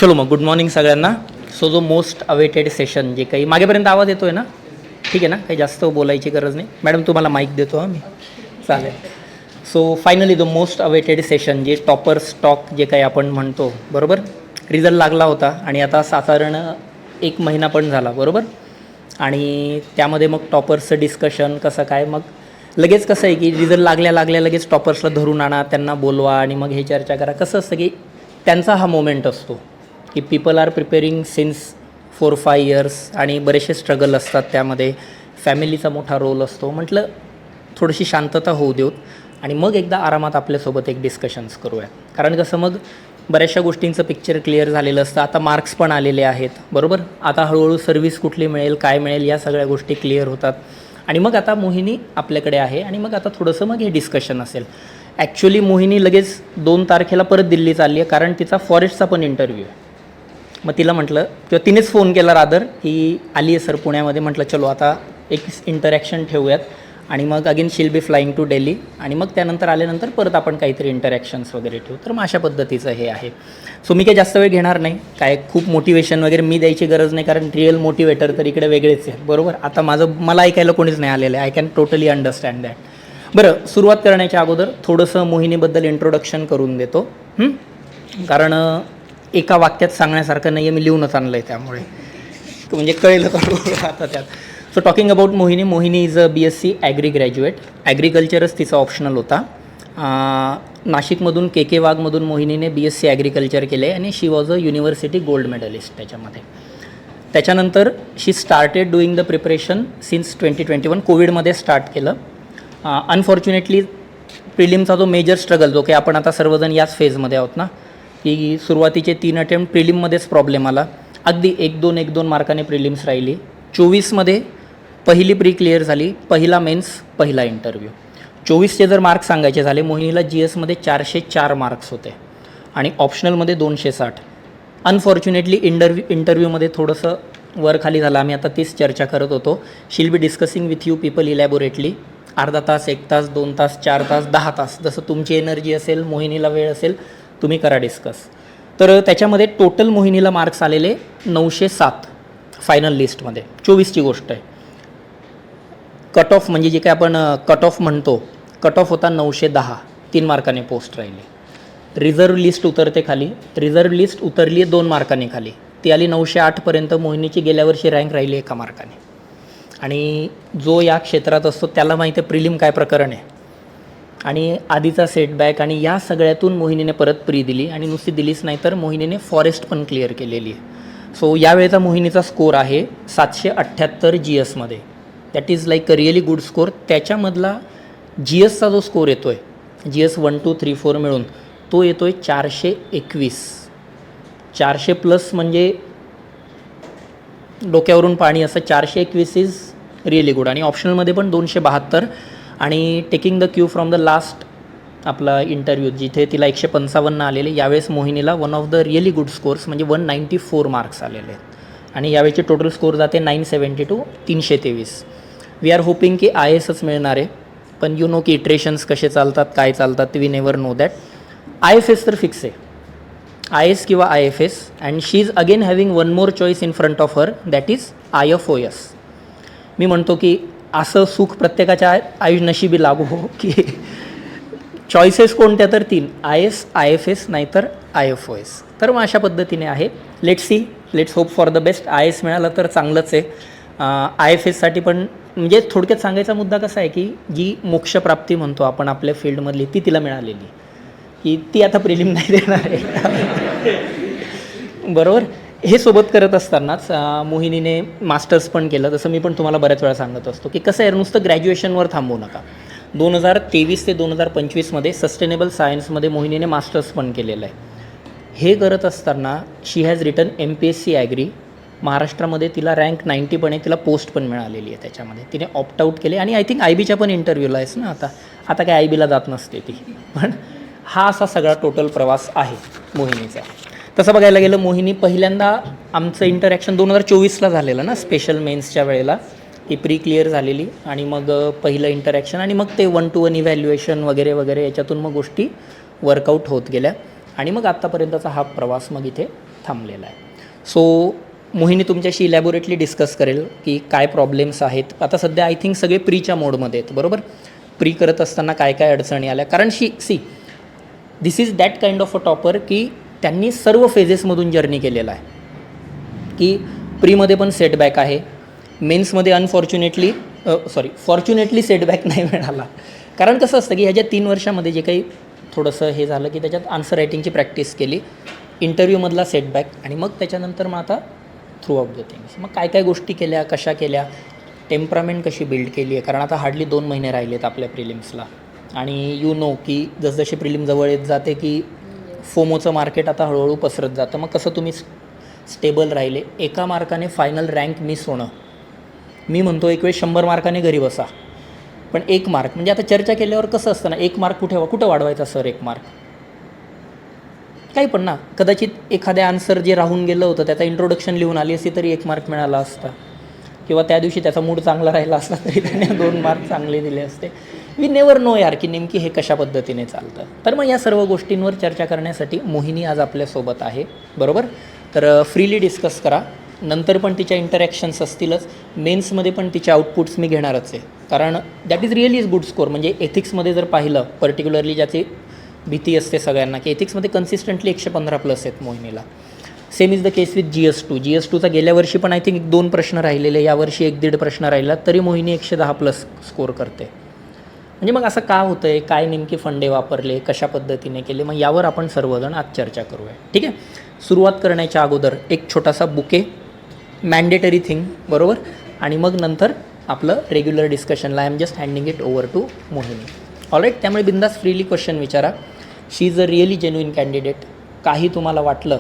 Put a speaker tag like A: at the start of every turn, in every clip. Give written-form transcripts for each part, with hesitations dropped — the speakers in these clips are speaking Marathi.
A: चलो मग गुड मॉर्निंग सगळ्यांना. सो जो मोस्ट अवेटेड सेशन जे काही मागेपर्यंत आवाज येतो आहे ना, ठीक आहे ना, काही जास्त बोलायची गरज नाही. मॅडम तुम्हाला माईक देतो हां मी, चालेल. So finally the most awaited session जे टॉपर स्टॉक जे काही आपण म्हणतो, बरोबर. रिझल्ट लागला होता आणि आता साधारण 1 महिना पण झाला, बरोबर. आणि त्यामध्ये मग टॉपर्सचं डिस्कशन कसं काय, मग लगेच कसं आहे की रिझल्ट लागल्या लगेच टॉपर्सला धरून आणा, त्यांना बोलवा आणि मग हे चर्चा करा. कसं असतं की त्यांचा हा मोमेंट असतो की people are preparing since 4-5 years आणि बरेचसे स्ट्रगल असतात त्यामध्ये, फॅमिलीचा मोठा रोल असतो. म्हटलं थोडीशी शांतता होऊ देऊत आणि मग एकदा आरामात आपल्यासोबत एक डिस्कशन्स करूया. कारण कसं मग बऱ्याचशा गोष्टींचं पिक्चर क्लिअर झालेलं असतं. आता मार्क्स पण आलेले आहेत, बरोबर. आता हळूहळू सर्व्हिस कुठली मिळेल, काय मिळेल, या सगळ्या गोष्टी क्लिअर होतात. आणि मग आता मोहिनी आपल्याकडे आहे आणि मग आता थोडंसं मग हे डिस्कशन असेल. ॲक्च्युली मोहिनी लगेच 2 तारखेला परत दिल्ली चालली आहे, कारण तिचा फॉरेस्टचा पण इंटरव्ह्यू आहे. मग तिला म्हटलं, किंवा तिनेच फोन केला रादर, की आली आहे सर पुण्यामध्ये. म्हटलं चलो आता एक इंटरॅक्शन ठेवूयात आणि मग again she'll be flying to Delhi आणि मग त्यानंतर आल्यानंतर परत आपण काहीतरी इंटरॅक्शन्स वगैरे ठेवू. तर मग अशा पद्धतीचं हे आहे. सो मी काही जास्त वेळ घेणार नाही. काय खूप मोटिवेशन वगैरे मी द्यायची गरज नाही, कारण रिअल मोटिवेटर तर इकडे वेगळेच आहे, बरोबर. आता मला ऐकायला कोणीच नाही आलेलं आहे. I can totally understand that. बरं, सुरुवात करण्याच्या अगोदर थोडंसं मोहिनीबद्दल इंट्रोडक्शन करून देतो, कारण एका वाक्यात सांगण्यासारखं नाही आहे, मी लिहूनच आणलं आहे, त्यामुळे म्हणजे कळलं तर आता त्यात. So talking about Mohini is a BSc agri graduate. ॲग्रिकल्चरच तिचा ऑप्शनल होता. नाशिकमधून KK वाघमधून मोहिनीने BSc ॲग्रिकल्चर केले आणि she was a university gold medalist त्याच्यामध्ये. त्याच्यानंतर she started doing the preparation since 2021. कोविडमध्ये स्टार्ट केलं. अनफॉर्च्युनेटली प्रिलिमचा जो मेजर स्ट्रगल, जो काही आपण आता सर्वजण याच फेजमध्ये आहोत ना, की सुरुवातीचे 3 अटेम्प्ट प्रिलिममध्येच प्रॉब्लेम आला. अगदी 1-2 मार्काने प्रिलिम्स राहिली. 24मध्ये पहिली प्री क्लिअर झाली, पहिला मेन्स, पहिला इंटरव्ह्यू. 24चे जर मार्क्स सांगायचे झाले, मोहिनीला GSमध्ये 404 मार्क्स होते आणि ऑप्शनलमध्ये 260. अनफॉर्च्युनेटली इंटरव्ह्यूमध्ये थोडंसं वर खाली झालं. आम्ही आता तीच चर्चा करत होतो. She'll be discussing with you people elaborately. अर्धा तास, 1 तास, 2 तास, 4 तास, 10 तास, जसं तुमची एनर्जी असेल, मोहिनीला वेळ असेल, तुम्ही करा डिस्कस. तर त्याच्यामध्ये टोटल मोहिनीला मार्क्स आलेले 907 फायनल लिस्टमध्ये. 24ची गोष्ट आहे. कट ऑफ म्हणजे जे काय आपण कट ऑफ म्हणतो, कट ऑफ होता 910, 3 मार्काने पोस्ट राहिली. रिझर्व लिस्ट उतरते खाली, रिझर्व लिस्ट उतरली आहे 2 मार्काने खाली, ती आली 908पर्यंत. मोहिनीची गेल्या वर्षी रँक राहिली 1 मार्काने. आणि जो या क्षेत्रात असतो त्याला माहिती आहे प्रिलिम काय प्रकरण आहे. आणि आधीचा सेटबॅक आणि या सगळ्यातून मोहिनीने परत प्री दिली आणि नुसती दिलीच नाही तर मोहिनीने फॉरेस्ट पण क्लिअर केलेली आहे. सो यावेळेचा मोहिनीचा स्कोर आहे 778 GSमध्ये. That is like a really good score. त्याच्यामधला GSचा जो स्कोर येतो आहे, GS 1, 2, 3, 4 मिळून, तो येतो आहे 421. 400+ म्हणजे डोक्यावरून पाणी, असं 421 इज रिअली गुड. आणि ऑप्शनलमध्ये पण 272. आणि taking the cue from the last आपला इंटरव्ह्यू, जिथे तिला 155 आलेले, यावेळेस मोहिनीला one of the really good scores म्हणजे 194 मार्क्स आलेले आहेत. आणि यावेळेची टोटल स्कोर जाते 972, 323. वी आर होपिंग की IASच मिळणार आहे, पण यू नो की इटरेशन्स कसे चालतात, काय चालतात, we never know that. IFS तर फिक्स आहे, IAS किंवा IFS. And she is again having one more choice in front of her, that is IFOS. मी म्हणतो की असं सुख प्रत्येकाच्या नशिबी लागू हो, की चॉईसेस कोणत्या तर 3, IAS, IFS नाहीतर IFOS. तर मग अशा पद्धतीने आहे. Let's hope for the best. IAS मिळालं तर चांगलंच आहे. IFSसाठी पण म्हणजे थोडक्यात सांगायचा मुद्दा कसा आहे की जी मोक्षप्राप्ती म्हणतो आपण आपल्या फील्डमधली, ती तिला मिळालेली, की ती आता प्रिलिम नाही देणार आहे. बरोबर. हे सोबत करत असतानाच मोहिनीने मास्टर्स पण केलं. जसं मी पण तुम्हाला बऱ्याच वेळा सांगत असतो की कसं आहे, नुसतं ग्रॅज्युएशनवर थांबू नका. 2023 ते 2025मध्ये सस्टेनेबल सायन्समध्ये मोहिनीने मास्टर्स पण केलेलं आहे. हे करत असताना शी हॅज रिटन MPSc ॲग्री. महाराष्ट्रामध्ये तिला रँक 90 पण आहे, तिला पोस्ट पण मिळालेली आहे. त्याच्यामध्ये तिने ऑप्ट आऊट केले आणि आय थिंक IBच्या पण इंटरव्ह्यूला आहेस ना आता काय IBला जात नसते ती. पण हा असा सगळा टोटल प्रवास आहे मोहिनीचा. तसं बघायला गेलं, मोहिनी पहिल्यांदा आमचं इंटरॅक्शन 2024ला झालेलं ना, स्पेशल मेन्सच्या वेळेला. ती प्री क्लिअर झालेली आणि मग पहिलं इंटरॅक्शन आणि मग ते 1-to-1 इव्हॅल्युएशन वगैरे वगैरे, याच्यातून मग गोष्टी वर्कआउट होत गेल्या आणि मग आत्तापर्यंतचा हा प्रवास मग इथे थांबलेला आहे. सो मोहिनी तुमच्याशी इलॅबोरेटली डिस्कस करेल की काय प्रॉब्लेम्स आहेत. आता सध्या आय थिंक सगळे प्रीच्या मोडमध्ये आहेत, बरोबर. प्री करत असताना काय काय अडचणी आल्या, कारण see this is that kind of a topper की त्यांनी सर्व फेजेसमधून जर्नी केलेला आहे. की प्रीमध्ये पण सेटबॅक आहे, मेन्समध्ये फॉर्च्युनेटली सेटबॅक नाही मिळाला. कारण कसं असतं की ह्याच्या 3 वर्षामध्ये जे काही थोडंसं हे झालं की त्याच्यात आन्सर रायटिंगची प्रॅक्टिस केली, इंटरव्ह्यूमधला सेटबॅक, आणि मग त्याच्यानंतर मग आता थ्रू आउट द थिंग्स मग काय काय गोष्टी केल्या, कशा केल्या, टेम्परामेंट कशी बिल्ड केली आहे. कारण आता हार्डली 2 महिने राहिलेत आपल्या प्रिलिम्सला, आणि यू नो की जसजशी प्रिलिम जवळ येत जाते की फोमोचं मार्केट आता हळूहळू पसरत जातं. मग कसं तुम्ही स्टेबल राहिले. एका मार्काने फायनल रँक मिस होणं, मी म्हणतो एक वेळ 100 मार्काने घरी बसा, पण 1 मार्क म्हणजे आता चर्चा केल्यावर कसं असतं ना, 1 मार्क कुठं वाढवायचा सर, 1 मार्क काही पण ना. कदाचित एखाद्या आन्सर जे राहून गेलं होतं त्याचा इंट्रोडक्शन लिहून आली असती तरी 1 मार्क मिळाला असता, किंवा त्या दिवशी त्याचा मूड चांगला राहिला असला तरी त्याने 2 मार्क चांगले दिले असते. वी नेवर नो यार की नेमकी हे कशा पद्धतीने चालतं. तर मग या सर्व गोष्टींवर चर्चा करण्यासाठी मोहिनी आज आपल्यासोबत आहे, बरोबर. तर फ्रीली डिस्कस करा. नंतर पण तिच्या इंटरॅक्शन्स असतीलच, मेन्समध्ये पण तिचे आउटपुट्स मी घेणारच आहे, कारण that is really is good score. म्हणजे एथिक्समध्ये जर पाहिलं, पर्टिक्युलरली ज्याची भीती असते सगळ्यांना की एथिक्समध्ये कन्सिस्टंटली 115+ आहेत मोहिनीला. Same is the case with GS2चा गेल्या वर्षी पण आय थिंक 2 प्रश्न राहिलेले, यावर्षी 1-1.5 प्रश्न राहिला, तरी मोहिनी 110+ स्कोर करते. म्हणजे मग असं का होतं आहे, काय नेमके फंडे वापरले, कशा पद्धतीने केले, मग यावर आपण सर्वजण आज चर्चा करूया, ठीक आहे. सुरुवात करण्याच्या अगोदर एक छोटासा बुके, मॅन्डेटरी थिंग, बरोबर, आणि मग नंतर आपलं रेग्युलर डिस्कशनला. I am just handing it over to Mohini. Alright. त्यामुळे बिंदास फ्रीली क्वेश्चन विचारा. She is a really genuine candidate. काही तुम्हाला वाटलं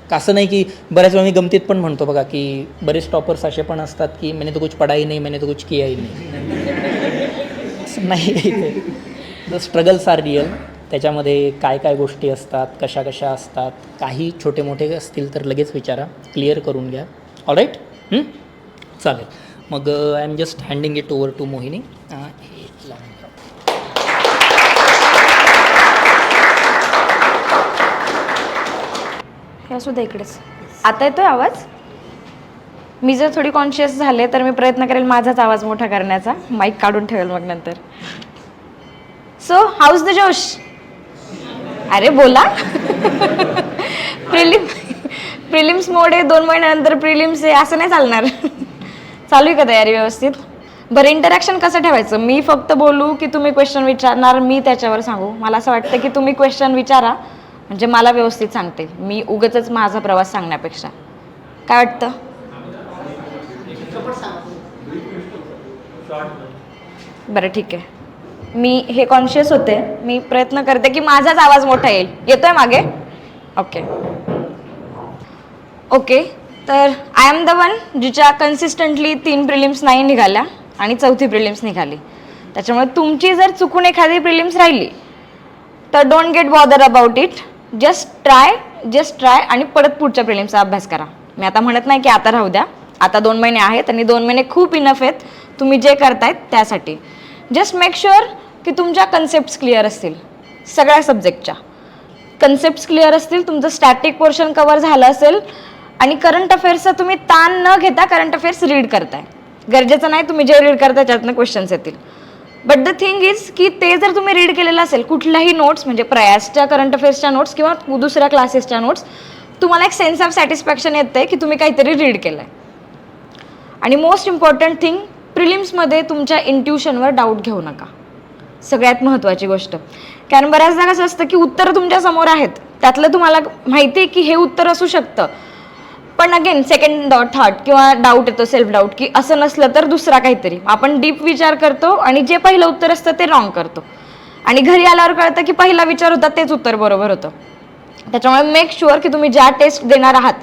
A: का, असं नाही की बऱ्याच वेळा मी गमतीत पण म्हणतो बघा की बरेच टॉपर्स असे पण असतात की मैंने तो कुछ पढा ही नहीं, मैंने तो कुछ किया ही नहीं. असं नाही आहे. The struggles are real. त्याच्यामध्ये काय काय गोष्टी असतात, कशा कशा असतात, काही छोटे मोठे असतील तर लगेच विचारा, क्लिअर करून घ्या. ऑलराईट. चालेल. मग I am just handing it over to Mohini.
B: हे असू दे इकडेच. आता येतोय आवाज? मी जर थोडी कॉन्शियस झाले तर मी प्रयत्न करेल माझाच आवाज मोठा करण्याचा. माईक काढून ठेवेल मग नंतर. सो हाऊज द जोश? अरे बोला. प्रिलिम्स मोड आहे, 2 महिन्यानंतर प्रिलिम्स आहे, असं नाही चालणार. चालू आहे का तयारी व्यवस्थित? बरं, इंटरॅक्शन कसं ठेवायचं? मी फक्त बोलू की तुम्ही क्वेश्चन विचारणार, मी त्याच्यावर सांगू? मला असं वाटतं की तुम्ही क्वेश्चन विचारा, म्हणजे मला व्यवस्थित सांगते मी, उगाचच माझा प्रवास सांगण्यापेक्षा. काय वाटतं? बरं ठीक आहे. मी हे कॉन्शियस होते, मी प्रयत्न करते की माझाच आवाज मोठा येईल. येतोय मागे? ओके. तर आय एम द वन जिच्या कन्सिस्टंटली 3 प्रिलिम्स नाही निघाल्या आणि 4थी प्रिलिम्स निघाली. त्याच्यामुळे तुमची जर चुकून एखादी प्रिलिम्स राहिली तर don't get bother about it. Just try आणि परत पुढच्या प्रिलिम्सचा अभ्यास करा. मी आता म्हणत नाही की आता राहू द्या, आता 2 महिने आहेत आणि 2 महिने खूप इनफ आहेत तुम्ही जे करतायत त्यासाठी. जस्ट मेक शुअर की तुमच्या कन्सेप्ट्स क्लिअर असतील, सगळ्या सब्जेक्टच्या कन्सेप्ट्स क्लिअर असतील, तुमचं स्टॅटिक पोर्शन कव्हर झालं असेल, आणि करंट अफेअर्सचा तुम्ही ताण न घेता करंट अफेअर्स रीड करताय. गरजेचं नाही तुम्ही जे रीड करताय त्यातनं क्वेश्चन्स येतील, बट द थिंग इज की ते जर तुम्ही रीड केलेलं असेल, कुठल्याही नोट्स म्हणजे प्रयासच्या करंट अफेअर्सच्या नोट्स किंवा दुसऱ्या क्लासेसच्या नोट्स, तुम्हाला एक सेन्स ऑफ सॅटिस्फॅक्शन येतं की तुम्ही काहीतरी रीड केलं आहे. आणि मोस्ट इम्पॉर्टंट थिंग, प्रिलिम्समध्ये तुमच्या इंट्युशनवर डाऊट घेऊ नका. सगळ्यात महत्त्वाची गोष्ट. कारण बऱ्याचदा कसं असतं की उत्तरं तुमच्यासमोर आहेत, त्यातलं तुम्हाला माहिती आहे की हे उत्तर असू शकतं, पण अगेन सेकंड थॉट किंवा डाऊट येतो, सेल्फ डाऊट, की असं नसलं तर दुसरा काहीतरी. आपण डीप विचार करतो आणि जे पहिलं उत्तर असतं ते रॉंग करतो, आणि घरी आल्यावर कळतं की पहिला विचार होता तेच उत्तर बरोबर होतं. त्याच्यामुळे मेक शुअर की तुम्ही ज्या टेस्ट देणार आहात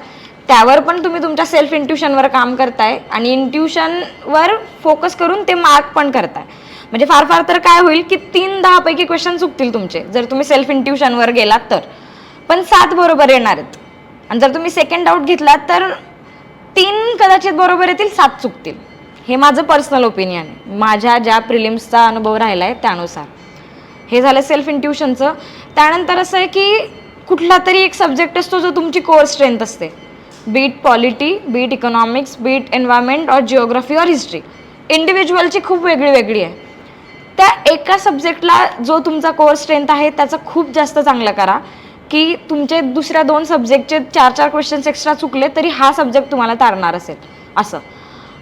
B: त्यावर पण तुम्ही तुमच्या सेल्फ इंट्युशनवर काम करताय आणि इंट्युशनवर फोकस करून ते मार्क पण करताय. म्हणजे फार फार तर काय होईल की 3-10 पैकी क्वेश्चन चुकतील तुमचे जर तुम्ही सेल्फ इंट्युशनवर गेलात तर, पण 7 बरोबर येणार आहेत. आणि जर तुम्ही सेकंड डाऊट घेतलात तर 3 कदाचित बरोबर येतील, 7 चुकतील. हे माझं पर्सनल ओपिनियन आहे, माझ्या ज्या प्रिलिम्सचा अनुभव राहिला आहे त्यानुसार. हे झालं सेल्फ इंट्युशनचं. त्यानंतर असं आहे की कुठला तरी एक सब्जेक्ट असतो जो तुमची कोर स्ट्रेंथ असते, be it polity, be it economics, be it environment और जिओग्राफी और हिस्ट्री. इंडिव्हिज्युअलची खूप वेगळी वेगळी आहे. त्या एका सब्जेक्टला जो तुमचा कोर स्ट्रेंथ आहे त्याचा खूप जास्त चांगला करा, की तुमचे दुसऱ्या 2 सब्जेक्टचे 4 क्वेश्चन्स एक्स्ट्रा चुकले तरी हा सब्जेक्ट तुम्हाला तारणार असेल असं.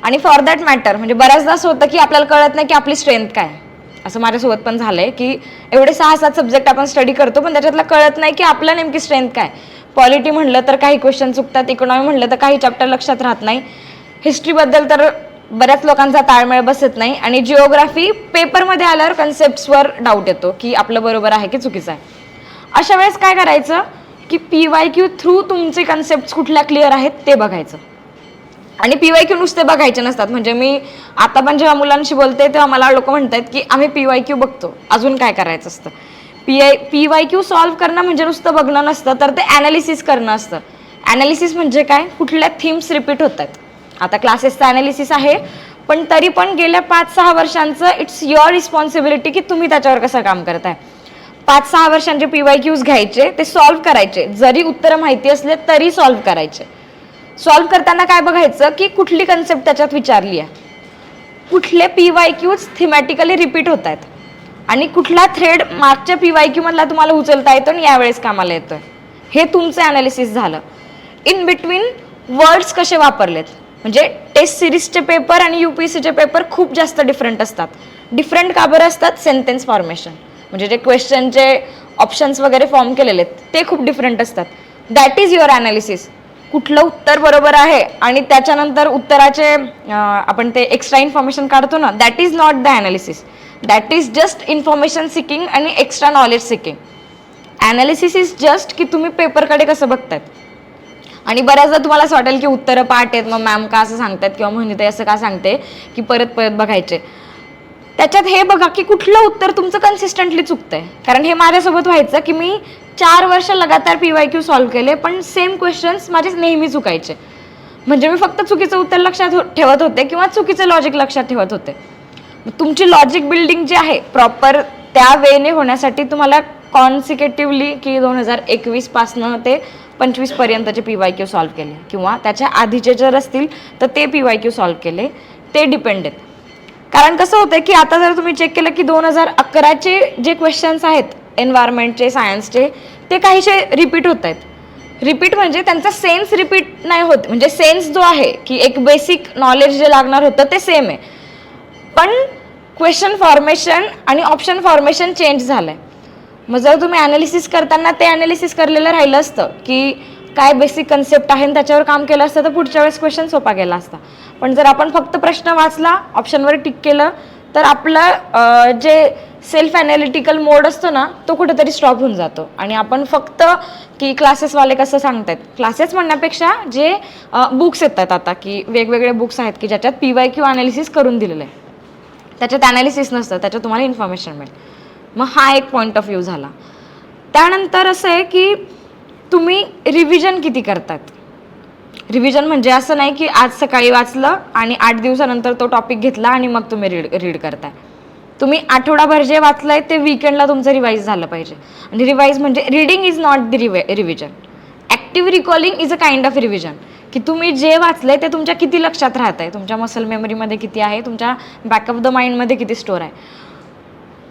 B: आणि फॉर दॅट मॅटर म्हणजे बऱ्याचदा असं होतं की आपल्याला कळत नाही की आपली स्ट्रेंथ काय. असं माझ्यासोबत पण झालंय की एवढे 6-7 सब्जेक्ट आपण स्टडी करतो पण त्याच्यातलं कळत नाही की आपलं नेमकी स्ट्रेंथ काय. पॉलिटी म्हणलं तर काही क्वेश्चन चुकतात, इकॉनॉमी म्हणलं तर काही चॅप्टर लक्षात राहत नाही, हिस्ट्रीबद्दल तर बऱ्याच लोकांचा ताळमेळ बसत नाही, आणि जिओग्राफी पेपरमध्ये आल्यावर कन्सेप्ट्सवर डाऊट येतो की आपलं बरोबर आहे की चुकीचं आहे. अशा वेळेस काय करायचं की PYQ थ्रू तुमचे कन्सेप्ट कुठल्या क्लिअर आहेत ते बघायचं. आणि PYQ नुसते बघायचे नसतात. म्हणजे मी आता पण जेव्हा मुलांशी बोलते तेव्हा मला लोक म्हणतात की आम्ही PYQ बघतो, अजून काय करायचं असतं. PYQ सॉल्व्ह करणं म्हणजे नुसतं बघणं नसतं, तर ते ॲनालिसिस करणं असतं. ॲनालिसिस म्हणजे काय, कुठल्या थीम्स रिपीट होत आहेत. आता क्लासेसचं ॲनालिसिस आहे, पण तरी पण गेल्या 5-6 वर्षांचं इट्स युअर रिस्पॉन्सिबिलिटी की तुम्ही त्याच्यावर कसं काम करताय. 5-6 वर्षांचे PYQs घ्यायचे, ते सॉल्व्ह करायचे, जरी उत्तरं माहिती असले तरी सॉल्व्ह करायचे. सॉल्व्ह करताना काय बघायचं की कुठली कन्सेप्ट त्याच्यात विचारली आहे, कुठले PYQs थिमॅटिकली रिपीट होत आहेत, आणि कुठला थ्रेड मागच्या PYQ मधला तुम्हाला उचलता येतो आणि यावेळेस कामाला येतोय. हे तुमचं ॲनालिसिस झालं. इन बिटवीन वर्ड्स कसे वापरलेत, म्हणजे टेस्ट सिरीजचे पेपर आणि UPSCचे पेपर खूप जास्त डिफरंट असतात. डिफरंट का बरं असतात, सेंटेन्स फॉर्मेशन म्हणजे जे क्वेश्चनचे ऑप्शन्स वगैरे फॉर्म केलेले आहेत ते खूप डिफरंट असतात. That is your analysis. कुठलं उत्तर बरोबर आहे आणि त्याच्यानंतर उत्तराचे आपण ते एक्स्ट्रा इन्फॉर्मेशन काढतो ना, that is not the analysis. That is just information seeking आणि extra knowledge seeking. Analysis is just की तुम्ही पेपरकडे कसं बघतायत. आणि बऱ्याचदा तुम्हाला असं वाटेल की उत्तरं पाठ आहेत, मग मॅम का असं सांगतात किंवा म्हणते असं का सांगते की परत परत बघायचे. त्याच्यात हे बघा की कुठलं उत्तर तुमचं कन्सिस्टंटली चुकतंय. कारण हे माझ्यासोबत व्हायचं की मी 4 वर्ष लगातार PYQ सॉल्व्ह केले, पण सेम क्वेश्चन्स माझे नेहमी चुकायचे. म्हणजे मी फक्त चुकीचं उत्तर लक्षात ठेवत होते किंवा चुकीचं लॉजिक लक्षात ठेवत होते. तुमची लॉजिक बिल्डिंग जी आहे प्रॉपर त्या वेने होण्यासाठी तुम्हाला कॉन्सिक्युटिव्हली की 2021 पासनं ते 25 पर्यंतचे PYQ सॉल्व्ह केले, किंवा त्याच्या आधीचे जर असतील तर ते PYQ सॉल्व्ह केले, ते डिपेंड आहेत. कारण कसं होतं की आता जर तुम्ही चेक केलं की 2011चे जे क्वेश्चन्स आहेत एन्व्हायरमेंटचे, सायन्सचे, ते काहीसे रिपीट होत आहेत. रिपीट म्हणजे त्यांचा सेन्स रिपीट नाही होत, म्हणजे सेन्स जो आहे की एक बेसिक नॉलेज जे लागणार होतं ते सेम आहे, पण क्वेश्चन फॉर्मेशन आणि ऑप्शन फॉर्मेशन चेंज झालंय. मग जर तुम्ही ॲनालिसिस करताना ते ॲनालिसिस करलेलं राहिलं असतं की काय बेसिक कन्सेप्ट आहे त्याच्यावर काम केलं असतं तर पुढच्या वेळेस क्वेश्चन सोपा गेला असता. पण जर आपण फक्त प्रश्न वाचला, ऑप्शनवर टिक केलं, तर आपलं जे सेल्फ ॲनालिटिकल मोड असतो ना तो कुठेतरी स्टॉप होऊन जातो. आणि आपण फक्त की क्लासेसवाले कसं सांगतात, क्लासेस म्हणण्यापेक्षा जे बुक्स येतात आता की वेगवेगळे बुक्स आहेत की ज्याच्यात PYQ ॲनालिसिस करून दिलेलं आहे, त्याच्यात ॲनालिसिस नसतं, त्याच्यात तुम्हाला इन्फॉर्मेशन मिळेल. मग हा एक पॉईंट ऑफ व्ह्यू झाला. त्यानंतर असं आहे की तुम्ही रिव्हिजन किती करतात. रिव्हिजन म्हणजे असं नाही की आज सकाळी वाचलं आणि 8 दिवसानंतर तो टॉपिक घेतला आणि मग तुम्ही रीड करताय. तुम्ही आठवडाभर जे वाचलंय ते वीकेंडला तुमचं रिवाईज झालं पाहिजे. आणि रिवाईज म्हणजे reading is not the revision. Active recalling is a kind of revision, की तुम्ही जे वाचलंय ते तुमच्या किती लक्षात राहत आहे, तुमच्या मसल मेमरीमध्ये किती आहे, तुमच्या बॅक ऑफ द माइंडमध्ये किती स्टोअर आहे.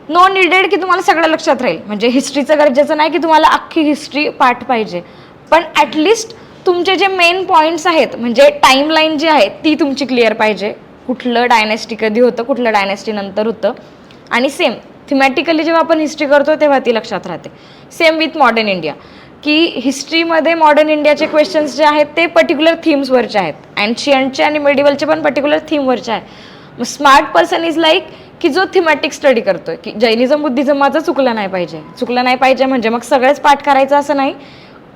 B: नो निडेड की तुम्हाला सगळं लक्षात राहील. म्हणजे हिस्ट्रीचं गरजेचं नाही की तुम्हाला अख्खी हिस्ट्री पाठ पाहिजे, पण ॲटलिस्ट तुमचे जे मेन पॉईंट्स आहेत, म्हणजे टाईमलाईन जी आहे ती तुमची क्लिअर पाहिजे. कुठलं डायनेस्टी कधी होतं, कुठलं डायनेस्टी नंतर होतं. आणि सेम थिमॅटिकली जेव्हा आपण हिस्ट्री करतो तेव्हा ती लक्षात राहते. सेम विथ मॉडर्न इंडिया, की हिस्ट्रीमध्ये मॉडर्न इंडियाचे क्वेश्चन्स जे आहेत ते पर्टिक्युलर थीम्सवरचे आहेत, अँशियंटचे आणि मेडिवलचे पण पर्टिक्युलर थीमवरचे आहे. मग स्मार्ट पर्सन इज लाईक की जो थिमॅटिक स्टडी करतोय, की जैनिझम बुद्धिझम माझं चुकलं नाही पाहिजे म्हणजे मग सगळेच पाठ करायचं असं नाही.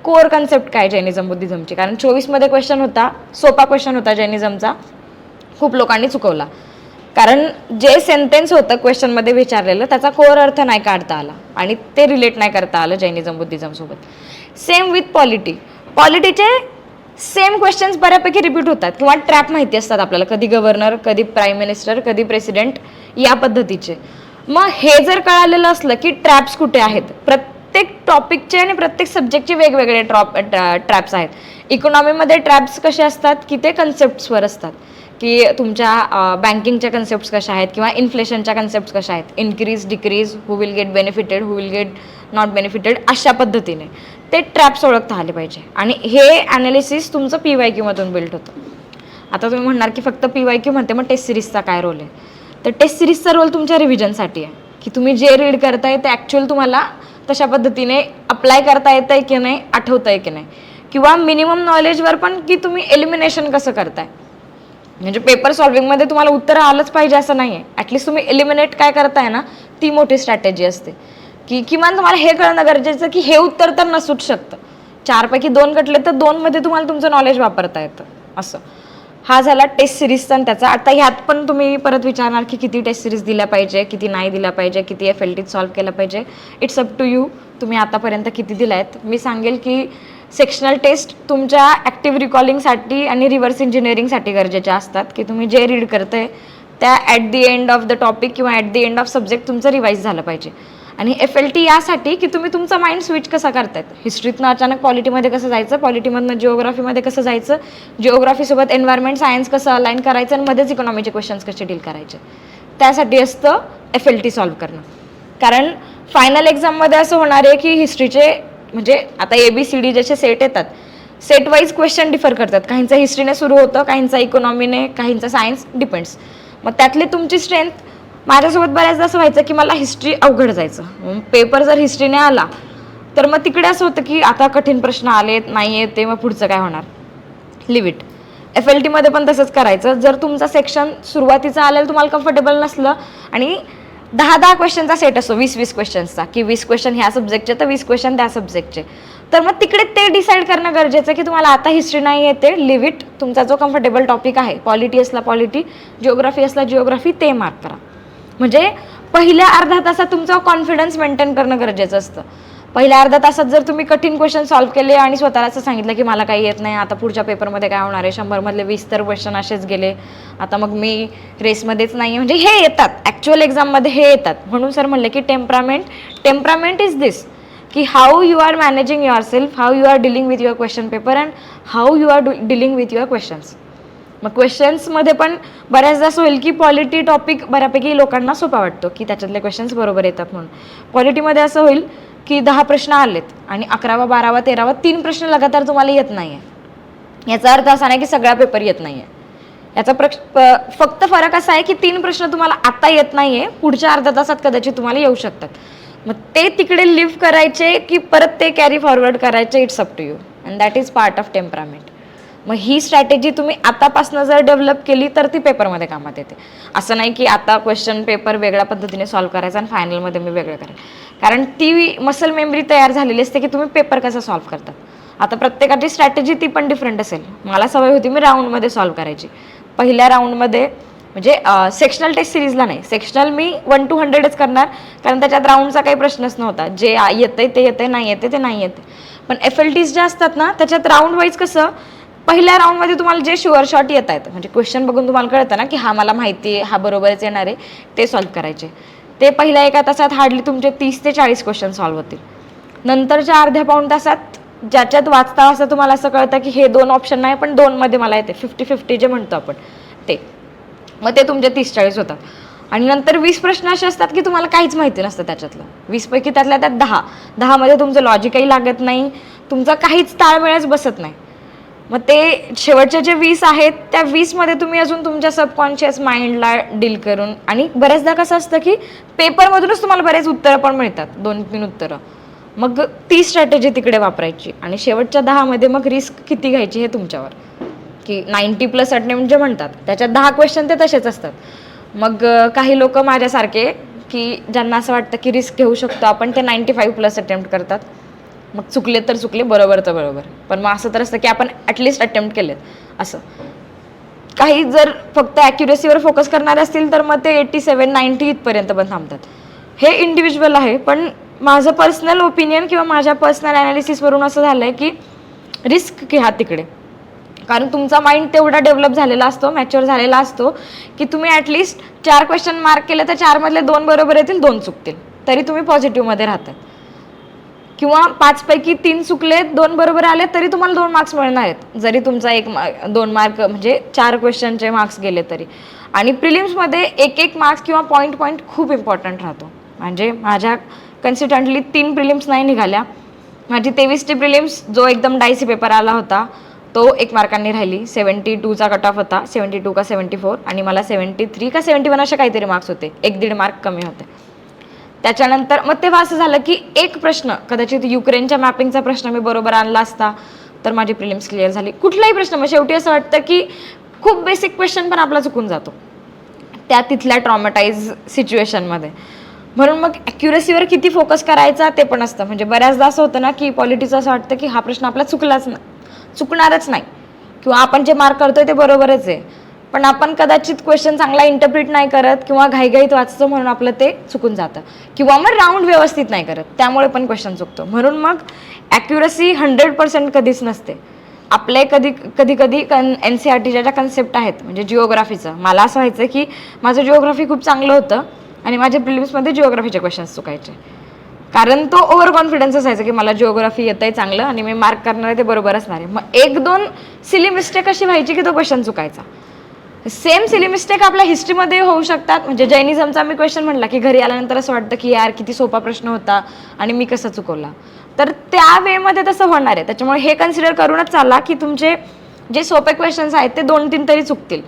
B: कोर कन्सेप्ट काय जैनिझम बुद्धिझमची, कारण 24मध्ये क्वेश्चन होता, सोपा क्वेश्चन होता जैनिझमचा, खूप लोकांनी चुकवला. कारण जे सेंटेन्स होतं क्वेश्चनमध्ये विचारलेलं त्याचा कोर अर्थ नाही काढता आला आणि ते रिलेट नाही करता आलं जैनिझम बुद्धिझमसोबत. सेम विथ पॉलिटीचे सेम क्वेश्चन्स बऱ्यापैकी रिपीट होतात किंवा ट्रॅप माहिती असतात आपल्याला, कधी गव्हर्नर, कधी प्राईम मिनिस्टर, कधी प्रेसिडेंट, या पद्धतीचे. मग हे जर कळालेलं असलं की ट्रॅप्स कुठे आहेत, प्रत्येक टॉपिकचे आणि प्रत्येक सब्जेक्टचे वेगवेगळे ट्रॅप्स आहेत. इकॉनॉमीमध्ये ट्रॅप्स कसे असतात की ते कन्सेप्ट्सवर असतात, की तुमच्या बँकिंगच्या कन्सेप्ट्स कशा आहेत किंवा इन्फ्लेशनच्या कन्सेप्ट्स कशा आहेत, increase decrease, who will get benefited, who will get not benefited, अशा पद्धतीने ते ट्रॅप्स ओळखता आले पाहिजे. आणि हे ॲनालिसिस तुमचं PYQ मधून बिल्ड होतं. आता तुम्ही म्हणणार की फक्त PYQ म्हणते, मग टेस्ट सिरीजचा काय रोल आहे? तर टेस्ट सिरीजचा रोल तुमच्या रिव्हिजनसाठी आहे, की तुम्ही जे रीड करताय ते ॲक्च्युअल तुम्हाला तशा पद्धतीने अप्लाय करता येतं आहे की नाही, आठवतं आहे की नाही, किंवा मिनिमम नॉलेजवर पण की तुम्ही एलिमिनेशन कसं करताय. म्हणजे पेपर सॉल्विंगमध्ये तुम्हाला उत्तर आलंच पाहिजे असं नाही आहे, ॲटलिस्ट तुम्ही एलिमिनेट काय करताय ना, ती मोठी स्ट्रॅटेजी असते. की किमान तुम्हाला हे कळणं गरजेचं की हे उत्तर तर नसूच शकतं. 4 पैकी 2 कटले तर 2 मध्ये तुम्हाला तुमचं नॉलेज वापरता येतं असं. हा झाला टेस्ट सिरीजचा. आणि त्याचा आता ह्यात पण तुम्ही परत विचारणार की किती टेस्ट सिरीज दिल्या पाहिजे, किती नाही दिल्या पाहिजे, किती FLT सॉल्व्ह केलं पाहिजे. इट्स अप टू यू, तुम्ही आतापर्यंत किती दिल्या आहेत. मी सांगेल की सेक्शनल टेस्ट तुमच्या ॲक्टिव्ह रिकॉलिंगसाठी आणि रिव्हर्स इंजिनिअरिंगसाठी गरजेच्या असतात, की तुम्ही जे रीड करताय त्या at the end of the topic किंवा at the end of subject तुमचं रिवाईज झालं पाहिजे. आणि FLT यासाठी की तुम्ही तुमचा माइंड स्विच कसा करतायत. हिस्ट्रीतनं अचानक पॉलिटीमध्ये कसं जायचं, पॉलिटीमधनं जिओग्राफीमध्ये कसं जायचं, जिओग्राफीसोबत एन्व्हायरमेंट सायन्स कसं अलाईन करायचं, आणि मध्येच इकॉनॉमीचे क्वेश्चन्स कसे डील करायचे, त्यासाठी असतं FLT सॉल्व्ह करणं. कारण फायनल एक्झाममध्ये असं होणार आहे की हिस्ट्रीचे म्हणजे आता ABCD जसे सेट येतात, सेट वाईज क्वेश्चन डिफर करतात. काहींचं हिस्ट्रीने सुरू होतं, काहींचा इकॉनॉमीने, काहींचा सायन्स, डिपेंड्स. मग त्यातली तुमची स्ट्रेंथ. माझ्यासोबत बऱ्याचदा असं व्हायचं की मला हिस्ट्री अवघड जायचं. पेपर जर हिस्ट्रीने आला तर मग तिकडे असं होतं की आता कठीण प्रश्न आलेत, नाही येत ते, मग पुढचं काय होणार, लिव्ह इट. FLTमध्ये पण तसंच करायचं. जर तुमचा सेक्शन सुरुवातीचा आलेलं तुम्हाला कम्फर्टेबल नसलं आणि 10-10 क्वेश्चनचा सेट असतो, 20-20 क्वेश्चन्सचा, की 20 क्वेश्चन ह्या सब्जेक्टचे तर 20 क्वेश्चन त्या सब्जेक्टचे, तर मग तिकडे ते डिसाईड करणं गरजेचं की तुम्हाला आता हिस्ट्री नाही येते, लिव्ह इट. तुमचा जो कम्फर्टेबल टॉपिक आहे, पॉलिटी असला पॉलिटी, जिओग्राफी असला जिओग्राफी, ते मार्क करा. म्हणजे पहिल्या अर्ध्या तासात तुमचा कॉन्फिडन्स मेंटेन करणं गरजेचं असतं. पहिल्या अर्ध्या तासात जर तुम्ही कठीण क्वेश्चन सॉल्व्ह केले आणि स्वतःला असं सांगितलं की मला काही येत नाही, आता पुढच्या पेपरमध्ये काय होणार आहे, 100 मधले 20 तर क्वेश्चन असेच गेले, आता मग मी रेसमध्येच नाही, म्हणजे हे येतात ॲक्च्युअल एक्झाममध्ये, हे येतात. म्हणून सर म्हणले की टेम्परामेंट इज दिस, की how you are managing yourself, how you are dealing with your question paper, and how you are dealing with your questions. मग क्वेश्चन्समध्ये पण बऱ्याचदा असं होईल की पॉलिटी टॉपिक बऱ्यापैकी लोकांना सोपा वाटतो की त्याच्यातले क्वेश्चन्स बरोबर येतात म्हणून. पॉलिटीमध्ये असं होईल की 10 प्रश्न आलेत आणि 11वा 12वा 13वा 3 प्रश्न लगातार तुम्हाला येत नाही आहे. याचा अर्थ असा नाही की सगळा पेपर येत नाही आहे. याचा फक्त फरक असा आहे की 3 प्रश्न तुम्हाला आता येत नाही आहे, पुढच्या अर्ध्या तासात कदाचित तुम्हाला येऊ शकतात. मग ते तिकडे लिव्ह करायचे की परत ते कॅरी फॉरवर्ड करायचे, it's up to you, and that is part of temperament. मग ही स्ट्रॅटेजी तुम्ही आतापासून जर डेव्हलप केली तर ती पेपरमध्ये कामात येते. असं नाही की आता क्वेश्चन पेपर वेगळ्या पद्धतीने सॉल्व्ह करायचा आणि फायनलमध्ये मी वेगळं करेन, कारण ती मसल मेमरी तयार झालेली असते की तुम्ही पेपर कसा सॉल्व्ह करतात. आता प्रत्येकाची स्ट्रॅटेजी ती पण डिफरंट असेल. मला सवय होती मी राऊंडमध्ये सॉल्व्ह करायची. पहिल्या राऊंडमध्ये म्हणजे सेक्शनल टेस्ट सिरीजला नाही, सेक्शनल मी 1 to 100च करणार, कारण त्याच्यात राऊंडचा काही प्रश्नच नव्हता. जे येतंय ते येतंय, नाही येते ते नाही येते. पण FLTs ज्या असतात ना त्याच्यात राऊंड वाईज कसं, पहिल्या राऊंडमध्ये तुम्हाला जे शुअर शॉट येत आहेत, म्हणजे क्वेश्चन बघून तुम्हाला कळतं ना की हा मला माहिती आहे, हा बरोबरच येणार आहे, ते सॉल्व्ह करायचे. ते पहिल्या 1 तासात हार्डली तुमचे 30 ते 40 क्वेश्चन सॉल्व्ह होतील. नंतरच्या अर्ध्या पाऊण तासात ज्याच्यात वाचता असं तुम्हाला असं कळतं की हे 2 ऑप्शन नाही, पण 2 मध्ये मला येते, 50-50 जे म्हणतो आपण ते, मग ते तुमचे 30-40 होतात. आणि नंतर 20 प्रश्न असे असतात की तुम्हाला काहीच माहिती नसतं त्याच्यातलं. 20 पैकी त्यातल्या त्यात 10 मध्ये तुमचं लॉजिकही लागत नाही, तुमचा काहीच ताळमेळच बसत नाही. मग ते शेवटचे जे 20 आहेत त्या 20 मध्ये तुम्ही अजून तुमच्या सबकॉन्शियस माइंडला डील करून, आणि बऱ्याचदा कसं असतं की पेपरमधूनच तुम्हाला बरेच उत्तरं पण मिळतात, 2-3 उत्तरं, मग ती स्ट्रॅटेजी तिकडे वापरायची. आणि शेवटच्या 10 मध्ये मग रिस्क किती घ्यायची हे तुमच्यावर, की 90+ अटेम्प्ट जे म्हणतात त्याच्यात 10 क्वेश्चन ते तसेच असतात. मग काही लोक माझ्यासारखे की ज्यांना असं वाटतं की रिस्क घेऊ शकतो आपण, ते 95+ अटेम्प्ट करतात. मग चुकले तर चुकले, बरोबर तर बरोबर, पण मग असं तर असतं की आपण ॲटलिस्ट अटेम्प्ट केलेत असं. काही जर फक्त ॲक्युरेसीवर फोकस करणारे असतील तर मग ते 87-90 इथपर्यंत पण थांबतात. हे इंडिव्हिज्युअल आहे, पण माझं पर्सनल ओपिनियन किंवा माझ्या पर्सनल ॲनालिसिसवरून असं झालं आहे की रिस्क घ्या तिकडे, कारण तुमचा माइंड तेवढा डेव्हलप झालेला असतो, मॅच्युअर झालेला असतो की तुम्ही ॲटलिस्ट 4 क्वेश्चन मार्क केले तर 4 मधले 2 बरोबर येतील, 2 चुकतील, तरी तुम्ही पॉझिटिव्हमध्ये राहतात. किंवा 5 पैकी 3 चुकले 2 बरोबर आले तरी तुम्हाला 2 मार्क्स मिळणार आहेत, जरी तुमचा 2 मार्क म्हणजे 4 क्वेश्चनचे मार्क्स गेले तरी. आणि प्रिलिम्समध्ये एक मार्क्स किंवा पॉईंट खूप इम्पॉर्टंट राहतो. म्हणजे माझ्या कन्सिस्टंटली 3 प्रिलिम्स नाही निघाल्या. माझी 23ची प्रिलिम्स जो एकदम डायसी पेपर आला होता तो 1 मार्कांनी राहिली. 72चा कट ऑफ होता, 72 का 74, आणि मला 73 का 71 असे काहीतरी मार्क्स होते, 1-1.5 मार्क कमी होते. त्याच्यानंतर मग तेव्हा असं झालं की एक प्रश्न, कदाचित युक्रेनच्या मॅपिंगचा प्रश्न मी बरोबर आणला असता तर माझी प्रिलिम्स क्लिअर झाली. कुठलाही प्रश्न, मग शेवटी असं वाटतं की खूप बेसिक क्वेश्चन पण आपला चुकून जातो त्या तिथल्या ट्रॉमॅटाईज सिच्युएशनमध्ये. म्हणून मग ॲक्युरसीवर किती फोकस करायचा ते पण असतं. म्हणजे बऱ्याचदा असं होतं ना की पॉलिटिक्स असं वाटतं की हा प्रश्न आपला चुकणारच नाही, किंवा आपण जे मार्क करतोय ते बरोबरच आहे, पण आपण कदाचित क्वेश्चन चांगला इंटरप्रिट नाही करत किंवा घाईघाईत वाचतो म्हणून आपलं ते चुकून जातं, किंवा मग राऊंड व्यवस्थित नाही करत त्यामुळे पण क्वेश्चन चुकतो. म्हणून मग ॲक्युरसी 100% कधीच नसते. आपले कधी NCERTच्या ज्या कन्सेप्ट आहेत, म्हणजे जिओग्राफीचं, मला असं व्हायचं की माझं जिओग्राफी खूप चांगलं होतं आणि माझ्या प्रिलिम्समध्ये जिओग्राफीचे क्वेश्चन्स चुकायचे, कारण तो ओव्हर कॉन्फिडन्स असायचा की मला जिओग्राफी येतंय चांगलं आणि मी मार्क करणार आहे ते बरोबर असणार आहे. मग 1-2 सिली मिस्टेक अशी व्हायची की तो क्वेश्चन चुकायचा. सेम सिली मिस्टेक आपल्या हिस्ट्रीमध्ये होऊ शकतात. म्हणजे जैनिझमचा मी क्वेश्चन म्हणला की घरी आल्यानंतर असं वाटतं की यार किती सोपा प्रश्न होता आणि मी कसा चुकवला, तर त्या वेमध्ये तसं होणार आहे. त्याच्यामुळे हे कन्सिडर करूनच चाला की तुमचे जे सोपे क्वेश्चन्स आहेत ते 2-3 तरी चुकतील,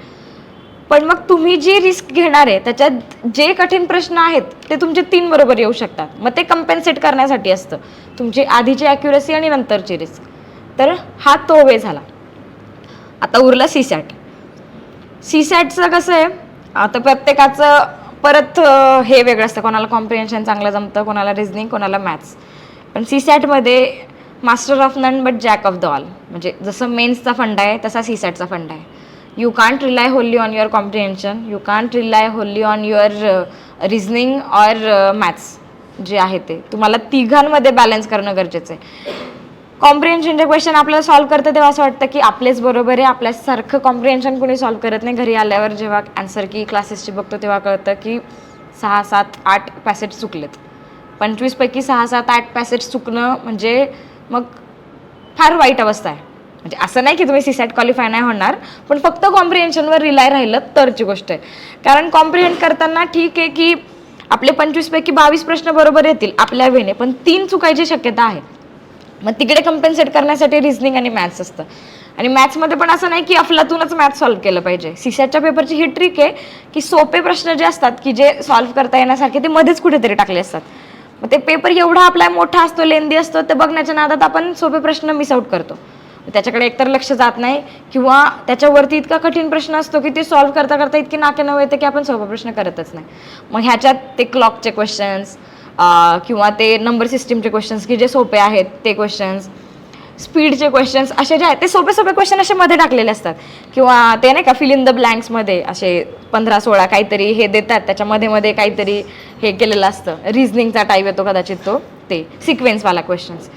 B: पण मग तुम्ही जी रिस्क घेणार आहे त्याच्यात जे कठीण प्रश्न आहेत ते तुमचे 3 बरोबर येऊ शकतात. मग ते कंपेन्सेट करण्यासाठी असतं तुमची आधीची ॲक्युरसी आणि नंतरची रिस्क. तर हा तो वे झाला. आता उरलं सीसॅटचं कसं आहे, आता प्रत्येकाचं परत हे वेगळं असतं. कोणाला कॉम्प्रिहेन्शन चांगलं जमतं, कोणाला रिझनिंग, कोणाला मॅथ्स. पण सीसॅटमध्ये master of none but jack of the all, म्हणजे जसं मेन्सचा फंडा आहे तसा सीसॅटचा फंडा आहे. You can't rely wholly on your comprehension, you can't rely wholly on your reasoning or maths जे आहे ते तुम्हाला तिघांमध्ये बॅलन्स करणं गरजेचं आहे. कॉम्प्रिहेन्शनचे क्वेश्चन आपल्याला सॉल्व्ह करतं तेव्हा असं वाटतं की आपलेच बरोबर आहे, आपल्यासारखं कॉम्प्रिहेन्शन कोणी सॉल्व्ह करत नाही. घरी आल्यावर जेव्हा आन्सर की क्लासेसची बघतो तेव्हा कळतं की 6, 7, 8 पॅसेज चुकलेत. 25 पैकी 6, 7, 8 पॅसेज चुकणं म्हणजे मग फार वाईट अवस्था आहे. म्हणजे असं नाही की तुम्ही सीसॅट क्वालिफाय नाही होणार, पण फक्त कॉम्प्रिहेन्शनवर रिलाय राहिलं तरची गोष्ट आहे. कारण कॉम्प्रिहेंड करताना ठीक आहे की आपले 25 पैकी 22 प्रश्न बरोबर येतील आपल्या वेने, पण 3 चुकायची शक्यता आहे. मग तिकडे कंपेन्सेट करण्यासाठी रिझनिंग आणि मॅथ्स असतं. आणि मॅथ्समध्ये पण असं नाही की अफलातूनच मॅथ्स सॉल्व्ह केलं पाहिजे. सीसॅटच्या पेपरची ही ट्रिक आहे की सोपे प्रश्न जे असतात की जे सॉल्व्ह करता येण्यासारखे ते मध्येच कुठेतरी टाकले असतात. मग ते पेपर एवढा आपला मोठा असतो, लेंदी असतो, ते बघण्याच्या नादात आपण सोपे प्रश्न मिस आउट करतो. त्याच्याकडे एकतर लक्ष जात नाही किंवा त्याच्यावरती इतका कठीण प्रश्न असतो की ते सॉल्व्ह करता करता इतके नाकेनऊ येते की आपण सोपा प्रश्न करतच नाही. मग ह्याच्यात ते क्लॉकचे क्वेश्चन्स किंवा ते नंबर सिस्टीमचे क्वेश्चन्स की जे सोपे आहेत ते क्वेश्चन्स, स्पीडचे क्वेश्चन्स असे जे आहेत ते सोपे क्वेश्चन असे मध्ये टाकलेले असतात. किंवा ते नाही का फिल इन द ब्लँक्समध्ये असे 15-16 काहीतरी हे देतात, त्याच्यामध्ये काहीतरी हे केलेलं असतं. रिझनिंगचा टाईप येतो कदाचित तो, ते सिक्वेन्सवाला क्वेश्चन्स.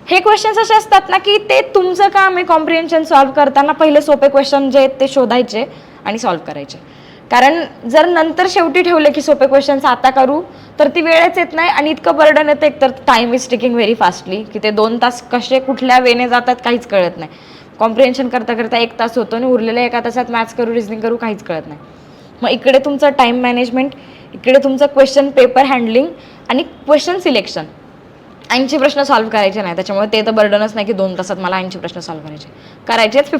B: हे क्वेश्चन्स असे असतात ना की ते तुमचं काम आहे कॉम्प्रिहेन्शन सॉल्व्ह करताना पहिले सोपे क्वेश्चन जे आहेत ते शोधायचे आणि सॉल्व्ह करायचे. कारण जर नंतर शेवटी ठेवले की सोपे क्वेश्चन्स आता करू तर ती वेळच येत नाही आणि इतकं बर्डन येतं. एकतर time is ticking very fastly की ते 2 तास कसे कुठल्या वेने जातात काहीच कळत नाही. कॉम्प्रिहेन्शन करता करता 1 तास होतो आणि उरलेल्या 1 तासात मॅथ्स करू, रिझनिंग करू, काहीच कळत नाही. मग इकडे तुमचं टाईम मॅनेजमेंट, इकडे तुमचं क्वेश्चन पेपर हँडलिंग आणि क्वेश्चन सिलेक्शन. 80 प्रश्न सॉल्व्ह करायचे नाही, त्याच्यामुळे ते तर बर्डनच नाही की 2 तासात मला 80 प्रश्न सॉल्व्ह करायचे आहेत.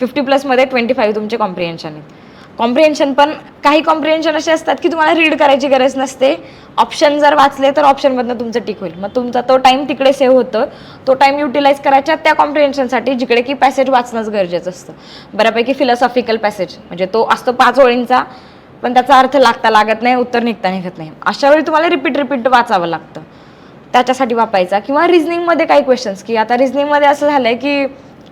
B: 50+मध्ये 25 तुमचे कॉम्प्रिहेन्शन आहेत. कॉम्प्रिहेन्शन पण काही कॉम्प्रिहेन्शन असे असतात की तुम्हाला रीड करायची गरज नसते, ऑप्शन जर वाचले तर ऑप्शनमधनं तुमचं टिक होईल. मग तुमचा तो टाईम तिकडे सेव्ह होतं, तो टाईम युटिलाइज करायचा त्या कॉम्प्रिहेन्शनसाठी जिकडे की पॅसेज वाचणंच गरजेचं असतं. बऱ्यापैकी फिलॉसॉफिकल पॅसेज म्हणजे तो असतो 5 ओळींचा, पण त्याचा अर्थ लागत नाही, उत्तर निघत नाही. अशा वेळी तुम्हाला रिपीट वाचावं लागतं, त्याच्यासाठी वापरायचा. किंवा रिझनिंगमध्ये काही क्वेश्चन्स की आता रिझनिंगमध्ये असं झालं आहे की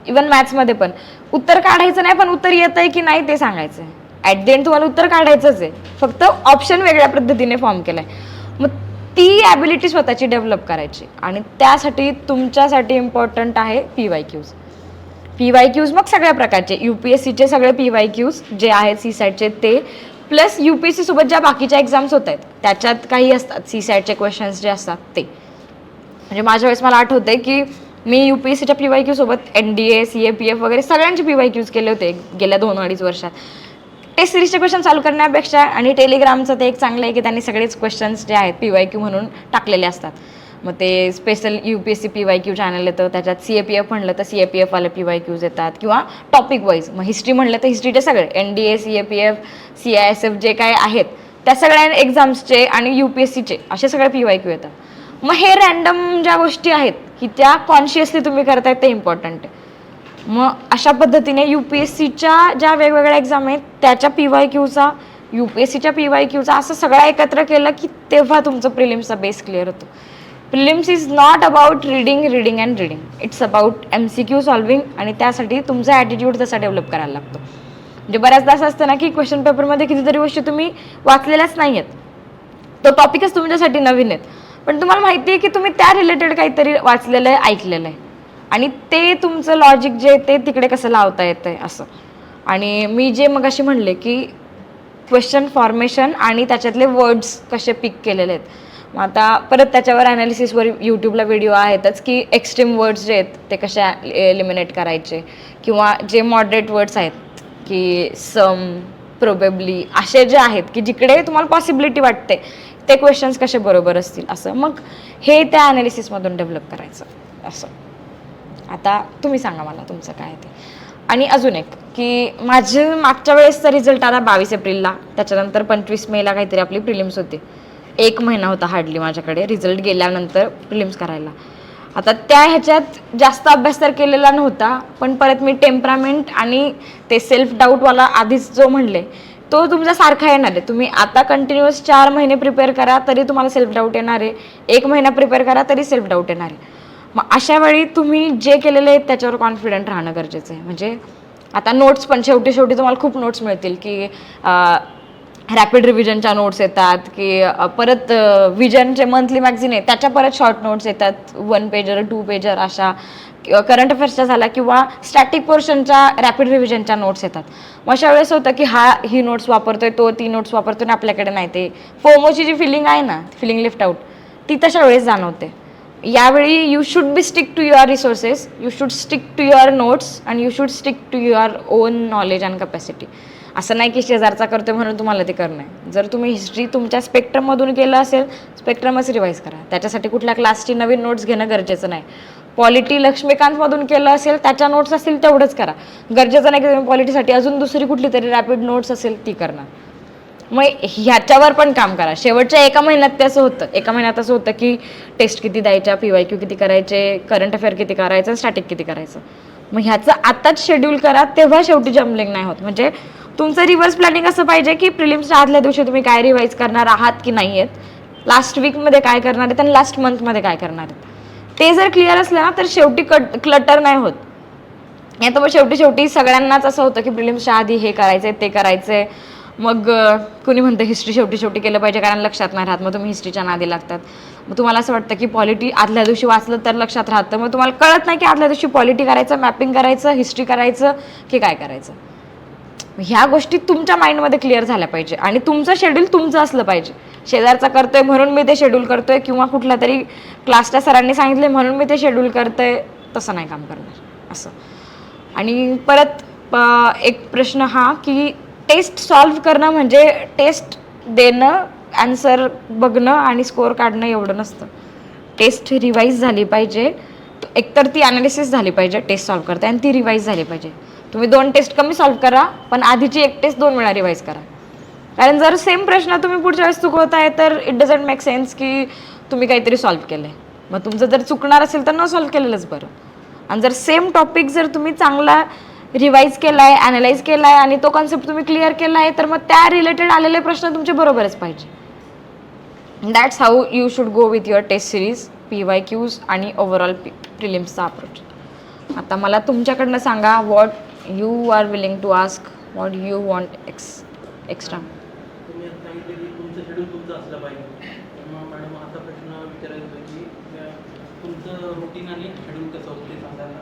B: इवन मॅथ्समध्ये पण उत्तर काढायचं नाही, पण उत्तर येतं आहे की नाही ते सांगायचं आहे. ॲट द एंड तुम्हाला उत्तर काढायचंच आहे, फक्त ऑप्शन वेगळ्या पद्धतीने फॉर्म केला आहे. मग ती ॲबिलिटी स्वतःची डेव्हलप करायची आणि त्यासाठी तुमच्यासाठी इम्पॉर्टंट आहे PYQs. मग सगळ्या प्रकारचे UPSCचे सगळे PYQs जे आहेत सीसॅटचे ते, प्लस UPSC सोबत ज्या बाकीच्या एक्झाम्स होत आहेत त्याच्यात काही असतात सीसॅटचे क्वेश्चन्स जे असतात ते. म्हणजे माझ्या वेळेस मला आठवतंय की मी UPSCच्या PYQ सोबत NDA CAPF वगैरे सगळ्यांचे PYQs केले होते गेल्या 2-2.5 वर्षात. टेस्ट सिरीजचे क्वेश्चन सॉल्व करण्यापेक्षा, आणि टेलिग्रामचं ते एक चांगलं आहे की त्यांनी सगळेच क्वेश्चन्स जे आहेत PYQ म्हणून टाकलेले असतात. मग ते स्पेशल UPSC PYQ चॅनल येतं, त्याच्यात CAPF म्हणलं तर CAPF वाले PYQs येतात, किंवा टॉपिक वाईज. मग हिस्ट्री म्हणलं तर हिस्ट्रीचे सगळे NDA CAPF CISF जे काय आहेत त्या सगळ्या एक्झाम्सचे आणि UPSCचे असे सगळे PYQ येतात. मग हे रॅन्डम ज्या गोष्टी आहेत की त्या कॉन्शियसली तुम्ही करतायत ते इम्पॉर्टंट आहे. मग अशा पद्धतीने UPSCच्या ज्या वेगवेगळ्या एक्झाम आहेत त्याच्या PYQचा, UPSCच्या PYQचा असं सगळं एकत्र केलं की तेव्हा तुमचं प्रिलिम्सचा बेस क्लिअर होतो. Prelims is not about reading and reading, it's about MCQ solving, आणि त्यासाठी तुमचा ॲटिट्यूड तसा डेव्हलप करायला लागतो. म्हणजे बऱ्याचदा असं असतं ना की क्वेश्चन पेपरमध्ये कितीतरी गोष्टी तुम्ही वाचलेल्याच नाही आहेत, तो टॉपिकच तुमच्यासाठी नवीन आहेत, पण तुम्हाला माहिती आहे की तुम्ही त्या रिलेटेड काहीतरी वाचलेलं आहे, ऐकलेलं आहे, आणि ते तुमचं लॉजिक जे ते तिकडे कसं लावता येतं आहे असं. आणि मी जे मग अशी म्हणले की क्वेश्चन फॉर्मेशन आणि त्याच्यातले वर्ड्स कसे पिक केलेले आहेत. मग आता परत त्याच्यावर ॲनालिसिसवर यूट्यूबला व्हिडिओ आहेतच की एक्स्ट्रीम वर्ड्स जे आहेत ते कसे एलिमिनेट करायचे, किंवा जे मॉडरेट वर्ड्स आहेत की सम, प्रोबेबली असे जे आहेत की जिकडे तुम्हाला पॉसिबिलिटी वाटते ते क्वेश्चन्स कसे बरोबर असतील असं. मग हे त्या ॲनालिसिसमधून डेव्हलप करायचं असं. आता तुम्ही सांगा मला तुमचं काय ते. आणि अजून एक की माझे मागच्या वेळेसचा रिझल्ट आला 22 एप्रिलला, त्याच्यानंतर 25 मेला काहीतरी आपली प्रिलिम्स होती. 1 महिना होता हार्डली माझ्याकडे रिझल्ट गेल्यानंतर प्रिलिम्स करायला. आता त्या ह्याच्यात जास्त अभ्यास तर केलेला नव्हता, पण परत मी टेम्परामेंट आणि ते सेल्फ डाऊटवाला आधीच जो म्हणले तो तुमचा सारखा येणार आहे. तुम्ही आता कंटिन्युअस 4 महिने प्रिपेअर करा तरी तुम्हाला सेल्फ डाऊट येणार आहे, 1 महिना प्रिपेअर करा तरी सेल्फ डाऊट येणार आहे. मग अशा वेळी तुम्ही जे केलेले आहेत त्याच्यावर कॉन्फिडंट राहणं गरजेचं आहे. म्हणजे आता नोट्स पण शेवटी तुम्हाला खूप नोट्स मिळतील की रॅपिड रिव्हिजनच्या नोट्स येतात, की परत विजनचे मंथली मॅगझिन आहे त्याच्या परत शॉर्ट नोट्स येतात, 1 पेजर 2 पेजर अशा, करंट अफेअर्सच्या झाला, किंवा स्टॅटिक पोर्शनच्या रॅपिड रिव्हिजनच्या नोट्स येतात. मग अशा वेळेस होतं की ही नोट्स वापरतोय, तो ती नोट्स वापरतोय, आणि आपल्याकडे नाही. ते फोमोची जी फिलिंग आहे ना, फिलिंग लिफ्ट आउट, ती तशा वेळेस जाणवते. यावेळी you should be stick to your resources, you should stick to your notes, and you should stick to your own knowledge and capacity. असं नाही की शेजारचा करतोय म्हणून तुम्हाला ते करणं आहे. जर तुम्ही हिस्ट्री तुमच्या स्पेक्ट्रममधून केलं असेल, स्पेक्ट्रमच रिवाईज करा, त्याच्यासाठी कुठल्या क्लासची नवीन नोट्स घेणं गरजेचं नाही. पॉलिटी लक्ष्मीकांतमधून केलं असेल, त्याच्या नोट्स असतील तेवढंच करा. गरजेचं नाही की तुम्ही पॉलिटीसाठी अजून दुसरी कुठली तरी रॅपिड नोट्स असेल ती करणार. मग ह्याच्यावर पण काम करा. शेवटच्या 1 महिन्यात त्याचं होतं, 1 महिन्यात असं होतं की टेस्ट किती द्यायच्या, PYQ किती करायचे, करंट अफेअर किती करायचं, स्टॅटिक किती करायचं. मग ह्याचं आताच शेड्यूल करा, तेव्हा शेवटी जम्बलिंग नाही होत. म्हणजे तुमचं रिव्हर्स प्लॅनिंग असं पाहिजे की प्रिलिम्सच्या आदल्या दिवशी तुम्ही काय रिवाईज करणार आहात की नाही आहेत, लास्ट वीकमध्ये काय करणार आहेत आणि लास्ट मंथमध्ये काय करणार आहेत, ते जर क्लिअर असलं ना तर शेवटी क्लटर नाही होत. नाही तर मग शेवटी सगळ्यांनाच असं होतं की प्रिलिम्सच्या आधी हे करायचंय ते करायचंय. मग कुणी म्हणतं हिस्ट्री शेवटी केलं पाहिजे कारण लक्षात नाही राहत, मग तुम्ही हिस्ट्रीच्या नादी लागतात. मग तुम्हाला असं वाटतं की पॉलिटी आदल्या दिवशी वाचलं तर लक्षात राहतं, मग तुम्हाला कळत नाही की आदल्या दिवशी पॉलिटी करायचं, मॅपिंग करायचं, हिस्ट्री करायचं की काय करायचं. ह्या गोष्टी तुमच्या माइंडमध्ये क्लिअर झाल्या पाहिजे, आणि तुमचं शेड्यूल तुमचं असलं पाहिजे. शेजारचा करतोय म्हणून मी ते शेड्यूल करतोय, किंवा कुठल्या तरी क्लासच्या सरांनी सांगितले म्हणून मी ते शेड्यूल करतोय, तसं नाही काम करणार असं. आणि परत एक प्रश्न हा की टेस्ट सॉल्व्ह करणं म्हणजे टेस्ट देणं, ॲन्सर बघणं आणि स्कोअर काढणं एवढं नसतं. टेस्ट रिवाईज झाली पाहिजे, एकतर ती ॲनालिसिस झाली पाहिजे टेस्ट सॉल्व्ह करते, आणि ती रिवाईज झाली पाहिजे. तुम्ही 2 टेस्ट कमी सॉल्व्ह करा, पण आधीची 1 टेस्ट 2 वेळा रिवाईज करा. कारण जर सेम प्रश्न तुम्ही पुढच्या वेळेस चुकवताय तर इट डझंट मेक सेन्स की तुम्ही काहीतरी सॉल्व्ह केलं आहे. मग तुमचं जर चुकणार असेल तर न सॉल्व्ह केलेलंच बरं. आणि जर सेम टॉपिक जर तुम्ही चांगला रिवाईज केला आहे, ॲनालाइज केला आहे, आणि तो कॉन्सेप्ट तुम्ही क्लिअर केला आहे, तर मग त्या रिलेटेड आलेले प्रश्न तुमचे बरोबरच पाहिजे. That's how you should go with your test series, PYQs आणि ओव्हरऑल प्रिलिम्सचा अप्रोच. आता मला तुमच्याकडनं सांगा, what you are willing to ask, what you want extra.
C: तुम्ही आता सांगितलं की तुमचं शेड्यूल तुमचं असलं पाहिजे. मग मॅडम असा प्रश्न विचारायचा होता की तुमचं रुटीन आणि शेड्यूल कसं होतं ते सांगायला.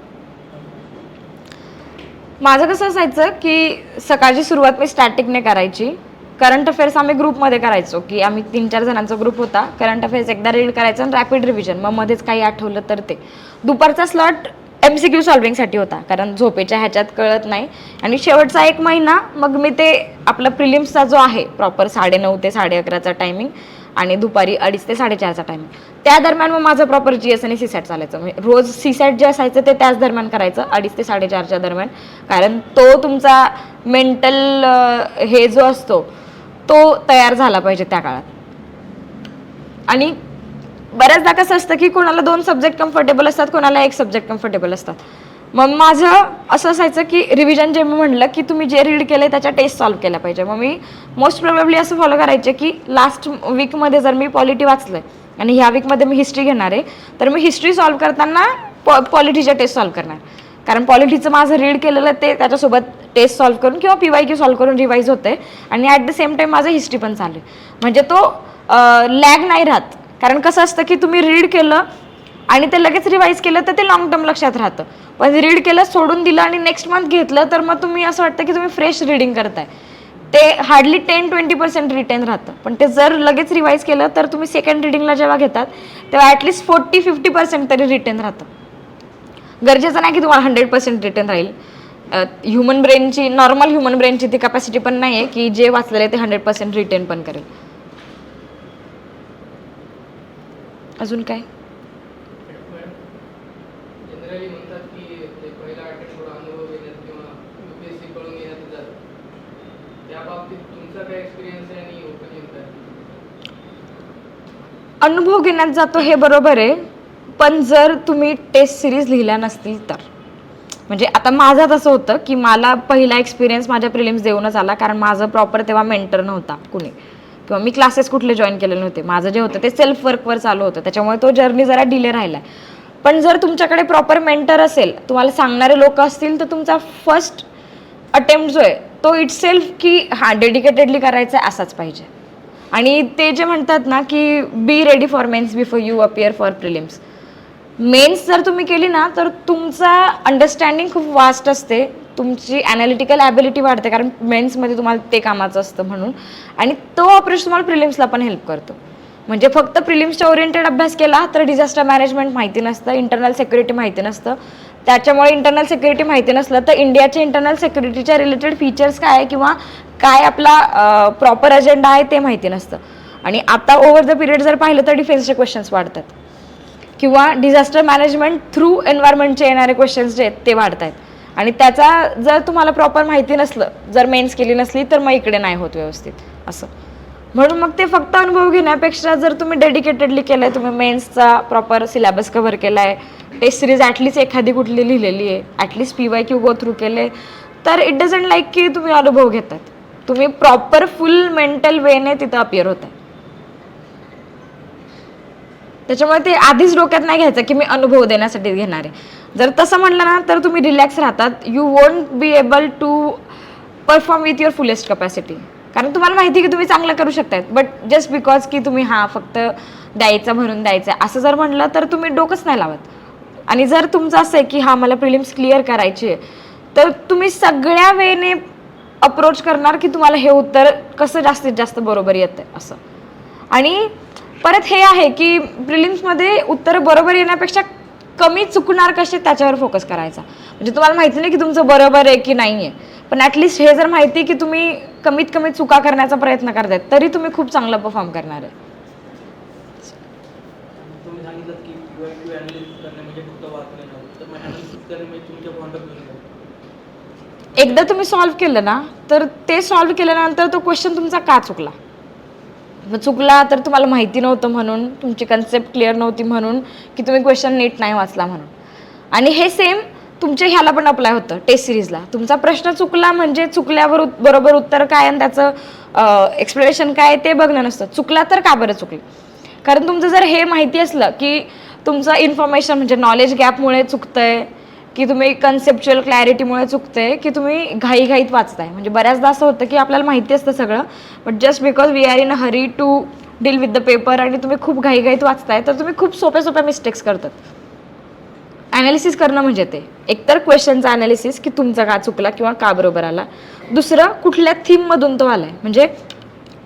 B: माझं कसं असायचं की सकाळची सुरुवात मी स्टॅटिकने करायची, करंट अफेअर्स आम्ही ग्रुपमध्ये करायचो, की आम्ही 3-4 जणांचा ग्रुप होता. करंट अफेअर्स एकदा रीड करायचं आणि रॅपिड रिव्हिजन, मग मध्येच काही आठवलं तर ते. दुपारचा स्लॉट MCQ सॉल्विंगसाठी होता, कारण झोपेच्या ह्याच्यात कळत नाही. आणि शेवटचा 1 महिना मग मी ते आपला प्रिलिम्सचा जो आहे प्रॉपर 9:30 ते 11:30चा टायमिंग आणि दुपारी 2:30 ते 4:30चा टायमिंग, त्या दरम्यान मग माझं प्रॉपर GS आणि CSAT चालायचं. म्हणजे रोज CSAT जे असायचं ते त्याच दरम्यान करायचं, 2:30 ते 4:30च्या दरम्यान. कारण तो तुमचा मेंटल हे जो असतो तो तयार झाला पाहिजे त्या काळात. आणि बऱ्याचदा कसं असतं की कोणाला 2 सब्जेक्ट कम्फर्टेबल असतात, कोणाला 1 सब्जेक्ट कम्फर्टेबल असतात. मग माझं असं असायचं की रिव्हिजन जे मी म्हणलं की तुम्ही जे रीड केलं त्याच्या टेस्ट सॉल्व्ह केल्या पाहिजे. मग मी मोस्ट प्रोबेबली असं फॉलो करायचे की लास्ट वीकमध्ये जर मी पॉलिटी वाचलं आणि ह्या वीकमध्ये मी हिस्ट्री घेणार आहे, तर मी हिस्ट्री सॉल्व्ह करताना पॉलिटीच्या टेस्ट सॉल्व्ह करणार. कारण पॉलिटीचं माझं रीड केलेलं ते त्याच्यासोबत टेस्ट सॉल्व्ह करून किंवा PYQ सॉल्व्ह करून रिवाईज होते आणि ॲट द सेम टाईम माझं हिस्ट्री पण चालू आहे. म्हणजे तो लॅग नाही राहत. कारण कसं असतं की तुम्ही रीड केलं आणि ते लगेच रिवाईज केलं तर ते लॉंग टर्म लक्षात राहतं. पण रीड केलं, सोडून दिलं आणि नेक्स्ट मंथ घेतलं तर मग तुम्ही असं वाटतं की तुम्ही फ्रेश रीडिंग करताय. ते हार्डली 10-20% रिटेन राहतं. पण ते जर लगेच रिवाईज केलं तर तुम्ही सेकंड रिडिंगला जेव्हा घेतात तेव्हा ॲटलिस्ट 40-50% तरी रिटेन राहतं. गरजेचं नाही की तुम्हाला 100% रिटेन राहील. ह्युमन ब्रेनची, नॉर्मल ह्युमन ब्रेनची ती कॅपॅसिटी पण नाही आहे की जे वाचलेलं आहे ते 100% रिटेन पण करेल. अजून काय?
D: जनरली म्हणतात की ते पहिला अटेम्प्ट थोडा अनुभव घेण्यात किंवा UPSC कळून घेण्यात जातं. त्या बाबतीत तुमचा काय एक्सपिरियन्स आहे आणि ओपिनियन काय?
B: अनुभव घेण्यात जातो हे बरोबर आहे, पण जर तुम्ही टेस्ट सिरीज लिहिल्या नसतील तर. म्हणजे आता माझं तसं होतं की मला पहिला एक्सपिरियन्स माझ्या प्रिलिम्स देऊनच आला, कारण माझं प्रॉपर तेव्हा मेंटर नव्हता कुणी, किंवा मी क्लासेस कुठले जॉईन केलेले नव्हते. माझं जे होतं ते सेल्फ वर्कवर चालू होतं, त्याच्यामुळे तो जर्नी जरा डिले राहिला. पण जर तुमच्याकडे प्रॉपर मेंटर असेल, तुम्हाला सांगणारे लोक असतील, तर तुमचा फर्स्ट अटेम्प्ट जो आहे तो इटसेल्फ की हां डेडिकेटेडली करायचा आहे असाच पाहिजे. आणि ते जे म्हणतात ना की be ready for mains before you appear for prelims. Mains जर तुम्ही केली ना तर तुमचा अंडरस्टँडिंग खूप वास्ट असते, तुमची ॲनालिटिकल ॲबिलिटी वाढते, कारण मेन्समध्ये तुम्हाला ते कामाचं असतं म्हणून. आणि तो अप्रोच तुम्हाला प्रिलिम्सला पण हेल्प करतो. म्हणजे फक्त प्रिलिम्सच्या ओरिएंटेड अभ्यास केला तर डिझास्टर मॅनेजमेंट माहिती नसतं, इंटरनल सेक्युरिटी माहिती नसतं. त्याच्यामुळे इंटरनल सेक्युरिटी माहिती नसलं तर इंडियाच्या इंटरनल सेक्युरिटीच्या रिलेटेड फीचर्स काय आहे किंवा काय आपला प्रॉपर अजेंडा आहे ते माहिती नसतं. आणि आता ओव्हर द पिरियड जर पाहिलं तर डिफेन्सचे क्वेश्चन्स वाढतात किंवा डिझास्टर मॅनेजमेंट थ्रू एन्व्हायरमेंटचे येणारे क्वेश्चन्स जे आहेत ते वाढत आहेत. आणि त्याचा जर तुम्हाला प्रॉपर माहिती नसलं, जर मेन्स केली नसली तर मग इकडे नाही होत व्यवस्थित असं. म्हणून मग ते फक्त अनुभव घेण्यापेक्षा जर तुम्ही डेडिकेटेडली केलं आहे, तुम्ही मेन्सचा प्रॉपर सिलेबस कव्हर केला आहे, टेस्ट सिरीज ॲटलीस्ट एखादी कुठली लिहिलेली आहे, ॲटलीस्ट PYQ गो थ्रू केले, तर इट डझंट लाईक की तुम्ही अनुभव घेतात, तुम्ही प्रॉपर फुल मेंटल वेने तिथं अपिअर होत आहे. त्याच्यामुळे ते आधीच डोक्यात नाही घ्यायचं की मी अनुभव देण्यासाठी घेणार आहे. जर तसं म्हणलं ना तर तुम्ही रिलॅक्स राहतात. You won't be able to perform with your fullest capacity. कारण तुम्हाला माहिती आहे की तुम्ही चांगलं करू शकताय, बट जस्ट बिकॉज की तुम्ही हां फक्त द्यायचं म्हणून द्यायचं असं जर म्हणलं तर तुम्ही डोकंच नाही लावत. आणि जर तुमचं असं आहे की हां मला प्रिलिम्स क्लिअर करायची आहे, तर तुम्ही सगळ्या वेने अप्रोच करणार की तुम्हाला हे उत्तर कसं जास्तीत जास्त बरोबर येतं असं. आणि परत हे आहे की प्रिलिम्समध्ये उत्तर बरोबर येण्यापेक्षा कमी चुकणार कसे त्याच्यावर फोकस करायचा. म्हणजे तुम्हाला माहिती नाही की तुमचं बरोबर आहे की नाही आहे, पण ॲटलिस्ट हे जर माहिती की तुम्ही कमीत कमी चुका करण्याचा प्रयत्न करतायत तरी तुम्ही खूप चांगलं परफॉर्म करणार आहे.
C: तुम्ही सांगितलं की PYQ ॲनालिसिस करणे म्हणजे फक्त वाचणे नव्हतं, तर मग ॲनालिसिस करणे म्हणजे तुमच्या पॉईंट ऑफ व्ह्यू
B: एकदा तुम्ही सॉल्व्ह केलं ना तर ते सॉल्व्ह केल्यानंतर तो क्वेश्चन तुमचा का चुकला. मग चुकला तर तुम्हाला माहिती नव्हतं म्हणून, तुमची कन्सेप्ट क्लिअर नव्हती म्हणून, की तुम्ही क्वेश्चन नीट नाही वाचला म्हणून. आणि हे सेम तुमच्या ह्याला पण अप्लाय होतं टेस्ट सिरीजला. तुमचा प्रश्न चुकला म्हणजे चुकल्यावर बरोबर उत्तर काय आणि त्याचं एक्सप्लेनेशन काय ते बघणं नसतं. चुकला तर का बरं चुकलं. कारण तुमचं जर हे माहिती असलं की तुमचं इन्फॉर्मेशन म्हणजे नॉलेज गॅपमुळे चुकतंय, की तुम्ही कन्सेप्च्युअल क्लॅरिटीमुळे चुकतंय, की तुम्ही घाईघाईत वाचताय. म्हणजे बऱ्याचदा असं होतं की आपल्याला माहिती असतं सगळं, but just because we are in a hurry to deal with the paper आणि तुम्ही खूप घाईघाईत वाचताय तर तुम्ही खूप सोप्या सोप्या मिस्टेक्स करतात. ॲनालिसिस करणं म्हणजे ते एकतर क्वेश्चनचा ॲनालिसिस की तुमचा का चुकला किंवा का बरोबर आला, दुसरं कुठल्या थीममधून तो आला आहे. म्हणजे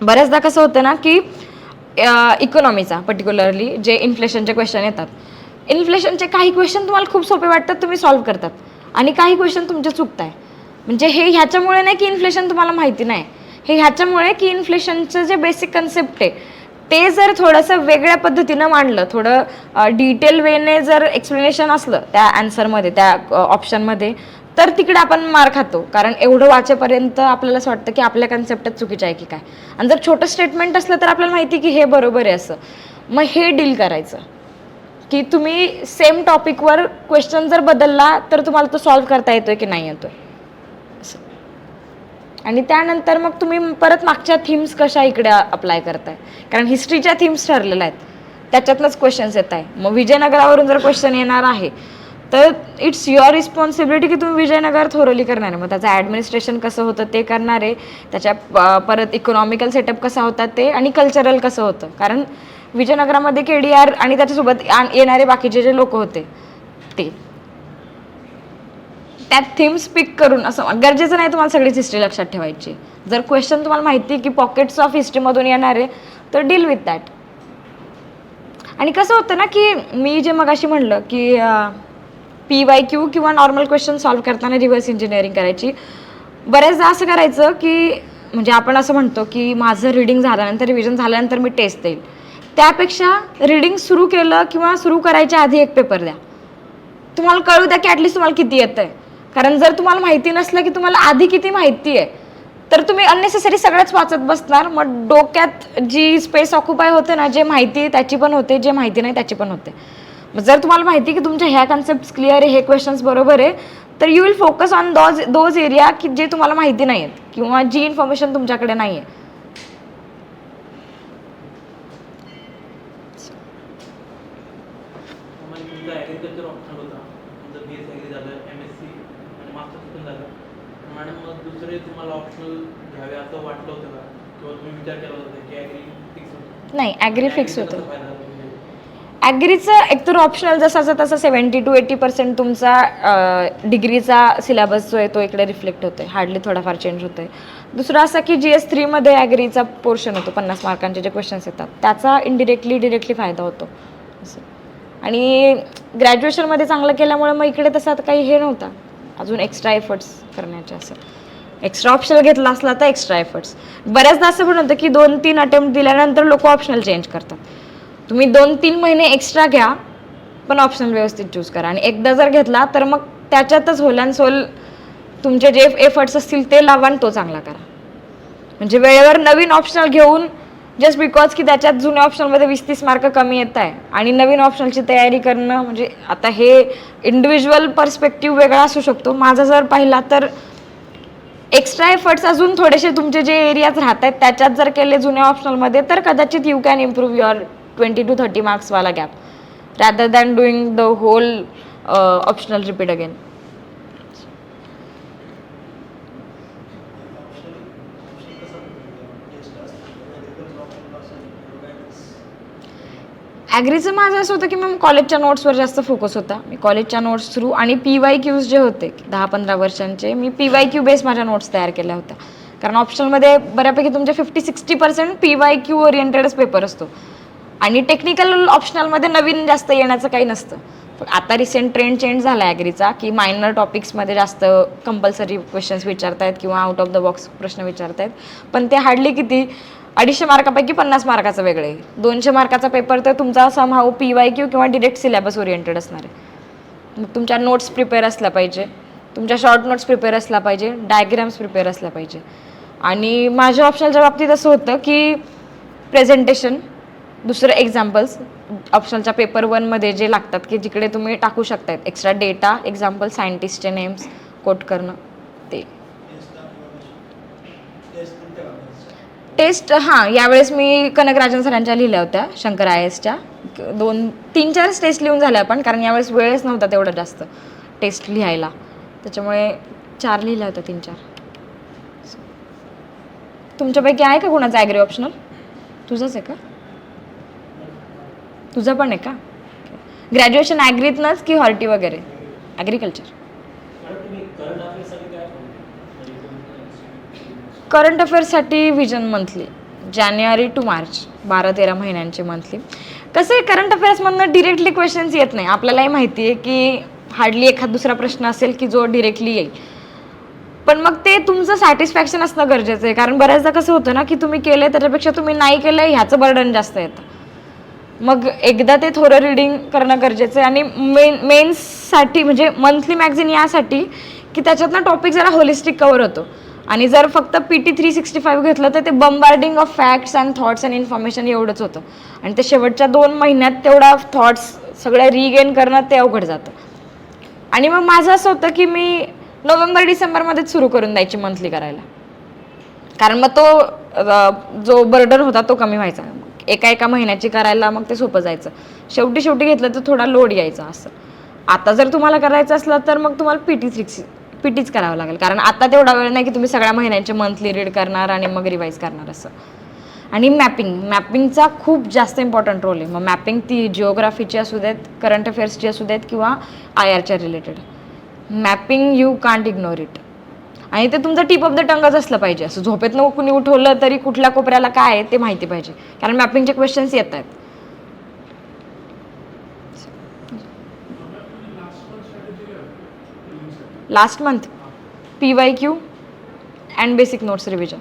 B: बऱ्याचदा कसं होतं ना की इकॉनॉमीचा पर्टिक्युलरली जे इन्फ्लेशनचे क्वेश्चन येतात, इन्फ्लेशनचे काही क्वेश्चन तुम्हाला खूप सोपे वाटतात, तुम्ही सॉल्व्ह करतात, आणि काही क्वेश्चन तुमचे चुकताय. म्हणजे हे ह्याच्यामुळे नाही की इन्फ्लेशन तुम्हाला माहिती नाही, हे ह्याच्यामुळे की इन्फ्लेशनचं जे बेसिक कन्सेप्ट आहे ते जर थोडंसं वेगळ्या पद्धतीनं मांडलं, थोडं डिटेल वेने जर एक्सप्लेनेशन असलं त्या आन्सरमध्ये, त्या ऑप्शनमध्ये, तर तिकडे आपण मार खातो. कारण एवढं वाचेपर्यंत आपल्याला असं वाटतं की आपल्या कन्सेप्टच चुकीचं आहे की काय. आणि जर छोटं स्टेटमेंट असलं तर आपल्याला माहिती की हे बरोबर आहे असं. मग हे डील करायचं की तुम्ही सेम टॉपिकवर क्वेश्चन जर बदलला तर तुम्हाला तो सॉल्व्ह करता येतोय की नाही येतोय असं. आणि त्यानंतर मग तुम्ही परत मागच्या थीम्स कशा इकडे अप्लाय करताय, कारण हिस्ट्रीच्या थीम्स ठरलेल्या आहेत, त्याच्यातनंच क्वेश्चन्स येत आहे. मग विजयनगरावरून जर क्वेश्चन येणार आहे तर इट्स युअर रिस्पॉन्सिबिलिटी की तुम्ही विजयनगर थोरली करणार आहे. मग त्याचं ॲडमिनिस्ट्रेशन कसं होतं ते करणार आहे, त्याच्या परत इकॉनॉमिकल सेटअप कसा होता ते, आणि कल्चरल कसं होतं. कारण विजयनगरामध्ये KDR आणि त्याच्यासोबत येणारे बाकीचे जे लोक होते ते त्यात थीम्स पिक करून, असं गरजेचं नाही तुम्हाला सगळीच हिस्ट्री लक्षात ठेवायची. जर क्वेश्चन तुम्हाला माहिती आहे की पॉकेट्स ऑफ हिस्ट्रीमधून येणार आहे तर डील विथ दॅट. आणि कसं होतं ना की मी जे मगाशी म्हणलं की PYQ किंवा नॉर्मल क्वेश्चन सॉल्व्ह करताना रिव्हर्स इंजिनिअरिंग करायची. बऱ्याचदा असं करायचं की म्हणजे आपण असं म्हणतो की माझं रिडिंग झाल्यानंतर, रिव्हिजन झाल्यानंतर मी टेस्ट देईल, त्यापेक्षा रिडिंग सुरू केलं किंवा सुरू करायच्या आधी एक पेपर द्या. तुम्हाला कळू द्या की ॲटलिस्ट तुम्हाला किती येतं आहे. कारण जर तुम्हाला माहिती नसलं की तुम्हाला आधी किती माहिती आहे तर तुम्ही अननेसेसरी सगळंच वाचत बसणार. मग डोक्यात जी स्पेस ऑक्युपाय होते ना, जे माहिती आहे त्याची पण होते, जे माहिती नाही त्याची पण होते. मग जर तुम्हाला माहिती की तुमच्या ह्या कन्सेप्ट क्लिअर आहे, हे क्वेश्चन्स बरोबर आहे, तर you will focus on those area की जे तुम्हाला माहिती नाही आहेत किंवा जी इन्फॉर्मेशन तुमच्याकडे नाही आहे.
C: तुमचा ॲग्रिकल्चर ऑप्शनल होता, तुमचं BS ॲग्री झालं, MSc आणि मास्टर्स पण झालं. मॅडम मग दुसरे तुम्हाला ऑप्शनल घ्यावे असं वाटलं होतं का, किंवा तुम्ही विचार केला होता की ॲग्री फिक्स होतं?
B: नाही, ॲग्री फिक्स होतं.
C: फायदा झाला तुम्ही?
B: ॲग्रीचं एकतर ऑप्शनल जसाचा तसा 70 to 80% तुमचा डिग्रीचा सिलेबस जो आहे तो इकडे रिफ्लेक्ट होतो आहे, हार्डली थोडाफार चेंज होतो आहे. दुसरं असं की GS3 मध्ये ॲग्रीचा पोर्शन होतो, 50 मार्कांचे जे क्वेश्चन्स येतात त्याचा डिरेक्टली फायदा होतो असं. आणि ग्रॅज्युएशनमध्ये चांगलं केल्यामुळे मग इकडे तसं आता काही हे नव्हता अजून एक्स्ट्रा एफर्ट्स करण्याचे. असं एक्स्ट्रा ऑप्शनल घेतला असला तर एक्स्ट्रा एफर्ट्स. बऱ्याचदा असं पण होतं की 2-3 अटेम्प्ट दिल्यानंतर लोक ऑप्शनल चेंज करतात. तुम्ही 2-3 महिने एक्स्ट्रा घ्या पण ऑप्शनल व्यवस्थित चूज करा, आणि एकदा जर घेतला तर मग त्याच्यातच होल अँड सोल तुमचे जे एफर्ट्स असतील ते लावा आणि तो चांगला करा. म्हणजे वेळेवर नवीन ऑप्शनल घेऊन जस्ट बिकॉज की त्याच्यात जुन्या ऑप्शनमध्ये 20-30 मार्क कमी येत आहे आणि नवीन ऑप्शनची तयारी करणं, म्हणजे आता हे इंडिव्हिज्युअल पर्स्पेक्टिव्ह वेगळा असू शकतो. माझा जर पाहिला तर एक्स्ट्रा एफर्ट्स अजून थोडेसे तुमचे जे एरियाज राहत आहेत त्याच्यात जर केले जुन्या ऑप्शनलमध्ये तर कदाचित you can improve your 20 to 30 मार्क्सवाला gap rather than doing the whole optional repeat again. ॲग्रीचं माझं असं होतं की मग कॉलेजच्या नोट्सवर जास्त फोकस होता. मी कॉलेजच्या नोट्स थ्रू आणि PYQs जे होते 10-15 वर्षांचे, मी PYQ बेस माझ्या नोट्स तयार केल्या होत्या. कारण ऑप्शनलमध्ये बऱ्यापैकी तुमचे 50-60% PYQ ओरिएंटेडच पेपर असतो आणि टेक्निकल ऑप्शनलमध्ये नवीन जास्त येण्याचं काही नसतं. पण आता रिसेंट ट्रेंड चेंज झाला ॲग्रीचा की मायनर टॉपिक्समध्ये जास्त कंपल्सरी क्वेश्चन्स विचारतायत किंवा आउट ऑफ द बॉक्स प्रश्न विचारतायत. पण ते हार्डली किती 250 मार्कापैकी 50 मार्काचं वेगळं आहे. 200 मार्काचा पेपर तर तुमचा समहाऊ PYQ किंवा डिरेक्ट सिलेबस ओरिएंटेड असणार आहे. मग तुमच्या नोट्स प्रिपेअर असल्या पाहिजे, तुमच्या शॉर्ट नोट्स प्रिपेअर असल्या पाहिजे, डायग्राम्स प्रिपेअर असल्या पाहिजे. आणि माझ्या ऑप्शनलच्या बाबतीत असं होतं की प्रेझेंटेशन, दुसरं एक्झाम्पल्स ऑप्शनलच्या पेपर 1 मध्ये जे लागतात की जिकडे तुम्ही टाकू शकतायत एक्स्ट्रा डेटा, एक्झाम्पल, सायंटिस्टचे नेम्स कोट करणं. ते टेस्ट यावेळेस मी कनकराजन सरांच्या लिहिल्या होत्या, शंकर IASच्या 2-3-4 टेस्ट लिहून झाल्या पण, कारण यावेळेस वेळच नव्हता तेवढा जास्त टेस्ट लिहायला, त्याच्यामुळे 4 लिहिल्या होत्या 3-4. तुमच्यापैकी आहे का कोणाचा ॲग्री ऑप्शनल? तुझंच आहे का? तुझं पण आहे का? ग्रॅज्युएशन ॲग्रीतनंच की हॉर्टी वगैरे? ॲग्रिकल्चर. करंट अफेअर्ससाठी विजन मंथली जानेवारी टू मार्च 12-13 महिन्यांचे मंथली. कसं आहे करंट अफेअर्समधनं डिरेक्टली क्वेश्चन्स येत नाही. आपल्यालाही माहिती आहे की हार्डली एखाद दुसरा प्रश्न असेल की जो डिरेक्टली येईल, पण मग ते तुमचं सॅटिस्फॅक्शन असणं गरजेचं आहे. कारण बऱ्याचदा कसं होतं ना की तुम्ही केलं त्याच्यापेक्षा तुम्ही नाही केलं ह्याचं बर्डन जास्त येतं. मग एकदा ते थोडं रिडिंग करणं गरजेचं आहे. आणि मेन्ससाठी म्हणजे मंथली मॅगझिन यासाठी की त्याच्यातनं टॉपिक जरा होलिस्टिक कवर होतो. आणि जर फक्त PT 365 घेतलं तर ते bombarding of facts and thoughts and information एवढंच होतं. आणि ते शेवटच्या 2 महिन्यात तेवढा थॉट्स सगळ्या रिगेन करणं ते अवघड जातं. आणि मग माझं असं होतं की मी नोव्हेंबर-डिसेंबरमध्येच सुरू करून द्यायची मंथली करायला. कारण मग तो जो बर्डन होता तो कमी व्हायचा. एका महिन्याची करायला मग ते सोपं जायचं. शेवटी घेतलं तर थोडा लोड यायचा असं. आता जर तुम्हाला करायचं असलं तर मग तुम्हाला PTच करावं लागेल. कारण आता तेवढा वेळ नाही की तुम्ही सगळ्या महिन्यांचे मंथली रीड करणार आणि मग रिवाईज करणार असं. आणि मॅपिंगचा खूप जास्त इम्पॉर्टंट रोल आहे. मग मॅपिंग ती जिओग्राफीची असू देत, करंट अफेअर्सची असू देत किंवा IRच्या related, mapping you can't ignore it. आणि ते तुमचं टिप ऑफ द टंगच असलं पाहिजे. असं झोपेतनं कुणी उठवलं तरी कुठल्या कोपऱ्याला काय आहे ते माहिती पाहिजे. कारण मॅपिंगचे क्वेश्चन्स येत आहेत. Last month PYQ and basic notes revision.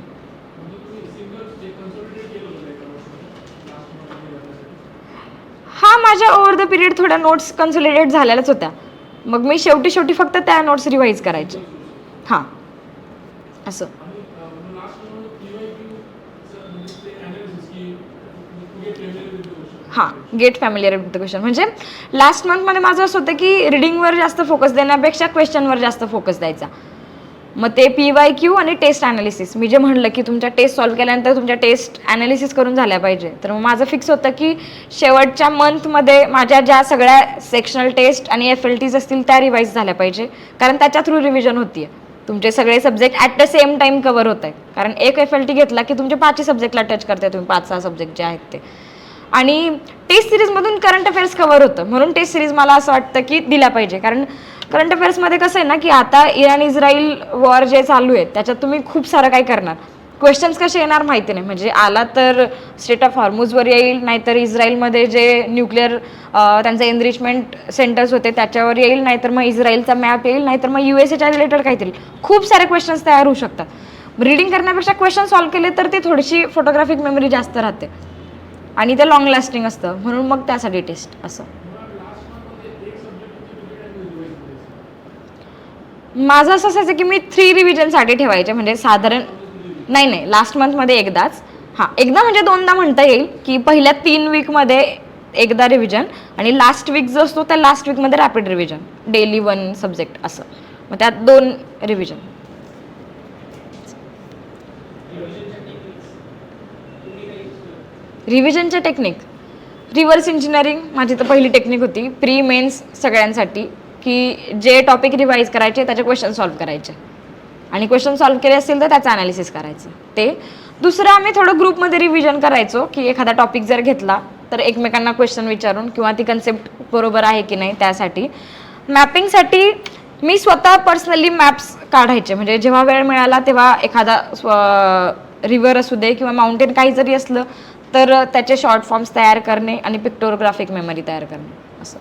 B: हा, माझ्या ओव्हर द पिरियड थोड्या नोट्स कन्सॉलिडेट झालेल्याच होत्या. मग मी शेवटी फक्त त्या नोट्स रिवाईज करायचे. हां असं. हां, get familiar with the question. म्हणजे लास्ट मंथमध्ये माझं असं होतं की रिडिंगवर जास्त फोकस देण्यापेक्षा क्वेश्चनवर जास्त फोकस द्यायचा. मग ते PYQ आणि टेस्ट ॲनालिसिस. मी जे म्हणलं की तुमच्या टेस्ट सॉल्व्ह केल्यानंतर तुमच्या टेस्ट ॲनालिसिस करून झाल्या पाहिजे. तर मग माझं फिक्स होतं की शेवटच्या मंथमध्ये माझ्या ज्या सगळ्या सेक्शनल टेस्ट आणि FLTs असतील त्या रिवाईज झाल्या पाहिजे. कारण त्याच्या थ्रू रिव्हिजन होती आहे. तुमचे सगळे subject at the same time cover होत आहे. कारण एक FLT घेतला की तुमचे 5ही सब्जेक्टला टच करते तुम्ही, 5-6 सब्जेक्ट जे आहेत ते. आणि टेस्ट सिरीजमधून करंट अफेअर्स कवर होतं. म्हणून टेस्ट सिरीज मला असं वाटतं की दिल्या पाहिजे. कारण करंट अफेअर्समध्ये कसं आहे ना की आता इराण-इस्राईल वॉर जे चालू आहे त्याच्यात तुम्ही खूप सारं काय करणार. क्वेश्चन्स कसे येणार माहिती नाही. म्हणजे आला तर स्ट्रेट ऑफ हॉर्मुजवर येईल, नाहीतर इस्रायलमध्ये जे न्यूक्लिअर त्यांचे एनरिचमेंट सेंटर्स होते त्याच्यावर येईल, नाहीतर मग इस्रायलचा मॅप येईल, नाहीतर मग USAच्या रिलेटेड काहीतरी. खूप सारे क्वेश्चन्स तयार होऊ शकतात. रीडिंग करण्यापेक्षा क्वेश्चन सॉल्व्ह केले तर ते थोडीशी फोटोग्राफिक मेमरी जास्त राहते आणि ते लॉंग लास्टिंग असतं. म्हणून मग त्यासाठी टेस्ट असं. माझं असं असायचं की मी 3 रिव्हिजनसाठी ठेवायचे. म्हणजे साधारण नाही लास्ट मंथमध्ये एकदाच. हां, एकदा म्हणजे 2दा म्हणता येईल की पहिल्या 3 वीकमध्ये एकदा रिव्हिजन आणि लास्ट वीक जो असतो त्या लास्ट वीकमध्ये रॅपिड रिव्हिजन, डेली 1 सब्जेक्ट असं. मग त्यात 2 रिव्हिजन. रिव्हिजनच्या टेक्निक, रिव्हर्स इंजिनिअरिंग माझी तर पहिली टेक्निक होती प्री मेन्स सगळ्यांसाठी. की जे टॉपिक रिवाईज करायचे त्याचे क्वेश्चन सॉल्व्ह करायचे आणि क्वेश्चन सॉल्व्ह केले असतील तर त्याचं ॲनालिसिस करायचं. ते दुसरं आम्ही थोडं ग्रुपमध्ये रिव्हिजन करायचो की एखादा टॉपिक जर घेतला तर एकमेकांना क्वेश्चन विचारून किंवा ती कन्सेप्ट बरोबर आहे की नाही त्यासाठी. मॅपिंगसाठी मी स्वतः पर्सनली मॅप्स काढायचे. म्हणजे जेव्हा वेळ मिळाला तेव्हा एखादा रिव्हर असू दे किंवा माउंटेन काही जरी असलं तर त्याचे शॉर्ट फॉर्म्स तयार करणे आणि पिक्टोग्राफिक मेमरी तयार करणे असं.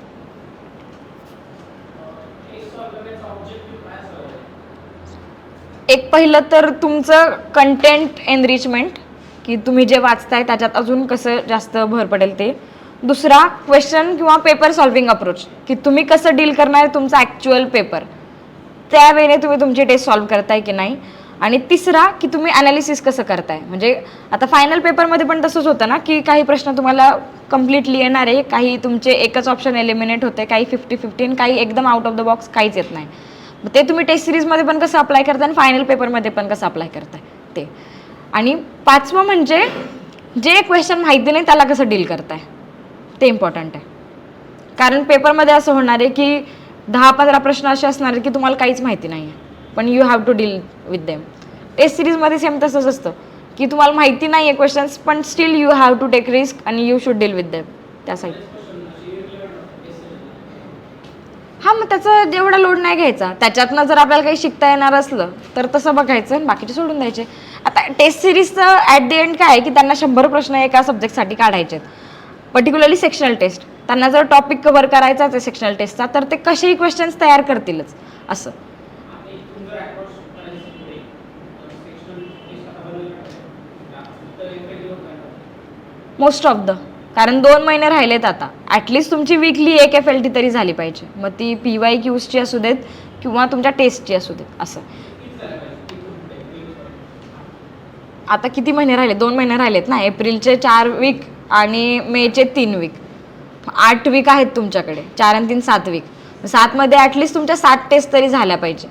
B: एक पहिलं तर तुमचं कंटेंट एनरिचमेंट, की तुम्ही जे वाचताय त्याच्यात अजून कसं जास्त भर पडेल ते. दुसरा क्वेश्चन किंवा पेपर सॉल्विंग अप्रोच, की तुम्ही कसं डील करणार तुमचा ॲक्च्युअल पेपर, त्यावेळेने तुम्ही तुमची टेस्ट सॉल्व्ह करताय की नाही. आणि तिसरा की तुम्ही ॲनालिसिस कसं करताय. म्हणजे आता फायनल पेपरमध्ये पण तसंच होतं ना की काही प्रश्न तुम्हाला कम्प्लिटली येणार आहे, काही तुमचे एकच ऑप्शन एलिमिनेट होते, काही 50-50, काही एकदम आउट ऑफ द बॉक्स काहीच येत नाही. ते तुम्ही टेस्ट सिरीजमध्ये पण कसं अप्लाय करताय आणि फायनल पेपरमध्ये पण कसं अप्लाय करताय ते. आणि 5वं म्हणजे जे क्वेश्चन माहिती नाही त्याला कसं डील करताय ते इम्पॉर्टंट आहे. कारण पेपरमध्ये असं होणार आहे की 10-15 प्रश्न असे असणार आहेत की तुम्हाला काहीच माहिती नाही आहे, पण you have to deal with them. Test सिरीजमध्ये सेम तसंच असतं की तुम्हाला माहिती नाही आहे क्वेश्चन्स, पण still you have to take risk आणि you should deal with them त्यासाठी. हां, मग त्याचा जेवढा लोड नाही घ्यायचा. त्याच्यातनं जर आपल्याला काही शिकता येणार असलं तर तसं बघायचं आणि बाकीचे सोडून द्यायचे. आता टेस्ट सिरीजचं ॲट द एंड काय आहे की त्यांना 100 प्रश्न एका सब्जेक्टसाठी काढायचे आहेत, पर्टिक्युलरली सेक्शनल टेस्ट. त्यांना जर टॉपिक कव्हर करायचाच आहे सेक्शनल टेस्टचा तर ते कसेही क्वेश्चन्स तयार करतीलच असं. मोस्ट ऑफ द, कारण 2 महिने राहिलेत आता. ॲटलिस्ट तुमची वीकली एक FLT तरी झाली पाहिजे, मग ती PYQची असू देत किंवा तुमच्या टेस्टची असू देत असं. आता किती महिने राहिले? 2 महिने राहिलेत ना. एप्रिलचे 4 वीक आणि मेचे 3 वीक, 8 वीक आहेत तुमच्याकडे. 4 आणि 3 7 वीक. 7 मध्ये ॲटलिस्ट तुमच्या 7 टेस्ट तरी झाल्या पाहिजे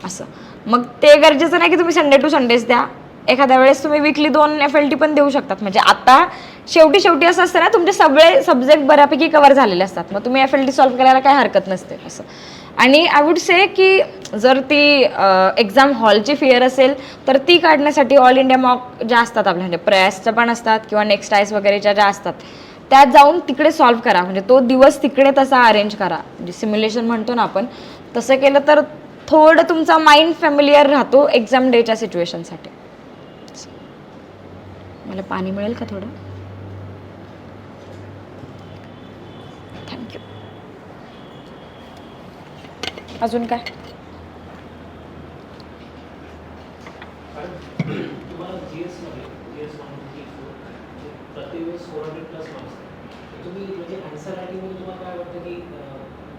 B: असं. मग ते गरजेचं नाही की तुम्ही संडे टू संडेज द्या. एखाद्या वेळेस तुम्ही वीकली 2 FLT पण देऊ शकतात. म्हणजे आता शेवटी असं असतं ना, तुमचे सगळे सब्जेक्ट बऱ्यापैकी कव्हर झालेले असतात, मग तुम्ही FLT सॉल्व्ह करायला काही हरकत नसते असं. आणि आय वुड से की जर ती एक्झाम हॉलची फिअर असेल तर ती काढण्यासाठी ऑल इंडिया मॉक ज्या असतात आपल्या, म्हणजे प्रयासच्या पण असतात किंवा नेक्स्ट आयस वगैरेच्या ज्या असतात त्यात जाऊन तिकडे सॉल्व्ह करा. म्हणजे तो दिवस तिकडे तसा अरेंज करा, म्हणजे सिम्युलेशन म्हणतो ना आपण, तसं केलं तर थोडं तुमचा माइंड फॅमिलियर राहतो एक्झाम डेच्या सिच्युएशनसाठी. मला पाणी मिळेल का थोडं? थँक्यू. अजून काय?
E: तुम्हाला GS प्रतिवेळेस 400+ मार्क्स तुम्ही म्हणजे आन्सर रायटिंगमध्ये तुम्हाला काय वाटतं की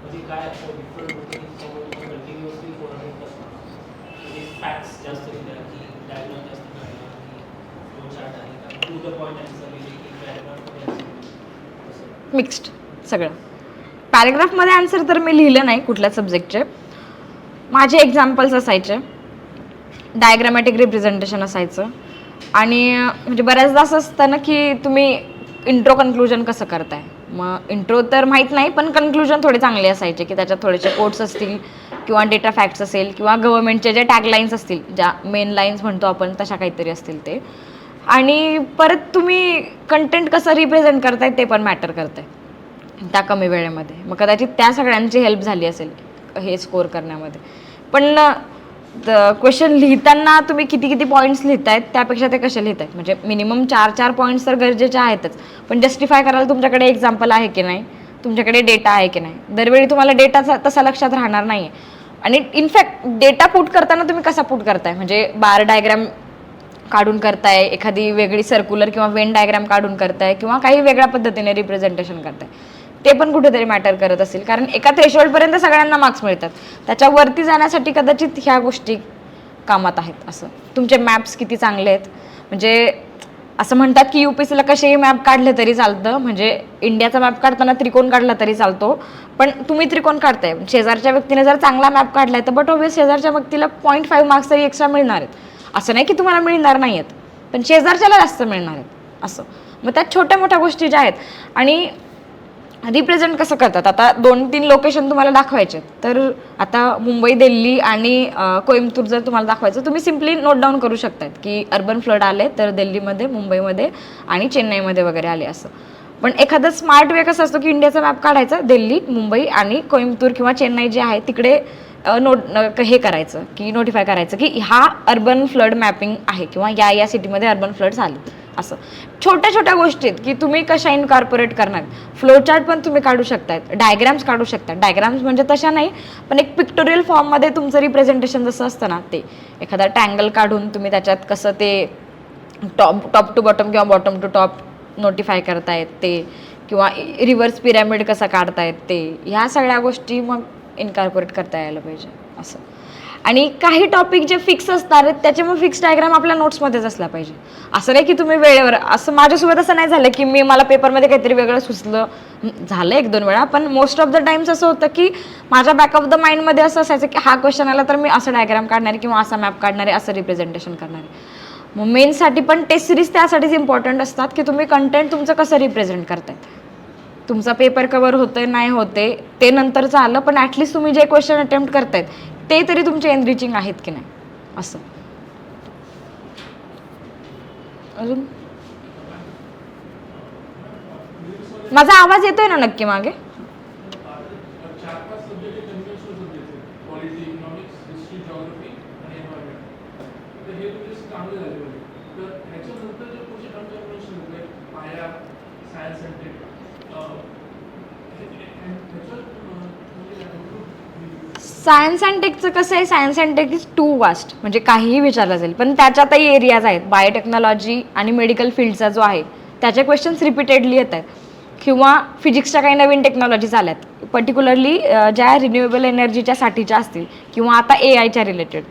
E: म्हणजे काय असं डिफरंट होतं की त्याच्यामुळे तुम्हाला कंटिन्युअसली 400+ मार्क्स म्हणजे फॅक्ट्स जास्त लिहिल्या की डायग्राम जास्त काढला की फ्लो चार्ट आहे का टू द पॉईंट आन्सर लिहिले की पॅराग्राफमध्ये आन्सर
B: मिक्स्ड सगळं. पॅराग्राफमध्ये आन्सर तर मी लिहिलं नाही कुठल्या सब्जेक्टचे. माझे एक्झाम्पल्स असायचे, डायग्रामॅटिक रिप्रेझेंटेशन असायचं. आणि म्हणजे बऱ्याचदा असं असतं ना की तुम्ही इंट्रो कन्क्लुजन कसं करताय. मग इंट्रो तर माहीत नाही, पण कन्क्लुजन थोडे चांगले असायचे की त्याच्यात थोडेसे कोट्स असतील किंवा डेटा फॅक्ट्स असेल किंवा गव्हर्नमेंटचे जे टॅगलाईन्स असतील, ज्या मेन लाईन्स म्हणतो आपण तशा काहीतरी असतील ते. आणि परत तुम्ही कंटेंट कसं रिप्रेझेंट करताय ते पण मॅटर करतंय त्या कमी वेळेमध्ये. मग कदाचित त्या सगळ्यांची हेल्प झाली असेल हे स्कोअर करण्यामध्ये. पण क्वेश्चन लिहिताना तुम्ही किती पॉईंट्स लिहितायत त्यापेक्षा ते कसे लिहितायत, म्हणजे मिनिमम 4 पॉईंट्स तर गरजेचे आहेतच, पण जस्टिफाय करायला तुमच्याकडे एक्झाम्पल आहे की नाही, तुमच्याकडे डेटा आहे की नाही. दरवेळी तुम्हाला डेटा तसा लक्षात राहणार नाही. आणि इनफॅक्ट डेटा पुट करताना तुम्ही कसा पुट करताय, म्हणजे बार डायग्राम काढून करताय, एखादी वेगळी सर्क्युलर किंवा वेन डायग्राम काढून करताय किंवा काही वेगळ्या पद्धतीने रिप्रेझेंटेशन करताय, ते पण कुठेतरी मॅटर करत असेल. कारण एका थ्रेशोल्डपर्यंत सगळ्यांना मार्क्स मिळतात, त्याच्यावरती जाण्यासाठी कदाचित ह्या गोष्टी कामात आहेत असं. तुमचे मॅप्स किती चांगले आहेत, म्हणजे असं म्हणतात की UPSCला कसेही मॅप काढले तरी चालतं, म्हणजे इंडियाचा मॅप काढताना त्रिकोण काढला तरी चालतो, पण तुम्ही त्रिकोण काढताय, शेजारच्या व्यक्तीने जर चांगला मॅप काढलाय तर बट ऑब्वियस शेजारच्या व्यक्तीला 0.5 मार्क्स तरी एक्स्ट्रा मिळणार आहेत. असं नाही की तुम्हाला मिळणार नाही आहेत, पण शेजारच्याला जास्त मिळणार आहेत असं. मग त्यात छोट्या मोठ्या गोष्टी ज्या आहेत. आणि रिप्रेझेंट कसं करतात, आता 2-3 लोकेशन तुम्हाला दाखवायचे, तर आता मुंबई, दिल्ली आणि कोइंबतूर जर तुम्हाला दाखवायचं, तुम्ही सिम्पली नोट डाऊन करू शकतात की अर्बन फ्लड आले तर दिल्लीमध्ये, मुंबईमध्ये आणि चेन्नईमध्ये वगैरे आले असं. पण एखादा स्मार्ट वे कसा असतो की इंडियाचा मॅप काढायचा, दिल्ली, मुंबई आणि कोइंबतूर किंवा चेन्नई जे आहे तिकडे हे करायचं की नोटिफाय करायचं की हा अर्बन फ्लड मॅपिंग आहे किंवा या सिटीमध्ये अर्बन फ्लड्स आले असं. छोट्या गोष्टी आहेत की तुम्ही कशा इनकॉर्पोरेट करणार. फ्लोचार्ट पण तुम्ही काढू शकतायत, डायग्राम्स काढू शकतात. डायग्राम्स म्हणजे तशा नाही, पण एक पिक्टोरियल फॉर्ममध्ये तुमचं रिप्रेझेंटेशन जसं असतं ना, ते एखादा ट्रँगल काढून तुम्ही त्याच्यात कसं ते टॉप टू बॉटम किंवा बॉटम टू टॉप नोटिफाय करतायत ते, किंवा रिव्हर्स पिरॅमिड कसं काढतायत ते, ह्या सगळ्या गोष्टी मग इनकॉर्पोरेट करता यायला पाहिजे असं. आणि काही टॉपिक जे फिक्स असतात त्याचे मग फिक्स डायग्राम आपल्या नोट्समध्येच असला पाहिजे. असं नाही की तुम्ही वेळेवर, असं माझ्यासोबत असं नाही झालं की मला पेपरमध्ये काहीतरी वेगळं सुचलं, झालं 1-2 वेळा, पण मोस्ट ऑफ द टाइम्स असं होतं की माझ्या बॅक ऑफ द माइंडमध्ये असं असायचं की हा क्वेश्चन आला तर मी असं डायग्राम काढणारे किंवा असा मॅप काढणारे, असं रिप्रेझेंटेशन करणारे. मग मेन्ससाठी पण टेस्ट सिरीज त्यासाठीच इम्पॉर्टंट असतात की तुम्ही कंटेंट तुमचं कसं रिप्रेझेंट करताय. तुमचा पेपर कव्हर होतंय नाही होते ते नंतरचं आलं, पण ॲटलिस्ट तुम्ही जे क्वेश्चन अटेम्प्ट करतायत ते तरी तुमचे एनरिचिंग आहेत की नाही असं. अजून माझा आवाज येतोय ना नक्की मागे?
F: 4-5 सब्जेक्ट तर हे तुमचे चांगले झाले पाहिजे. तर ह्याच्यानंतर जे पुढचे टर्म्स अँड कंडिशन होते पाया science and tech
B: science and टेकचं कसं आहे, science and tech is too vast, म्हणजे काहीही विचारलं जाईल, पण त्याच्यातही एरियाज आहेत. बायोटेक्नॉलॉजी आणि मेडिकल फील्डचा जो आहे त्याचे क्वेश्चन्स रिपीटेडली येत आहेत, किंवा फिजिक्सच्या काही नवीन टेक्नॉलॉजीज आल्यात पर्टिक्युलरली ज्या रिन्युएबल एनर्जीच्या साठीच्या असतील, किंवा आता AIच्या रिलेटेड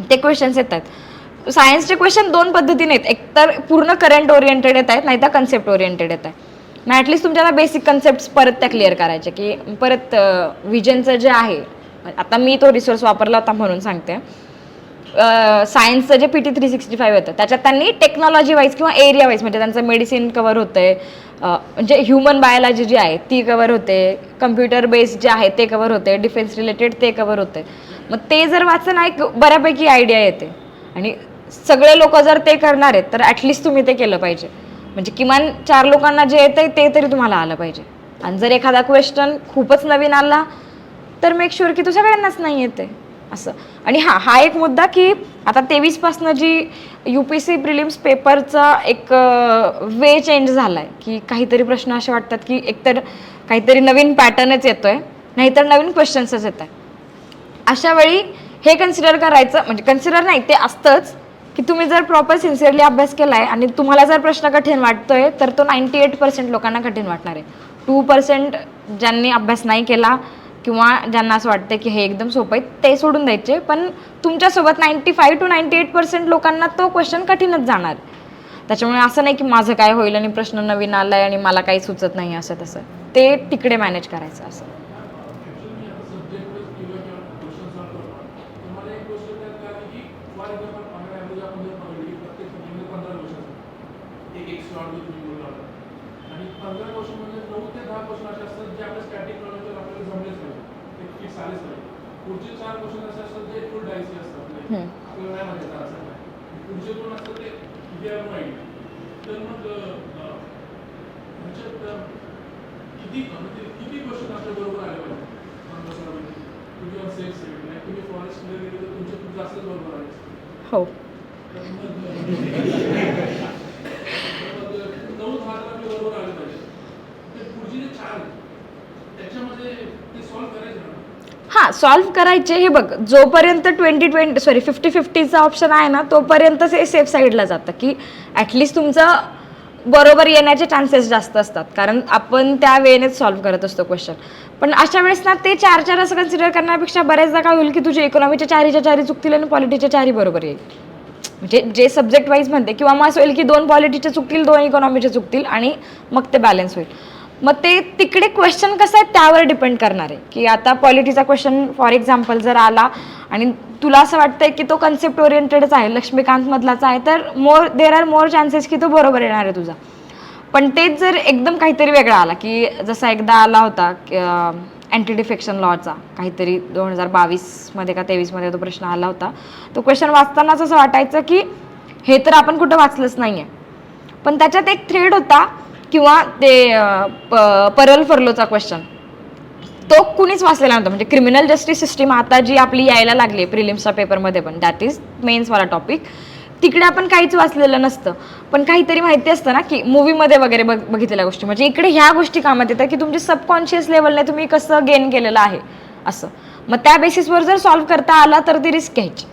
B: ते क्वेश्चन्स येत आहेत. सायन्सचे क्वेश्चन दोन पद्धतीने आहेत, एकतर पूर्ण करंट ओरिएंटेड येत आहेत, नाहीतर कन्सेप्ट ओरिएंटेड येत आहे. मग ॲटलिस्ट तुमच्याला बेसिक कन्सेप्ट परत त्या क्लिअर करायचे, की परत विजनचं जे आहे, आता मी तो रिसोर्स वापरला होता म्हणून सांगते. सायन्सचं जे PT 365 होतं त्याच्यात त्यांनी टेक्नॉलॉजी वाईज किंवा एरिया वाईज, म्हणजे त्यांचं मेडिसिन कवर होतंय, म्हणजे ह्युमन बायोलॉजी जी आहे ती कवर होते, कम्प्युटर बेस्ड जे आहे ते कवर होते, डिफेन्स रिलेटेड ते कवर होते. मग ते जर वाचन एक बऱ्यापैकी आयडिया येते, आणि सगळे लोक जर ते करणार आहेत तर ॲटलिस्ट तुम्ही ते केलं पाहिजे. म्हणजे किमान 4 लोकांना जे येतंय ते तरी तुम्हाला आलं पाहिजे. आणि जर एखादा क्वेश्चन खूपच नवीन आला तर मेक शुअर की तो सगळ्यांनाच नाही येते असं. आणि हा एक मुद्दा की आता 23पासनं जी UPSC प्रिलिम्स पेपरचा एक वे चेंज झाला आहे, की काहीतरी प्रश्न असे वाटतात की एकतर काहीतरी नवीन पॅटर्नच येतो आहे, नाहीतर नवीन क्वेश्चन्सच येत आहे. अशा वेळी हे कन्सिडर करायचं, म्हणजे कन्सिडर नाही ते असतंच, की तुम्ही जर प्रॉपर सिन्सिअरली अभ्यास केला आहे आणि तुम्हाला जर प्रश्न कठीण वाटतोय तर तो 98% लोकांना कठीण वाटणार आहे. 2% ज्यांनी अभ्यास नाही केला किंवा ज्यांना असं वाटतं की हे एकदम सोपं आहे ते सोडून द्यायचे, पण तुमच्यासोबत 95 to 98% लोकांना तो क्वेश्चन कठीणच जाणार. त्याच्यामुळे असं नाही की माझं काय होईल आणि प्रश्न नवीन आला आहे आणि मला काही सुचत नाही असं तसं, ते तिकडे मॅनेज करायचं असं.
F: आणि 15 क्वेश्चन म्हणजे 9 ते 10 क्वेश्चन असे असतात जे आपल्या स्टॅटिक नॉलेजवर आपल्याला जमलेच पाहिजे, ते फिक्स आलेच पाहिजे. पुढचे 4 क्वेश्चन असे असतात जे फुल डायसी असतात, आपल्याला नाही माहिती असं नाही. पुढचे 2 असतात ते बिअर माइंड. तर मग ह्याच्यात किती क्वेश्चन आपल्या बरोबर आले पाहिजे 15 सालामध्ये? तुम्ही सेफ साईड नाही, तुम्ही फॉरेस्ट मध्ये गेले तर तुमचे खूप जास्तच बरोबर आले.
B: हो, हां सॉल्व्ह करायचे. हे बघ, जोपर्यंत 50-50चा ऑप्शन आहे ना तोपर्यंत हे सेफ साईडला जातं, की ॲटलिस्ट तुमचं बरोबर येण्याचे चान्सेस जास्त असतात, कारण आपण त्या वेळेनेच सॉल्व्ह करत असतो क्वेश्चन. पण अशा वेळेस ना ते 4 असं कन्सिडर करण्यापेक्षा बऱ्याचदा काय होईल की तुझे इकॉनॉमीच्या 4 चुकतील आणि पॉलिटीच्या 4 बरोबर येईल. म्हणजे जे सब्जेक्ट वाईज म्हणते, किंवा मग असं होईल की 2 पॉलिटीचे चुकतील 2 इकॉनॉमीचे चुकतील आणि मग ते बॅलन्स होईल. मग ते तिकडे क्वेश्चन कसं आहे त्यावर डिपेंड करणार आहे, की आता पॉलिटीचा क्वेश्चन फॉर एक्झाम्पल जर आला आणि तुला असं वाटतंय की तो कन्सेप्ट ओरिएंटेडच आहे, लक्ष्मीकांत मधलाच आहे, तर देर आर मोर चान्सेस की तो बरोबर येणार आहे तुझा. पण तेच जर एकदम काहीतरी वेगळा आला, की जसा एकदा आला होता अँटी डिफेक्शन लॉचा काहीतरी 2022 का 23 तो प्रश्न आला होता. तो क्वेश्चन वाचतानाच असं वाटायचं की हे तर आपण कुठं वाचलंच नाही आहे, पण त्याच्यात एक थ्रेड होता, किंवा ते परल फर्लोचा क्वेश्चन तो कुणीच वाचलेला नव्हता. म्हणजे क्रिमिनल जस्टिस सिस्टीम आता जी आपली यायला लागली प्रिलिम्सच्या पेपरमध्ये पण, दॅट इज मेन्सवाला टॉपिक, तिकडे आपण काहीच वाचलेलं नसतं, पण काहीतरी माहिती असतं ना की मूवीमध्ये वगैरे बघितलेल्या गोष्टी. म्हणजे इकडे ह्या गोष्टी कामात येतात की तुमच्या सबकॉन्शियस लेवलने तुम्ही कसं गेन केलेलं आहे असं. मग त्या बेसिसवर जर सॉल्व्ह करता आला तर ती रिस्क घ्यायची.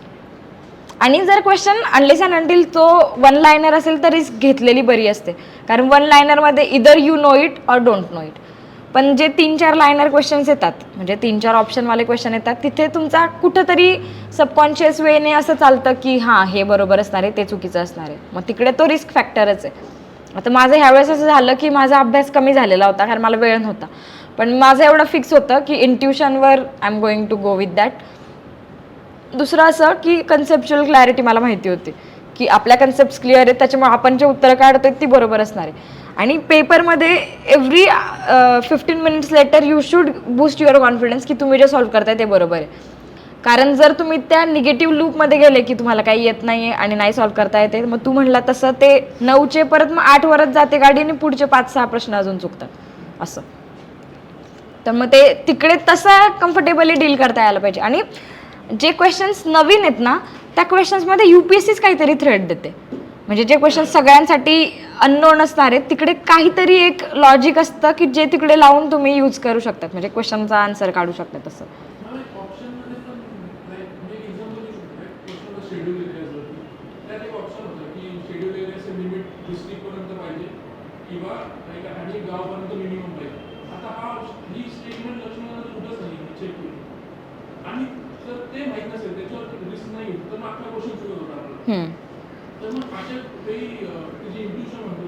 B: आणि जर क्वेश्चन अनलेस अँड अंटिल तो 1 लायनर असेल तर रिस्क घेतलेली बरी असते, कारण 1 लायनरमध्ये either you know it or don't know it. पण जे 3-4 लायनर क्वेश्चन्स येतात, म्हणजे 3-4 ऑप्शनवाले क्वेश्चन येतात, तिथे तुमचा कुठंतरी सबकॉन्शियस वेने असं चालतं की हां हे बरोबर असणार आहे ते चुकीचं असणार आहे. मग तिकडे तो रिस्क फॅक्टरच आहे. आता माझं ह्यावेळेस असं झालं की माझा अभ्यास कमी झालेला होता कारण मला वेळ नव्हता, पण माझं एवढं फिक्स होतं की इंट्युशनवर I am going to go with that. दुसरं असं की कन्सेप्च्युअल क्लॅरिटी मला माहिती होती की आपल्या कन्सेप्ट क्लिअर आहेत, त्याच्यामुळे आपण जे उत्तरं काढतोय ती बरोबर असणार आहे. आणि पेपरमध्ये every 15 minutes letter you should boost your confidence की तुम्ही जे सॉल्व्ह करताय ते बरोबर आहे. कारण जर तुम्ही त्या निगेटिव्ह लूपमध्ये गेले की तुम्हाला काही येत नाही आहे आणि नाही सॉल्व्ह करता येते, मग तू म्हणला तसं ते 9चे परत मग 8 वरच जाते गाडी आणि पुढचे 5-6 प्रश्न अजून चुकतात असं. तर मग ते तिकडे तसं कम्फर्टेबली डील करता यायला पाहिजे. आणि जे क्वेश्चन्स नवीन आहेत ना त्या क्वेश्चन्समध्ये UPSCच काहीतरी थ्रेड देते. म्हणजे जे क्वेश्चन सगळ्यांसाठी अननोन असणार आहेत तिकडे काहीतरी एक लॉजिक असतं की जे तिकडे लावून तुम्ही यूज करू शकतात, म्हणजे क्वेश्चनचा आन्सर काढू शकतात असं.
F: ऑप्शनमध्ये पण मी एक्झाम्पल देऊ शकतो क्वेश्चनला शेड्यूल एरियाजवरती त्यात एक ऑप्शन होतं की शेड्यूल एरियाचे लिमिट डिस्ट्रिक्टपर्यंत पाहिजे किंवा आणि गावापर्यंत मिनिमम पाहिजे. आता ही स्टेटमेंट लक्ष्मणाला कुठंच नाही चेक केली आणि जर ते माहीत नसेल त्याच्यावर रिस्क नाही तर मग आपला क्वेश्चन चुकत होता आपला. तर मग अशा काही जे इंट्युशन म्हणतो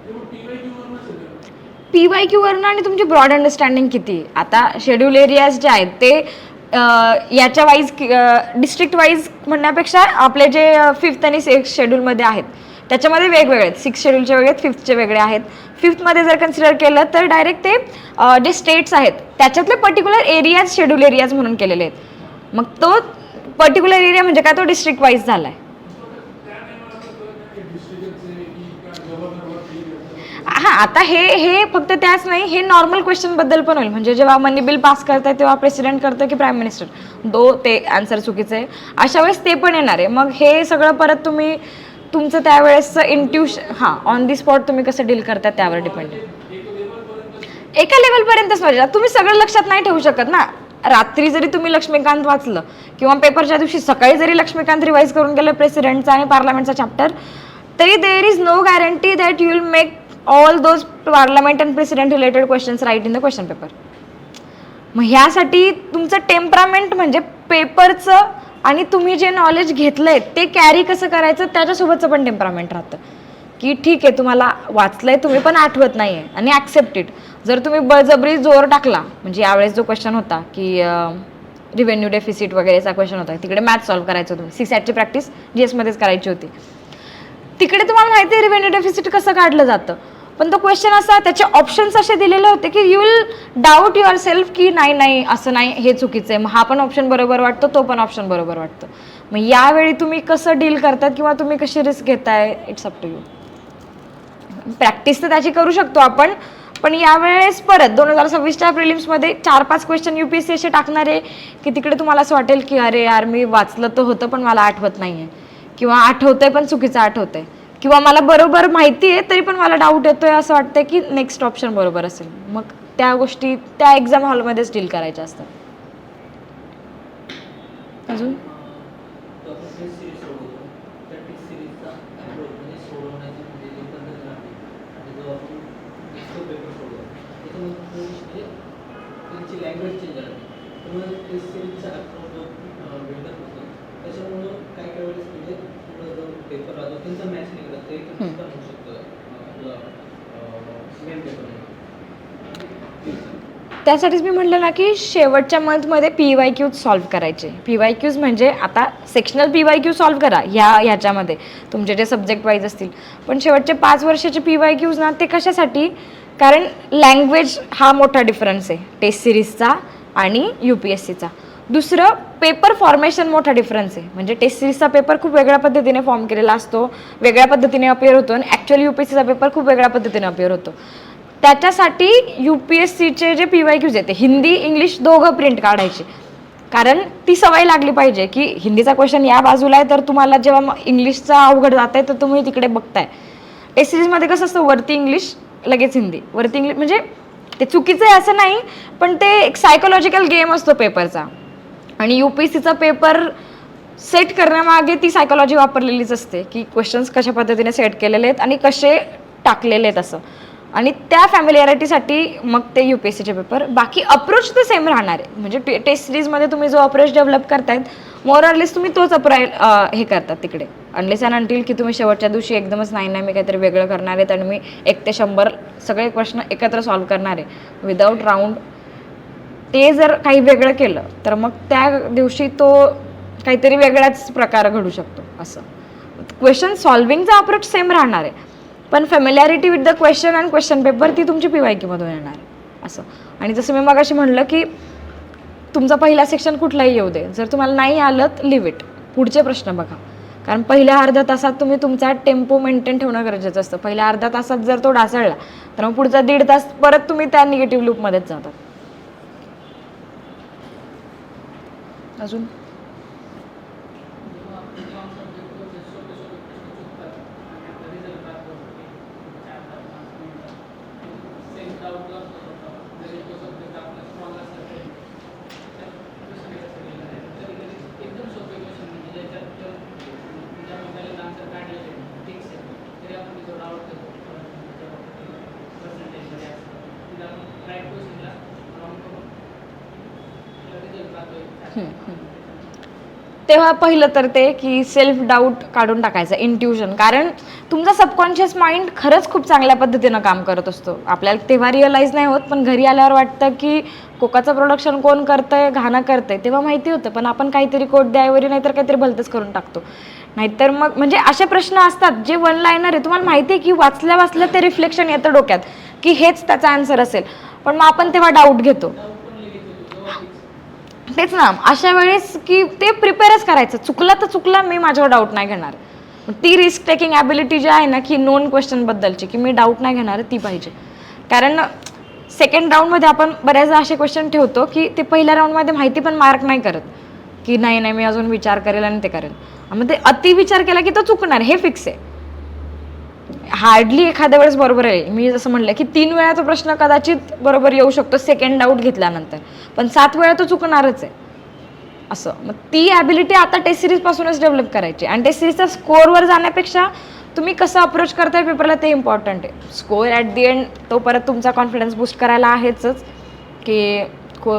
F: ते मग PYQ वर नसेल
B: PYQ वरनं आणि तुमची ब्रॉड अंडरस्टँडिंग किती. आता शेड्यूल एरियाज जे आहेत ते याच्या वाईज डिस्ट्रिक्ट वाईज म्हणण्यापेक्षा आपले जे 5th आणि 6th शेड्यूलमध्ये आहेत त्याच्यामध्ये वेगवेगळे आहेत. 6th शेड्यूलचे वेगळे आहेत, 5thचे वेगळे आहेत. 5thमध्ये जर कन्सिडर केलं तर डायरेक्ट ते जे स्टेट्स आहेत त्याच्यातले पर्टिक्युलर एरियाज शेड्यूल एरियाज म्हणून केलेले आहेत. मग तो पर्टिक्युलर एरिया म्हणजे काय, तो डिस्ट्रिक्ट वाईज झाला आहे. हां, आता हे फक्त त्याच नाही, हे नॉर्मल क्वेश्चनबद्दल पण होईल. म्हणजे जेव्हा मनी बिल पास करताय तेव्हा प्रेसिडेंट करतं की प्राईम मिनिस्टर, ते आन्सर चुकीचं आहे, अशा वेळेस ते पण येणार आहे. मग हे सगळं परत तुम्ही तुमचं त्यावेळेसचं इंट्युशन ऑन दी स्पॉट तुम्ही कसं डील करता त्यावर डिपेंड आहे. एका लेवलपर्यंतच म्हणजे तुम्ही सगळं लक्षात नाही ठेवू शकत ना. रात्री जरी तुम्ही लक्ष्मीकांत वाचलं किंवा पेपरच्या दिवशी सकाळी जरी लक्ष्मीकांत रिवाईज करून गेलं प्रेसिडेंटचा आणि पार्लमेंटचा चॅप्टर, तरी there is no guarantee that you will make all those parliament and president related questions right in the question paper. मग ह्यासाठी तुमचं टेम्परामेंट म्हणजे पेपरचं आणि तुम्ही जे नॉलेज घेतलंय ते कॅरी कसं करायचं त्याच्यासोबतचं पण टेम्परामेंट राहतं. की ठीक आहे तुम्हाला वाचलंय तुम्ही पण आठवत नाही आहे आणि ॲक्सेप्टेड. जर तुम्ही बळजबरी जोर टाकला, म्हणजे यावेळेस जो क्वेश्चन होता की रिव्हेन्यू डेफिसिट वगैरेचा क्वेश्चन होता, तिकडे मॅथ सॉल्व्ह करायचं होतं, CSATची प्रॅक्टिस GS मध्येच करायची होती. तिकडे तुम्हाला माहिती आहे रिव्हेन्यू डेफिसिट कसं काढलं जातं, पण तो क्वेश्चन असा त्याचे ऑप्शन्स असे दिलेले होते की you will doubt your self की नाही असं नाही, हे चुकीचं आहे, मग हा पण ऑप्शन बरोबर वाटतो, तो पण ऑप्शन बरोबर वाटतं. मग यावेळी तुम्ही कसं डील करतात किंवा तुम्ही कशी रिस्क घेताय, it's up to you. Practice तर त्याची करू शकतो आपण, पण यावेळेस परत 2026च्या प्रिलिम्समध्ये 4-5 क्वेश्चन UPSC असे टाकणार आहे की तिकडे तुम्हाला असं वाटेल की अरे यार मी वाचलं तर होतं पण मला आठवत नाही आहे, किंवा आठवतंय पण चुकीचं आठवतंय, किंवा मला बरोबर माहिती आहे तरी पण मला डाऊट येतोय, असं वाटतंय की नेक्स्ट ऑप्शन बरोबर असेल. मग त्या गोष्टी त्या एक्झाम हॉलमध्येच डील करायच्या असतात. अजून
E: लँग्वेज चेंज झाली त्यामुळे टेस्ट सिरीजचा अप्रोच जो बिल्डअप होतो त्याच्यामुळं काही काही वेळेस म्हणजे थोडं जो पेपर राहतो त्यांचा मॅच नाही करत ते पण होऊ शकतं आपलं मेन पेपर.
B: त्यासाठीच मी म्हटलं ना की शेवटच्या मंथमध्ये PYQs सॉल्व्ह करायचे. PYQs म्हणजे आता सेक्शनल PYQ सॉल्व्ह करा ह्याच्यामध्ये तुमचे जे सब्जेक्ट वाईज असतील, पण शेवटचे 5 वर्षाचे PYQs ना ते कशासाठी, कारण लँग्वेज हा मोठा डिफरन्स आहे टेस्ट सिरीजचा आणि UPSCचा. दुसरं पेपर फॉर्मेशन मोठा डिफरन्स आहे. म्हणजे टेस्ट सिरीजचा पेपर खूप वेगळ्या पद्धतीने फॉर्म केलेला असतो, वेगळ्या पद्धतीने अपिअर होतो, आणि ॲक्च्युअली UPSCचा पेपर खूप वेगळ्या पद्धतीने अपिअर होतो. त्याच्यासाठी UPSCचे जे PYQs येते हिंदी इंग्लिश दोघं प्रिंट काढायचे, कारण ती सवय लागली पाहिजे की हिंदीचा क्वेश्चन या बाजूला आहे तर तुम्हाला जेव्हा इंग्लिशचा अवघड जात आहे तर तुम्ही तिकडे बघताय. टेस्ट सिरीजमध्ये कसं असतं वरती इंग्लिश लगेच हिंदी, वरती इंग्लिश, म्हणजे ते चुकीचं आहे असं नाही, पण ते एक सायकोलॉजिकल गेम असतो पेपरचा. आणि UPSCचा पेपर सेट करण्यामागे ती सायकोलॉजी वापरलेलीच असते की क्वेश्चन्स कशा पद्धतीने सेट केलेले आहेत आणि कसे टाकलेले आहेत असं. आणि त्या फॅमिलिअरिटीसाठी मग ते UPSCचे पेपर. बाकी अप्रोच तर सेम राहणार आहे. म्हणजे टेस्ट सिरीजमध्ये तुम्ही जो अप्रोच डेव्हलप करतायत मोर ऑरलेस तुम्ही तोच हे करतात तिकडे, अनलेस अँड अंटिल की तुम्ही शेवटच्या दिवशी एकदमच नाही मी काहीतरी वेगळं करणार आहेत आणि मी 1 ते 100 सगळे प्रश्न एकत्र सॉल्व्ह करणार आहे विदाऊट राऊंड. ते जर काही वेगळं केलं तर मग त्या दिवशी तो काहीतरी वेगळाच प्रकार घडू शकतो. असं क्वेश्चन सॉल्विंगचा अप्रोच सेम राहणार आहे, पण familiarity with the question and question paper ती तुमची PYQमधून येणार आहे असं. आणि जसं मी मगाशी म्हणलं की तुमचा पहिला सेक्शन कुठलाही येऊ दे, जर तुम्हाला नाही आलं लिव्ह इट, पुढचे प्रश्न बघा. कारण पहिल्या अर्ध्या तासात तुम्ही तुमचा टेम्पो मेंटेन ठेवणं गरजेचं असतं. पहिल्या अर्ध्या तासात जर तो ढासळला तर मग पुढचा 1.5 तास परत तुम्ही त्या निगेटिव्ह लूपमध्येच जातात.
D: जेव्हा
B: तेव्हा पहिलं तर ते की सेल्फ डाऊट काढून टाकायचं, इंट्युशन. कारण तुमचा सबकॉन्शियस माइंड खरंच खूप चांगल्या पद्धतीनं काम करत असतो. आपल्याला तेव्हा रिअलाईज नाही होत, पण घरी आल्यावर वाटतं की कोकाचं प्रोडक्शन कोण करतंय, घाणं करतंय. तेव्हा माहिती होतं, पण आपण काहीतरी कोट द्यावरी नाहीतर काहीतरी भलतंच करून टाकतो. नाहीतर मग म्हणजे असे प्रश्न असतात जे वन लाईनर आहे, तुम्हाला माहिती आहे की वाचल्या ते रिफ्लेक्शन येतं डोक्यात की हेच त्याचा आन्सर असेल, पण मग आपण तेव्हा डाऊट घेतो. तेच ना, अशा वेळेस की ते प्रिपेअरच करायचं. चुकला तर चुकला, मी माझ्यावर डाऊट नाही घेणार. ती रिस्क टेकिंग ॲबिलिटी जी आहे ना, की नोन क्वेश्चनबद्दलची, की मी डाऊट नाही घेणार, ती पाहिजे. कारण सेकंड राऊंडमध्ये आपण बऱ्याचदा असे क्वेश्चन ठेवतो की ते पहिल्या राऊंडमध्ये माहिती पण मार्क नाही करत, की नाही मी अजून विचार करेल आणि ते करेल. मग ते अति विचार केला की तो चुकणार, हे फिक्स आहे. हार्डली एखाद्या वेळेस बरोबर आहे. मी जसं म्हणलं की 3 वेळा तो प्रश्न कदाचित बरोबर येऊ शकतो सेकंड डाऊट घेतल्यानंतर, पण 7 वेळा तो चुकणारच आहे असं. मग ती ॲबिलिटी आता टेस्ट सिरीजपासूनच डेव्हलप करायची. आणि टेस्ट सिरीजच्या स्कोअरवर जाण्यापेक्षा तुम्ही कसं अप्रोच करताय पेपरला ते इम्पॉर्टंट आहे. स्कोअर ॲट दी एंड तो परत तुमचा कॉन्फिडन्स बूस्ट करायला आहेच की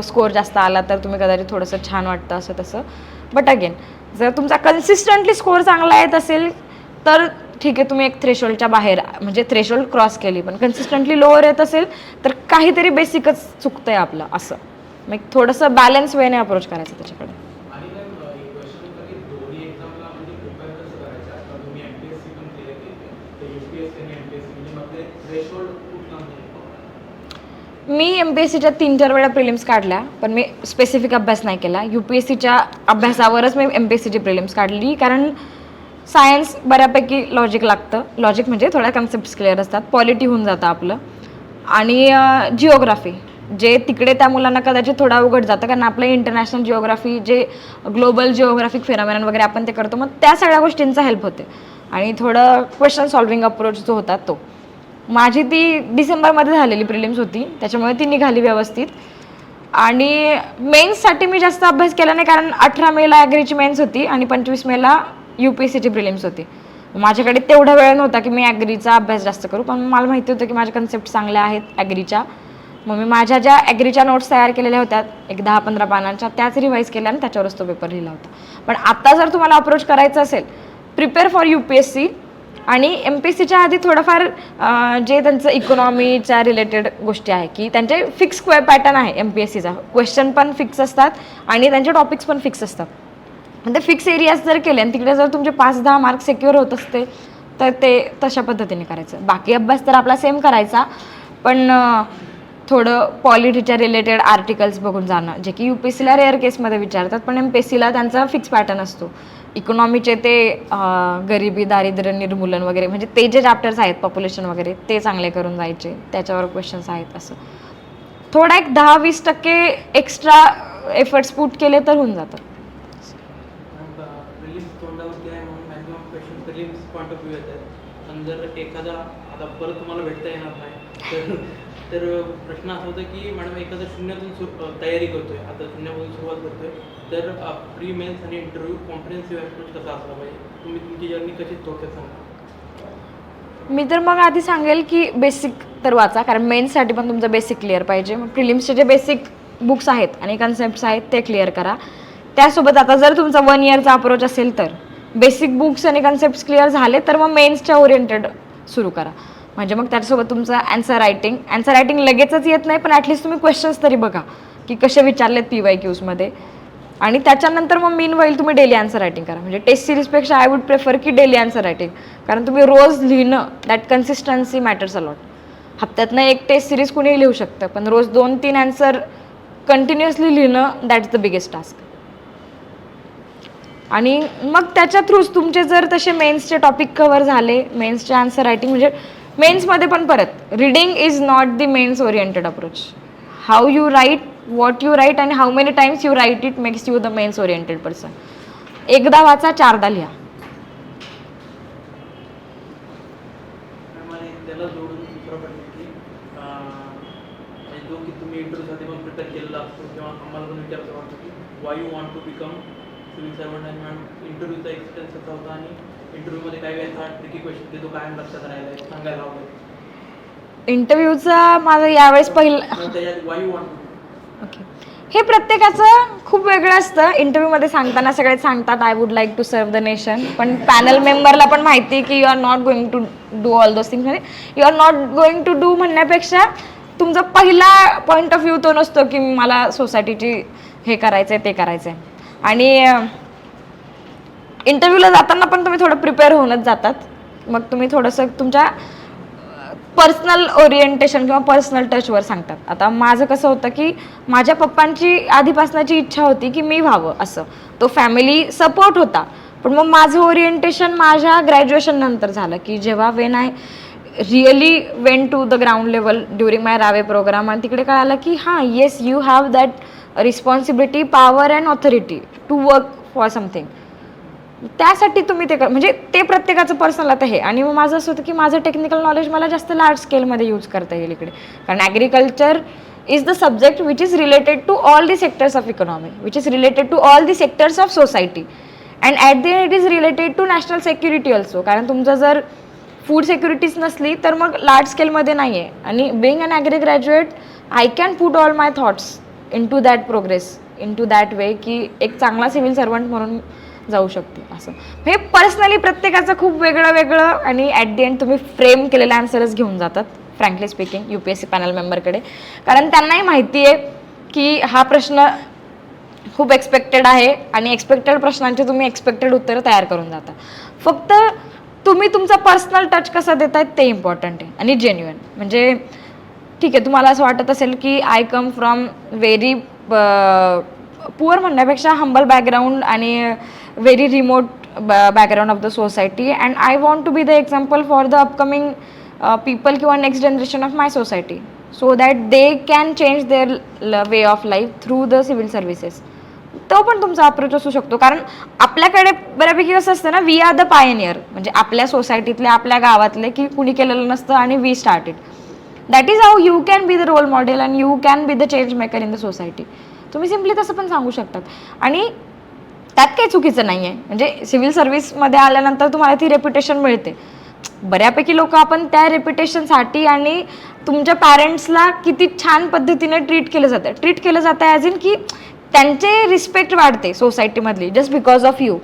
B: स्कोअर जास्त आला तर तुम्ही कदाचित थोडंसं छान वाटतं असं तसं. बट अगेन जर तुमचा कन्सिस्टंटली स्कोअर चांगला येत असेल तर ठीक आहे, तुम्ही एक थ्रेशोल्डच्या बाहेर म्हणजे थ्रेशोल्ड क्रॉस केली, पण कन्सिस्टंटली लोअर येत असेल तर काहीतरी बेसिकच चुकतंय आपलं असं. मग थोडंसं बॅलन्स वेने अप्रोच करायचं त्याच्याकडे.
G: आणि मॅम एक क्वेश्चन होता की दोन्ही एक्झामला म्हणजे प्रिपेअर कसं करायचं. आता तुम्ही MPSC पण क्लिअर केली, तर UPSC आणि MPSC म्हणजे मधले थ्रेशोल्ड कुठला म्हणजे
B: मी MPSCच्या 3-4 वेळा प्रिलिम्स काढल्या, पण मी स्पेसिफिक अभ्यास नाही केला. UPSCच्या अभ्यासावरच मी MPSCची प्रिलिम्स काढली. कारण सायन्स बऱ्यापैकी लॉजिक लागतं. लॉजिक म्हणजे थोड्या कन्सेप्ट्स क्लिअर असतात, पॉलिटी होऊन जातं आपलं. आणि जिओग्राफी जे तिकडे त्या मुलांना कदाचित थोडं अवघड जातं, कारण आपलं इंटरनॅशनल जिओग्राफी जे ग्लोबल जिओग्राफिक फेनॉमेनन वगैरे आपण ते करतो, मग त्या सगळ्या गोष्टींचा हेल्प होते. आणि थोडं क्वेश्चन सॉल्विंग अप्रोच जो होता तो. माझी ती डिसेंबरमध्ये झालेली प्रिलिम्स होती, त्याच्यामुळे ती निघाली व्यवस्थित. आणि मेन्ससाठी मी जास्त अभ्यास केला नाही, कारण 18 मेला ॲग्रीची मेन्स होती आणि 25 मेला UPSCची प्रिलिम्स होती. माझ्याकडे तेवढा वेळ नव्हता की मी ॲग्रीचा अभ्यास जास्त करू, पण मला माहिती होतं की माझे कन्सेप्ट चांगले आहेत ॲग्रीच्या. मग मी माझ्या ज्या ॲग्रीच्या नोट्स तयार केलेल्या होत्या एक 10-15 पानांच्या, त्याच रिवाईज केल्या आणि त्याच्यावरच तो पेपर लिहिला होता. पण आता जर तुम्हाला अप्रोच करायचं असेल, प्रिपेअर फॉर UPSC. आणि MPSCच्या आधी थोडंफार जे त्यांचं इकॉनॉमीच्या रिलेटेड गोष्टी आहे की त्यांचे फिक्स पॅटर्न आहे MPSCचा. क्वेश्चन पण फिक्स असतात आणि त्यांचे टॉपिक्स पण फिक्स असतात. ते फिक्स एरियाज जर केले आणि तिकडे जर तुमचे 5-10 मार्क्स सिक्युअर होत असते तर ते तशा पद्धतीने करायचं. बाकी अभ्यास तर आपला सेम करायचा, पण थोडं पॉलिटीच्या रिलेटेड आर्टिकल्स बघून जाणं, जे की UPSCला रेअर केसमध्ये विचारतात, पण MPSCला त्यांचा फिक्स पॅटर्न असतो. इकॉनॉमीचे ते गरिबी, दारिद्र्य निर्मूलन वगैरे, म्हणजे ते जे चॅप्टर्स आहेत पॉप्युलेशन वगैरे, ते चांगले करून जायचे, त्याच्यावर क्वेश्चन्स आहेत. असं थोडा एक 10-20% एक्स्ट्रा एफर्ट्स पुट केले तर होऊन जातं.
C: प्रिलिम्स तोंडावरती आहे म्हणून maximum question prelims point of view येतात. पण जर एखादा आता परत तुम्हाला भेटता येणार नाही तर प्रश्न असा होता की मॅडम एखादा शून्यातून तयारी करतोय, आता शून्यापासून सुरुवात करतोय, तर प्री मेन्स आणि इंटरव्ह्यू कॉम्प्रिहेन्सिव्ह अप्रोच कसा असला पाहिजे, तुम्ही तुमची जर्नी कशी थोडक्यात सांगा.
B: मी तर मग आधी सांगेल की बेसिक तर वाचा, कारण मेन्ससाठी पण तुमचं बेसिक क्लिअर पाहिजे. मग प्रिलिम्सचे जे बेसिक बुक्स आहेत आणि कन्सेप्ट्स आहेत ते क्लिअर करा. त्यासोबत आता जर तुमचा 1 इयरचा अप्रोच असेल तर बेसिक बुक्स आणि कन्सेप्ट्स क्लिअर झाले तर मग मेन्सच्या ओरिएंटेड सुरू करा. म्हणजे मग त्याच्यासोबत तुमचं ॲन्सर रायटिंग लगेचच येत नाही, पण ॲटलिस्ट तुम्ही क्वेश्चन्स तरी बघा की कसे विचारलेत PYQsमध्ये. आणि त्याच्यानंतर मग मीनवाईल तुम्ही डेली आन्सर रायटिंग करा. म्हणजे टेस्ट सिरीजपेक्षा आय वुड प्रेफर की डेली आन्सर रायटिंग, कारण तुम्ही रोज लिहिणं, दॅट कन्सिस्टन्सी मॅटर्स अलॉट. हप्त्यातनं एक टेस्ट सिरीज कुणीही लिहू शकतं, पण रोज 2-3 आन्सर कंटिन्युअसली लिहिणं, दॅट्स द बिगेस्ट टास्क. आणि मग त्याच्या थ्रूच तुमचे जर तसे मेन्सचे टॉपिक कव्हर झाले, मेन्सचे आन्सर रायटिंग, म्हणजे मेन्समध्ये पण परत reading is not the mains oriented approach. How you write, what you write आणि how many times you write it makes you the mains oriented person. एकदा वाचा, 4दा लिहा.
C: आणि त्याला जोडून दुसरा प्रश्न की जो की तुम्ही इंटरव्ह्यूसाठी पण प्रिपेअर केलेला असतो किंवा आम्हाला पण विचारतो वाटतं की why you want to become civil servant. आणि मॅम इंटरव्ह्यूचा एक्सपिरियन्स कसा होता आणि इंटरव्ह्यूमध्ये काय काय ट्रिकी क्वेश्चन ते तो कायम लक्षात राहिला आहे सांगायला आवडेल.
B: इंटरव्ह्यूचा माझा यावेळेस पहिला
C: त्याच्यात why you want to.
B: Okay, हे प्रत्येकाचं खूप वेगळं असतं. इंटरव्ह्यूमध्ये सांगताना सगळे सांगतात I would like to serve the nation, पण पॅनल मेंबरला पण माहिती आहे की you are not going to do all those things. म्हणजे you are not going to do म्हणण्यापेक्षा तुमचा पहिला पॉईंट ऑफ व्ह्यू तो नसतो की मला सोसायटीची हे करायचं आहे ते करायचं आहे. आणि इंटरव्ह्यूला जाताना पण तुम्ही थोडं प्रिपेअर होऊनच जातात. मग तुम्ही थोडंसं तुमच्या पर्सनल ओरिएंटेशन किंवा पर्सनल टचवर सांगतात. आता माझं कसं होतं की माझ्या पप्पांची आधीपासनाची इच्छा होती की मी व्हावं असं, तो फॅमिली सपोर्ट होता. पण मग माझं ओरिएंटेशन माझ्या ग्रॅज्युएशन नंतर झालं की जेव्हा when I really went to the ground level during my रावे प्रोग्राम, आणि तिकडे कळालं की हां yes you have that responsibility, power and authority to work for something. त्यासाठी तुम्ही ते म्हणजे ते प्रत्येकाचं पर्सनल आता हे. आणि मग माझं असं होतं की माझं टेक्निकल नॉलेज मला जास्त लार्ज स्केलमध्ये यूज करता येईल इकडे, कारण agriculture is the subject which is related to all the sectors of economy, which is related to all the sectors of society, and at the end it is related to national security also. कारण तुमचं जर फूड सेक्युरिटीज नसली तर मग लार्ज स्केलमध्ये नाही आहे. आणि being an agri graduate I can put all my thoughts into that progress, into that way की एक चांगला सिव्हिल सर्वंट म्हणून जाऊ शकते असं. हे पर्सनली प्रत्येकाचं खूप वेगळं वेगळं, आणि ॲट दी एंड तुम्ही फ्रेम केलेले आन्सरच घेऊन जातात फ्रँकली स्पीकिंग UPSC पॅनल मेंबरकडे, कारण त्यांनाही माहिती आहे की हा प्रश्न खूप एक्सपेक्टेड आहे आणि एक्सपेक्टेड प्रश्नांचे तुम्ही एक्सपेक्टेड उत्तरं तयार करून जाता. फक्त तुम्ही तुमचा पर्सनल टच कसा देतायत ते इम्पॉर्टंट आहे आणि जेन्युइन. म्हणजे ठीक आहे, तुम्हाला असं वाटत असेल की I come from very poor म्हणण्यापेक्षा हंबल बॅकग्राऊंड आणि very remote background of the society, and I want to be the example for the upcoming people किंवा next generation of my society, so that they can change their way of life through the civil services. तो पण तुमचा अप्रोच असू शकतो. कारण आपल्याकडे बऱ्यापैकी कसं असतं ना, वी आर द पायनियर, म्हणजे आपल्या सोसायटीतले आपल्या गावातले की कुणी केलेलं नसतं आणि we started. That is how you can be the role model and you can be the change maker in the society. तुम्ही सिम्पली तसं पण सांगू शकतात आणि त्यात काही चुकीचं नाही आहे. म्हणजे सिव्हिल सर्व्हिसमध्ये आल्यानंतर तुम्हाला ती रेप्युटेशन मिळते. बऱ्यापैकी लोक आपण त्या रेप्युटेशनसाठी आणि तुमच्या पॅरेंट्सला किती छान पद्धतीने ट्रीट केलं जातं ॲज इन की त्यांचे रिस्पेक्ट वाढते सोसायटीमधली जस्ट बिकॉज ऑफ यू.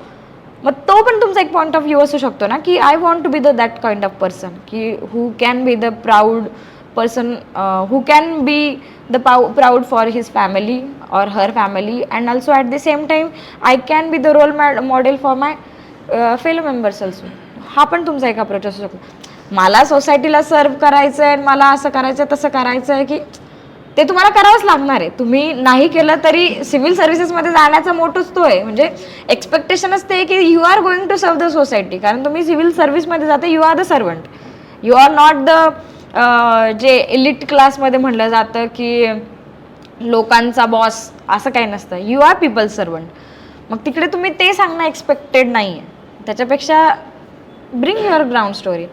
B: मग तो पण तुमचा एक पॉईंट ऑफ व्ह्यू असू शकतो ना की I want to be the that kind of person की who can be the proud person who can be the proud for his family or her family, and also at the same time I can be the role model for my fellow members also. हा पण तुमचा एक अप्रोच असू शकतो. मला सोसायटीला सर्व करायचं आहे, मला असं करायचं आहे तसं करायचं आहे की ते तुम्हाला करावंच लागणार आहे. तुम्ही नाही केलं तरी सिव्हिल सर्व्हिसेसमध्ये जाण्याचा मोठोच तो आहे. म्हणजे एक्सपेक्टेशन असते की you are going to serve the society, कारण तुम्ही सिव्हिल सर्व्हिसमध्ये जाते, you are the servant, you are not the जे एलिट क्लासमध्ये म्हटलं जातं की लोकांचा बॉस, असं काही नसतं. You are people servant. मग तिकडे तुम्ही ते सांगणं एक्सपेक्टेड नाही आहे. त्याच्यापेक्षा ब्रिंग युअर ग्राउंड स्टोरी.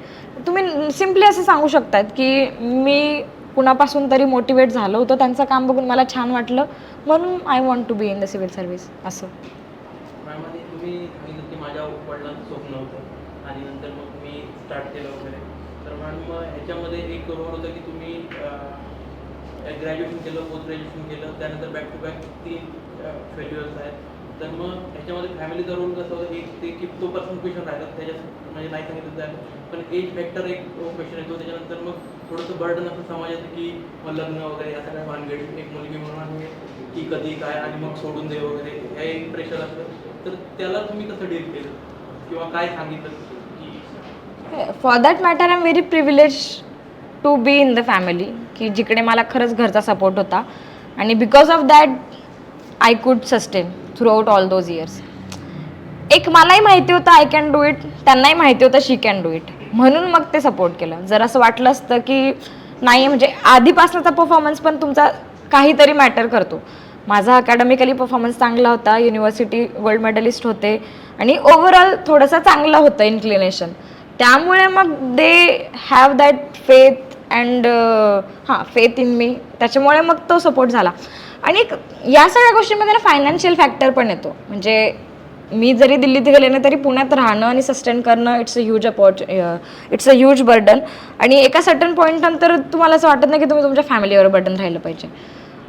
B: तुम्ही सिम्पली असं सांगू शकतात की मी कुणापासून तरी मोटिवेट झालो होतो, त्यांचं काम बघून मला छान वाटलं म्हणून I want to be in the civil service असं.
C: मॅम आणि तुम्ही सांगितलं की माझ्या वडिलांचं स्वप्न होतं आणि नंतर मग मी स्टार्ट केलं वगैरे. तर मॅडम ह्याच्यामध्ये एक रोल होतं की तुम्ही ग्रॅज्युएशन केलं, पोस्ट ग्रॅज्युएशन केलं, त्यानंतर बॅक टू बॅक 3 फेल्युअर्स आहेत. तर मग ह्याच्यामध्ये फॅमिलीचा रोल कसं होतं, एक ते की तो पर्सन क्वेश्चन राहिलं त्याच्यात म्हणजे नाही सांगितलं झालं, पण एज फॅक्टर एक क्वेश्चन येतो. त्याच्यानंतर मग थोडंसं बर्डन असं समाजाचं की मग लग्न वगैरे या सगळ्या भानगडी, एक मुलगी म्हणून आहे की कधी काय आणि मग सोडून दे वगैरे, हे एक प्रेशर असतं. तर त्याला तुम्ही कसं डील केलं किंवा काय सांगितलं की
B: for that matter I am very privilege to be in the family, की जिकडे मला खरंच घरचा सपोर्ट होता आणि because of that I could sustain throughout all those years. एक मलाही माहिती होतं आय कॅन डू इट, त्यांनाही माहिती होतं शी कॅन डू इट, म्हणून मग ते सपोर्ट केलं. जर असं वाटलं असतं की नाही, म्हणजे आधीपासूनचा परफॉर्मन्स पण तुमचा काहीतरी मॅटर करतो. माझा अकॅडमिकली परफॉर्मन्स चांगला होता, युनिव्हर्सिटी गोल्ड मेडलिस्ट होते आणि ओव्हरऑल थोडंसं चांगलं होतं इन्क्लिनेशन, त्यामुळे मग they have that faith and faith in me, त्याच्यामुळे मग तो सपोर्ट झाला. आणि या सगळ्या गोष्टींमध्ये ना फायनान्शियल फॅक्टर पण येतो. म्हणजे मी जरी दिल्लीत गेले ना तरी पुण्यात राहणं आणि सस्टेन करणं इट्स अ ह्यूज बर्डन. आणि एका सर्टन पॉईंट नंतर तुम्हाला असं वाटत नाही की तुम्ही तुमच्या फॅमिलीवर बर्डन राहिलं पाहिजे.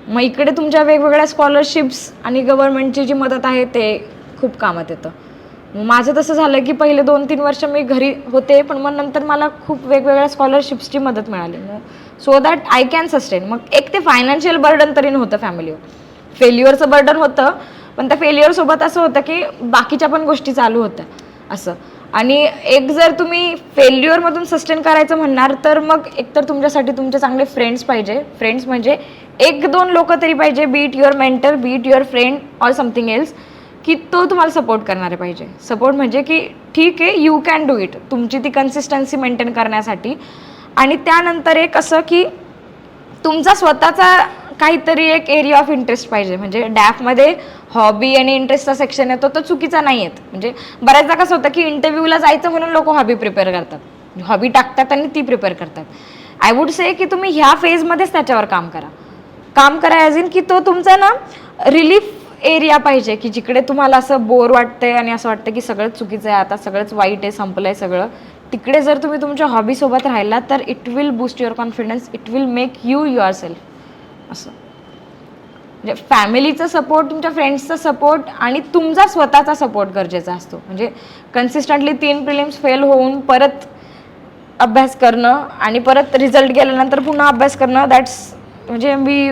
B: मग इकडे तुमच्या वेगवेगळ्या स्कॉलरशिप्स आणि गव्हर्नमेंटची जी मदत आहे ते खूप कामात येतं. मग माझं तसं झालं की पहिले 2-3 वर्ष मी घरी होते, पण मग नंतर मला खूप वेगवेगळ्या स्कॉलरशिप्सची मदत मिळाली. मग so that I can sustain. मग एक ते फायनान्शियल बर्डन तरी नव्हतं फॅमिलीवर. फेल्युअरचं बर्डन होतं, पण त्या फेल्युअरसोबत असं होतं की बाकीच्या पण गोष्टी चालू होत्या असं. आणि एक जर तुम्ही फेल्युअरमधून सस्टेन करायचं म्हणणार तर मग एकतर तुमच्यासाठी तुमचे चांगले फ्रेंड्स पाहिजे. फ्रेंड्स म्हणजे 1-2 लोक तरी पाहिजे, बी it your mentor, B it your friend or something else, की तो तुम्हाला सपोर्ट करणारे पाहिजे. सपोर्ट म्हणजे की ठीक आहे, यू कॅन डू इट, तुमची ती कन्सिस्टन्सी मेंटेन करण्यासाठी. आणि त्यानंतर एक असं की तुमचा स्वतःचा काहीतरी एक एरिया ऑफ इंटरेस्ट पाहिजे. म्हणजे डॅफमध्ये हॉबी आणि इंटरेस्टचा सेक्शन येतो तो चुकीचा नाही आहेत. म्हणजे बऱ्याचदा कसं होतं की इंटरव्ह्यूला जायचं म्हणून लोक हॉबी प्रिपेअर करतात, हॉबी टाकतात आणि ती प्रिपेअर करतात. आय वुड से की तुम्ही ह्या फेजमध्येच त्याच्यावर काम करा ॲज इन की तो तुमचा ना रिलीफ एरिया पाहिजे, की जिकडे तुम्हाला असं बोर वाटतंय आणि असं वाटतं की सगळंच चुकीचं आहे, आता सगळंच वाईट आहे, संपलं आहे सगळं. तिकडे जर तुम्ही तुमच्या हॉबीसोबत राहिला तर it will boost your confidence, it will make you your self असं. म्हणजे फॅमिलीचा सपोर्ट, तुमच्या फ्रेंड्सचा सपोर्ट आणि तुमचा स्वतःचा सपोर्ट गरजेचा असतो. म्हणजे कन्सिस्टंटली 3 प्रिलिम्स फेल होऊन परत अभ्यास करणं आणि परत रिझल्ट गेल्यानंतर पुन्हा अभ्यास करणं, दॅट्स म्हणजे मी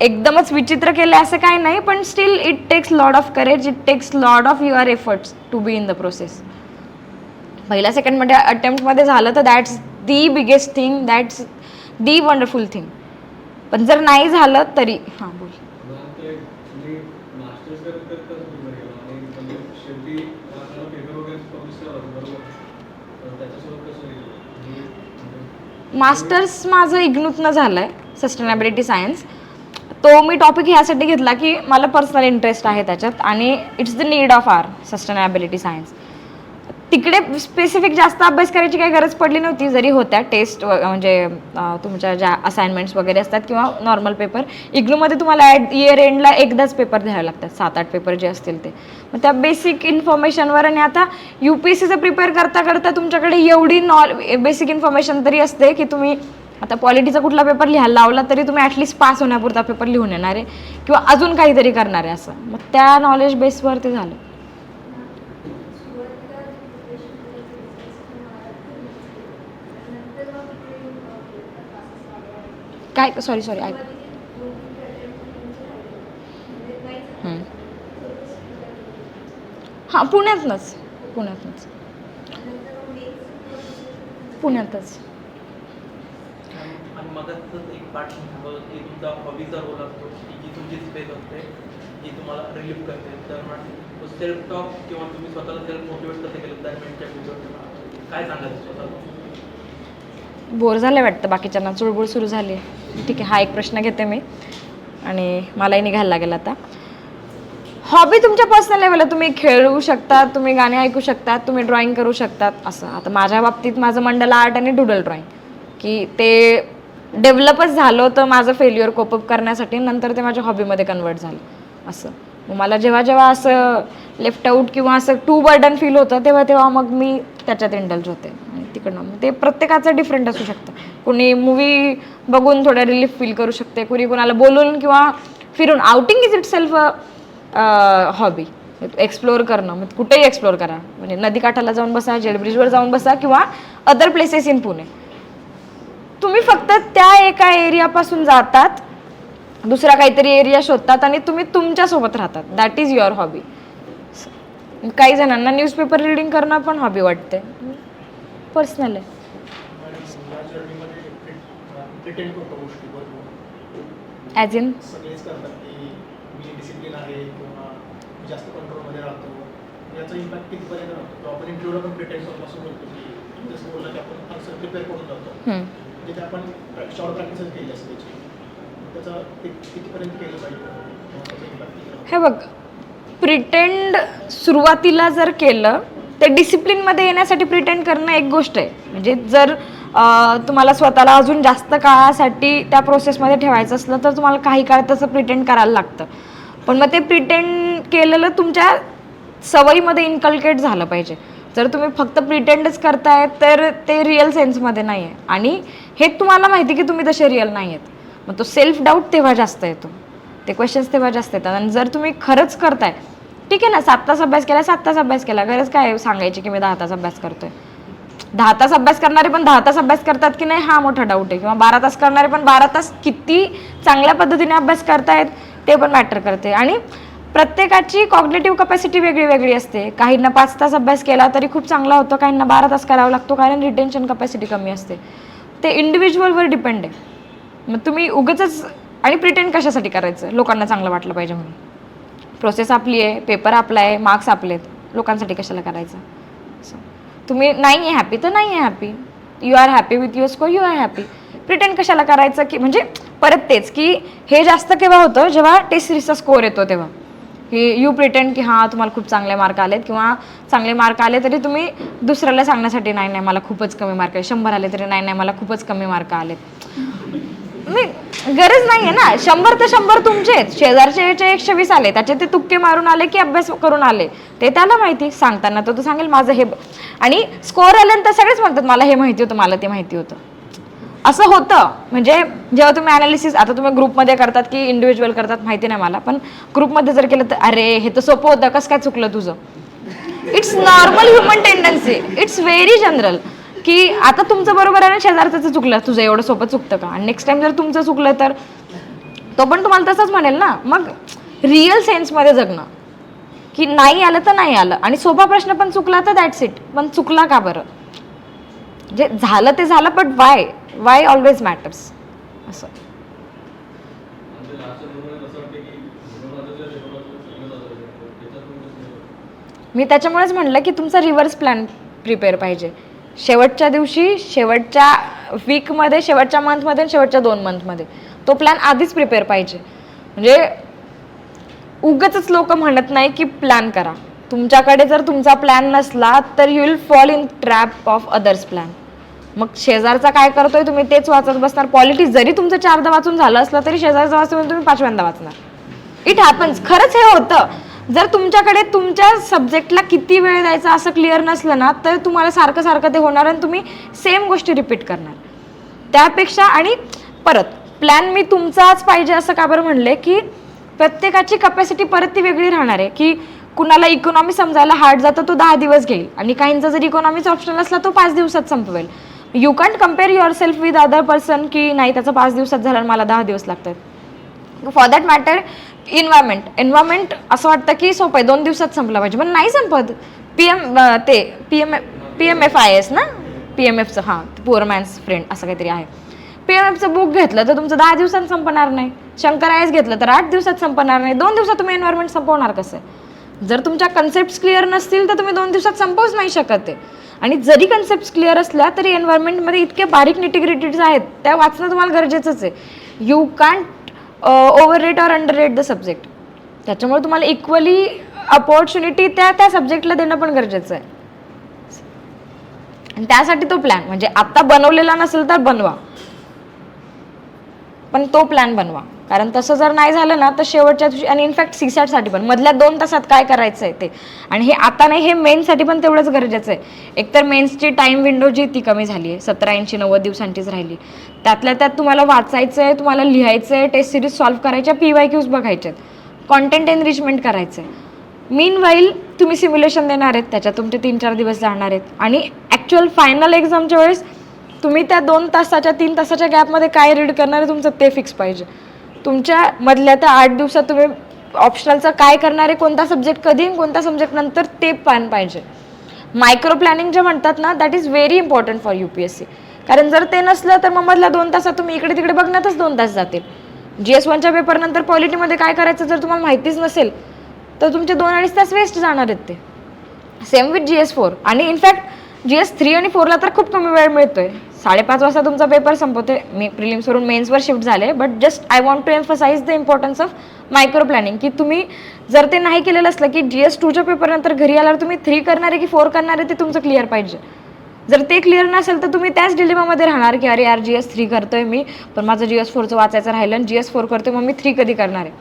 B: एकदमच विचित्र केलं असं काही नाही, पण still it takes lot of courage, it takes lot of your efforts to be in the process. पहिल्या सेकंडमध्ये अटेम्प्टमध्ये झालं तर that's the biggest thing, that's the wonderful thing. पण जर नाही झालं तरी हां बोल. मास्टर्स माझं इग्नूतनं झालं आहे, सस्टेनेबिलिटी सायन्स. तो मी टॉपिक ह्यासाठी घेतला की मला पर्सनल इंटरेस्ट आहे त्याच्यात आणि it's the need of our sustainability science. तिकडे स्पेसिफिक जास्त अभ्यास करायची काही गरज पडली नव्हती, जरी होत्या टेस्ट म्हणजे तुमच्या ज्या असाइनमेंट्स वगैरे असतात किंवा नॉर्मल पेपर. इग्नूमध्ये तुम्हाला इयर एंडला एकदाच पेपर द्यावे लागतात, 7-8 पेपर जे असतील ते. मग त्या बेसिक इन्फॉर्मेशनवर आणि आता UPSCचं प्रिपेअर करता करता तुमच्याकडे एवढी बेसिक इन्फॉर्मेशन तरी असते की तुम्ही आता पॉलिटीचा कुठला पेपर लिहायला लावला तरी तुम्ही ॲटलिस्ट पास होण्यापुरता पेपर लिहून येणार आहे किंवा अजून काहीतरी करणार आहे असं. मग त्या नॉलेज बेसवर ते झालं. काय सॉरी ऐक. हां पुण्यातच.
C: आणि मगाचंच एक पार्ट सांगितलं की तुमचा हॉबीचा रोल असतो, जी तुमची स्पेस असते, जी तुम्हाला रिलीफ करते. तर सेल्फ टॉक किंवा तुम्ही स्वतःला सेल्फ मोटिवेट कसं केलं दरम्यानच्या व्हिडिओ काय सांगायचं स्वतःला?
B: बोर झालं वाटतं, बाकीच्यांना चुळबुळ सुरू झाली. ठीक आहे, हा एक प्रश्न घेते मी आणि मलाही निघायला लागेल आता. हॉबी तुमच्या पर्सनल लेवलला तुम्ही खेळू शकता, तुम्ही गाणे ऐकू शकता, तुम्ही ड्रॉइंग करू शकतात असं. आता माझ्या बाबतीत माझं मंडला आर्ट आणि डुडल ड्रॉइंग की ते डेव्हलपच झालं होतं माझं फेल्युअर कोपअप करण्यासाठी, नंतर ते माझ्या हॉबीमध्ये कन्वर्ट झालं असं. मग मला जेव्हा असं लेफ्ट आऊट किंवा असं टू बर्डन फील होतं तेव्हा मग मी त्याच्यात इंडल्ज होते. आणि तिकडनं मग ते प्रत्येकाचं डिफरंट असू शकतं. कुणी मूवी बघून थोडं रिलीफ फील करू शकते, कुणाला बोलून किंवा फिरून. Outing is it self hobby, explore करणं. मग कुठेही एक्सप्लोअर करा, म्हणजे नदीकाठाला जाऊन बसा, जेलब्रिजवर जाऊन बसा किंवा अदर प्लेसेस इन पुणे. तुम्ही फक्त त्या एका एरियापासून जातात, दुसरा काहीतरी एरिया शोधतात आणि तुम्ही तुमच्यासोबत राहतात. That is your hobby. काही जणांना न्यूजपेपर रिडिंग करणं पण हॉबी वाटते, पर्सनल आहे. ॲज इन
H: सगळेच करतात की मी डिसिप्लिन आहे किंवा मी जास्त कंट्रोलमध्ये राहतो, याचा इम्पॅक्ट कितीपर्यंत राहतो. आपण इंटरव्ह्यूला पण प्रिटेंड करून असं बोलतो की जसं बोललं की आपण आन्सर प्रिपेअर करून जातो, म्हणजे आपण शॉर्ट प्रॅक्टिसच केली असते त्याची, त्याचा कितीपर्यंत केलं पाहिजे.
B: हे बघ, प्रिटेंड सुरुवातीला जर केलं ते डिसिप्लिनमध्ये येण्यासाठी प्रिटेंड करणं एक गोष्ट आहे. म्हणजे जर तुम्हाला स्वतःला अजून जास्त काळासाठी त्या प्रोसेसमध्ये ठेवायचं असलं तर तुम्हाला काही काळ तसं प्रिटेंड करायला लागतं. पण मग ते प्रिटेंड केलेलं तुमच्या सवयीमध्ये इन्कल्केट झालं पाहिजे. जर तुम्ही फक्त प्रिटेंडच करताय तर ते रिअल सेन्समध्ये नाही आहे आणि हे तुम्हाला माहिती की तुम्ही तसे रिअल नाही आहेत. मग तो सेल्फ डाऊट तेव्हा जास्त येतो, ते क्वेश्चन्स तेव्हा जास्त येतात. आणि जर तुम्ही खरंच करताय, ठीक आहे ना, 7 तास अभ्यास केला, 7 तास अभ्यास केला, गरज काय सांगायची की मी 10 तास अभ्यास करतोय. 10 तास अभ्यास करणारे पण 10 तास अभ्यास करतात की नाही हा मोठा डाऊट आहे. किंवा 12 तास करणारे पण 12 तास किती चांगल्या पद्धतीने अभ्यास करतायत ते पण मॅटर करते. आणि प्रत्येकाची कॉग्निटिव्ह कपॅसिटी वेगळी वेगळी असते. काहींना 5 तास अभ्यास केला तरी खूप चांगला होतो, काहींना 12 तास करावा लागतो, कारण रिटेन्शन कपॅसिटी कमी असते. ते इंडिव्हिज्युअलवर डिपेंड आहे. मग तुम्ही उगाचच आणि प्रिटेंड कशासाठी करायचं, लोकांना चांगलं वाटलं पाहिजे म्हणून. प्रोसेस आपली आहे, पेपर आपला आहे, मार्क्स आपलेत, लोकांसाठी कशाला करायचं. तुम्ही नाही आहे हॅपी तर नाही आहे happy, you are happy with your score, you are happy. Pretend कशाला करायचं की म्हणजे परत तेच की हे जास्त केव्हा होतं, जेव्हा टेस्ट सिरीजचा स्कोर येतो तेव्हा की यू प्रिटेंड की हां तुम्हाला खूप चांगले मार्क आलेत, किंवा चांगले मार्क आले तरी तुम्ही दुसऱ्याला सांगण्यासाठी नाही नाही मला खूपच कमी मार्क आहे, 100 आले तरी नाही नाही मला खूपच कमी मार्क आलेत. गरज नाही आहे ना, 100 तर 100 तुमचेच, शेजारचे 120 आले, त्याचे ते तुक्के मारून आले की अभ्यास करून आले ते त्याला माहिती. सांगताना तो सांगेल माझं हे, आणि स्कोर आल्यानंतर सगळेच म्हणतात मला हे माहिती होतं, मला ते माहिती होतं. असं होतं. म्हणजे जेव्हा तुम्ही अनालिसिस, आता तुम्ही ग्रुपमध्ये करतात की इंडिव्हिज्युअल करतात माहिती नाही मला, पण ग्रुपमध्ये जर केलं तर अरे हे तर सोपं होतं, कसं काय चुकलं तुझं. It's normal human tendency, it's very general की आता तुमचं बरोबर आहे ना, शेजारचं चुकलं, तुझं एवढं सोपं चुकतं का. आणि नेक्स्ट टाइम जर तुमचं चुकलं तर तो पण तुम्हाला तसंच म्हणेल ना. मग रिअल सेन्समध्ये जगणं की नाही आलं तर नाही आलं, आणि सोपा प्रश्न पण चुकला तर दॅट्स इट, पण चुकला का बरं, जे झालं ते झालं, बट वाय ऑलवेज मॅटर्स असं. मी त्याच्यामुळेच म्हणलं की तुमचा रिव्हर्स प्लॅन प्रिपेअर पाहिजे. शेवटच्या दिवशी, शेवटच्या वीकमध्ये, शेवटच्या मंथमध्ये, शेवटच्या 2 मंथमध्ये तो प्लॅन आधीच प्रिपेअर पाहिजे. म्हणजे उगाचच लोक म्हणत नाही की प्लॅन करा. तुमच्याकडे जर तुमचा प्लॅन नसला तर you will fall in trap of others plan. मग शेजारचा काय करतोय तुम्ही तेच वाचत बसणार. पॉलिटिक्स जरी तुमचं 4दा वाचून झालं असलं तरी शेजारचं वाचून तुम्ही 5व्यांदा वाचणार. It happens. खरंच हे होतं. जर तुमच्याकडे तुमच्या सब्जेक्टला किती वेळ द्यायचा असं क्लिअर नसलं ना तर तुम्हाला सारखं सारखं ते होणार आणि तुम्ही सेम गोष्टी रिपीट करणार. त्यापेक्षा, आणि परत प्लॅन मी तुमचाच पाहिजे असं का बरं म्हणले की प्रत्येकाची कपॅसिटी परत ती वेगळी राहणार आहे. की कुणाला इकॉनॉमी समजायला हार्ड जातं तो 10 दिवस घेईल, आणि काहींचा जर इकॉनॉमीचा ऑप्शनल असला तो 5 दिवसात संपवेल. You can't compare yourself with other person की नाही त्याचं 5 दिवसात झालं मला 10 दिवस लागतात. फॉर दॅट मॅटर एन्व्हायरमेंट असं वाटतं की सोपं आहे 2 दिवसात संपलं पाहिजे, पण नाही संपत. PMFIS ना, PMFचं, हां पुअर मॅन्स फ्रेंड असं काहीतरी आहे. PMFचं बुक घेतलं तर तुमचं 10 दिवसात संपणार नाही. शंकर IS घेतलं तर 8 दिवसात संपणार नाही. 2 दिवसात तुम्ही एन्व्हायरमेंट संपवणार कसं. जर तुमच्या कन्सेप्ट क्लिअर नसतील तर तुम्ही 2 दिवसात संपवूच नाही शकत आहे. आणि जरी कन्सेप्ट क्लिअर असल्या तरी एन्व्हायरमेंटमध्ये इतके बारीक निटिग्रिटीज आहेत त्या वाचणं तुम्हाला गरजेचंच आहे. You can't over rate or under rate the subject. त्याच्यामुळे तुम्हाला इक्वली अपॉर्च्युनिटी त्या सब्जेक्टला देणं पण गरजेचं आहे. आणि त्यासाठी तो प्लॅन म्हणजे आत्ता बनवलेला नसेल तर बनवा, पण तो प्लॅन बनवा. कारण तसं जर नाही झालं ना तर शेवटच्या दिवशी, आणि इनफॅक्ट CSAT पण मधल्या 2 तासात काय करायचं आहे ते, आणि हे आता नाही, हे मेन्ससाठी पण तेवढंच गरजेचं आहे. एकतर मेन्सची टाईम विंडो जी ती कमी झाली आहे, 17, 80, 90 दिवसांचीच राहिली. त्यातल्या त्यात तुम्हाला वाचायचं आहे, तुम्हाला लिहायचं आहे, टेस्ट सिरीज सॉल्व्ह करायच्या, PYQs बघायचे आहेत, कॉन्टेंट एनरिचमेंट करायचं आहे. मीनवाईल तुम्ही सिम्युलेशन देणार आहेत, त्याच्यात तुमचे 3-4 दिवस जाणार आहेत. आणि ॲक्च्युअल फायनल एक्झामच्या वेळेस तुम्ही त्या 2 तासाच्या 3 तासाच्या गॅपमध्ये काय रीड करणार आहे तुमचं ते फिक्स पाहिजे. तुमच्या मधल्या त्या 8 दिवसात तुम्ही ऑप्शनलचं काय करणार आहे, कोणता सब्जेक्ट कधी, कोणता सब्जेक्ट नंतर, ते प्लॅन पाहिजे. मायक्रो प्लॅनिंग जे म्हणतात ना, that is very important for UPSC. कारण जर ते नसलं तर मग मधल्या 2 तासात तुम्ही इकडे तिकडे बघण्यातच 2 तास जातील. GS1च्या पेपरनंतर पॉलिटीमध्ये काय करायचं जर तुम्हाला माहितीच नसेल तर तुमचे 2-2.5 तास वेस्ट जाणार आहेत ते. Same with GS4. आणि इनफॅक्ट GS3 आणि 4ला तर खूप कमी वेळ मिळतोय. 5:30 वाजता तुमचा पेपर संपवते. मी प्रिलिम्सवरून मेन्सवर शिफ्ट झाले, but just I want to emphasise the importance of micro planning. की तुम्ही जर ते नाही केलेलं असलं की GS2च्या पेपरनंतर घरी आल्यावर तुम्ही 3 करणार आहे की 4 करणार आहे ते तुमचं क्लिअर पाहिजे. जर ते क्लिअर नसेल तर तुम्ही त्याच डिलेमामध्ये राहणार की अरे यार GS3 करतोय मी, पण माझं GS4चं वाचायचं राहिलं, आणि GS4 करतोय मग मी 3 कधी करणार आहे.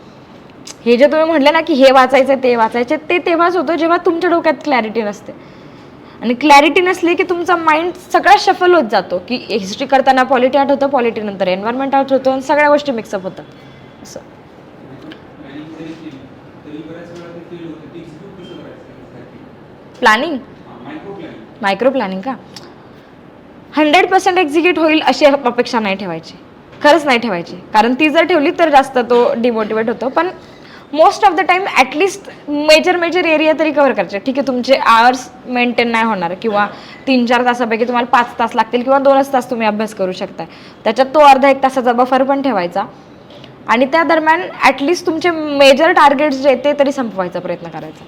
B: हे जे तुम्ही म्हटले ना की हे वाचायचं ते वाचायचे, ते तेव्हाच होतं जेव्हा तुमच्या डोक्यात क्लॅरिटी नसते. आणि क्लॅरिटी नसली की तुमचा माइंड सगळा शफल होत जातो, की हिस्ट्री करताना पॉलिटी आठवतं, पॉलिटी नंतर एन्व्हायरमेंट आठवतं आणि सगळ्या गोष्टी मिक्सअप होतात असं.
G: प्लॅनिंग जरी केली तरी बऱ्याच वेळा ते फेल होते. ते एक्झिक्यूट कसं करायचं?
B: Planning,
G: micro planning.
B: Micro planning का 100% एक्झिक्यूट होईल अशी अपेक्षा नाही ठेवायची, खरंच नाही ठेवायची. कारण ती जर ठेवली तर जास्त तो डिमोटिवेट होतो. पण most of the time at least major area तरी कव्हर करायचे. ठीक आहे, तुमचे आवर्स मेंटेन नाही होणार किंवा 3-4 तासापैकी तुम्हाला 5 तास लागतील किंवा 2च तास तुम्ही अभ्यास करू शकताय, त्याच्यात तो अर्धा 1 तासाचा बफर पण ठेवायचा. आणि त्या दरम्यान ॲटलिस्ट तुमचे मेजर टार्गेट्स जे ते तरी संपवायचा प्रयत्न करायचा.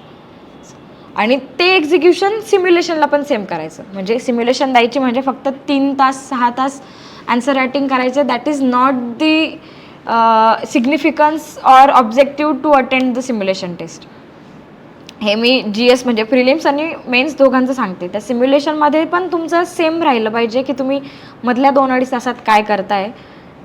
B: आणि ते एक्झिक्युशन सिम्युलेशनला पण सेम करायचं. म्हणजे सिम्युलेशन द्यायची म्हणजे फक्त 3 तास 6 तास आन्सर रायटिंग करायचं. That is not the significance or objective to attend the simulation test. हे मी GS म्हणजे प्रिलिम्स आणि मेन्स दोघांचं सांगते. त्या सिम्युलेशनमध्ये पण तुमचं सेम राहिलं पाहिजे की तुम्ही मधल्या 2-2.5 तासात काय करताय,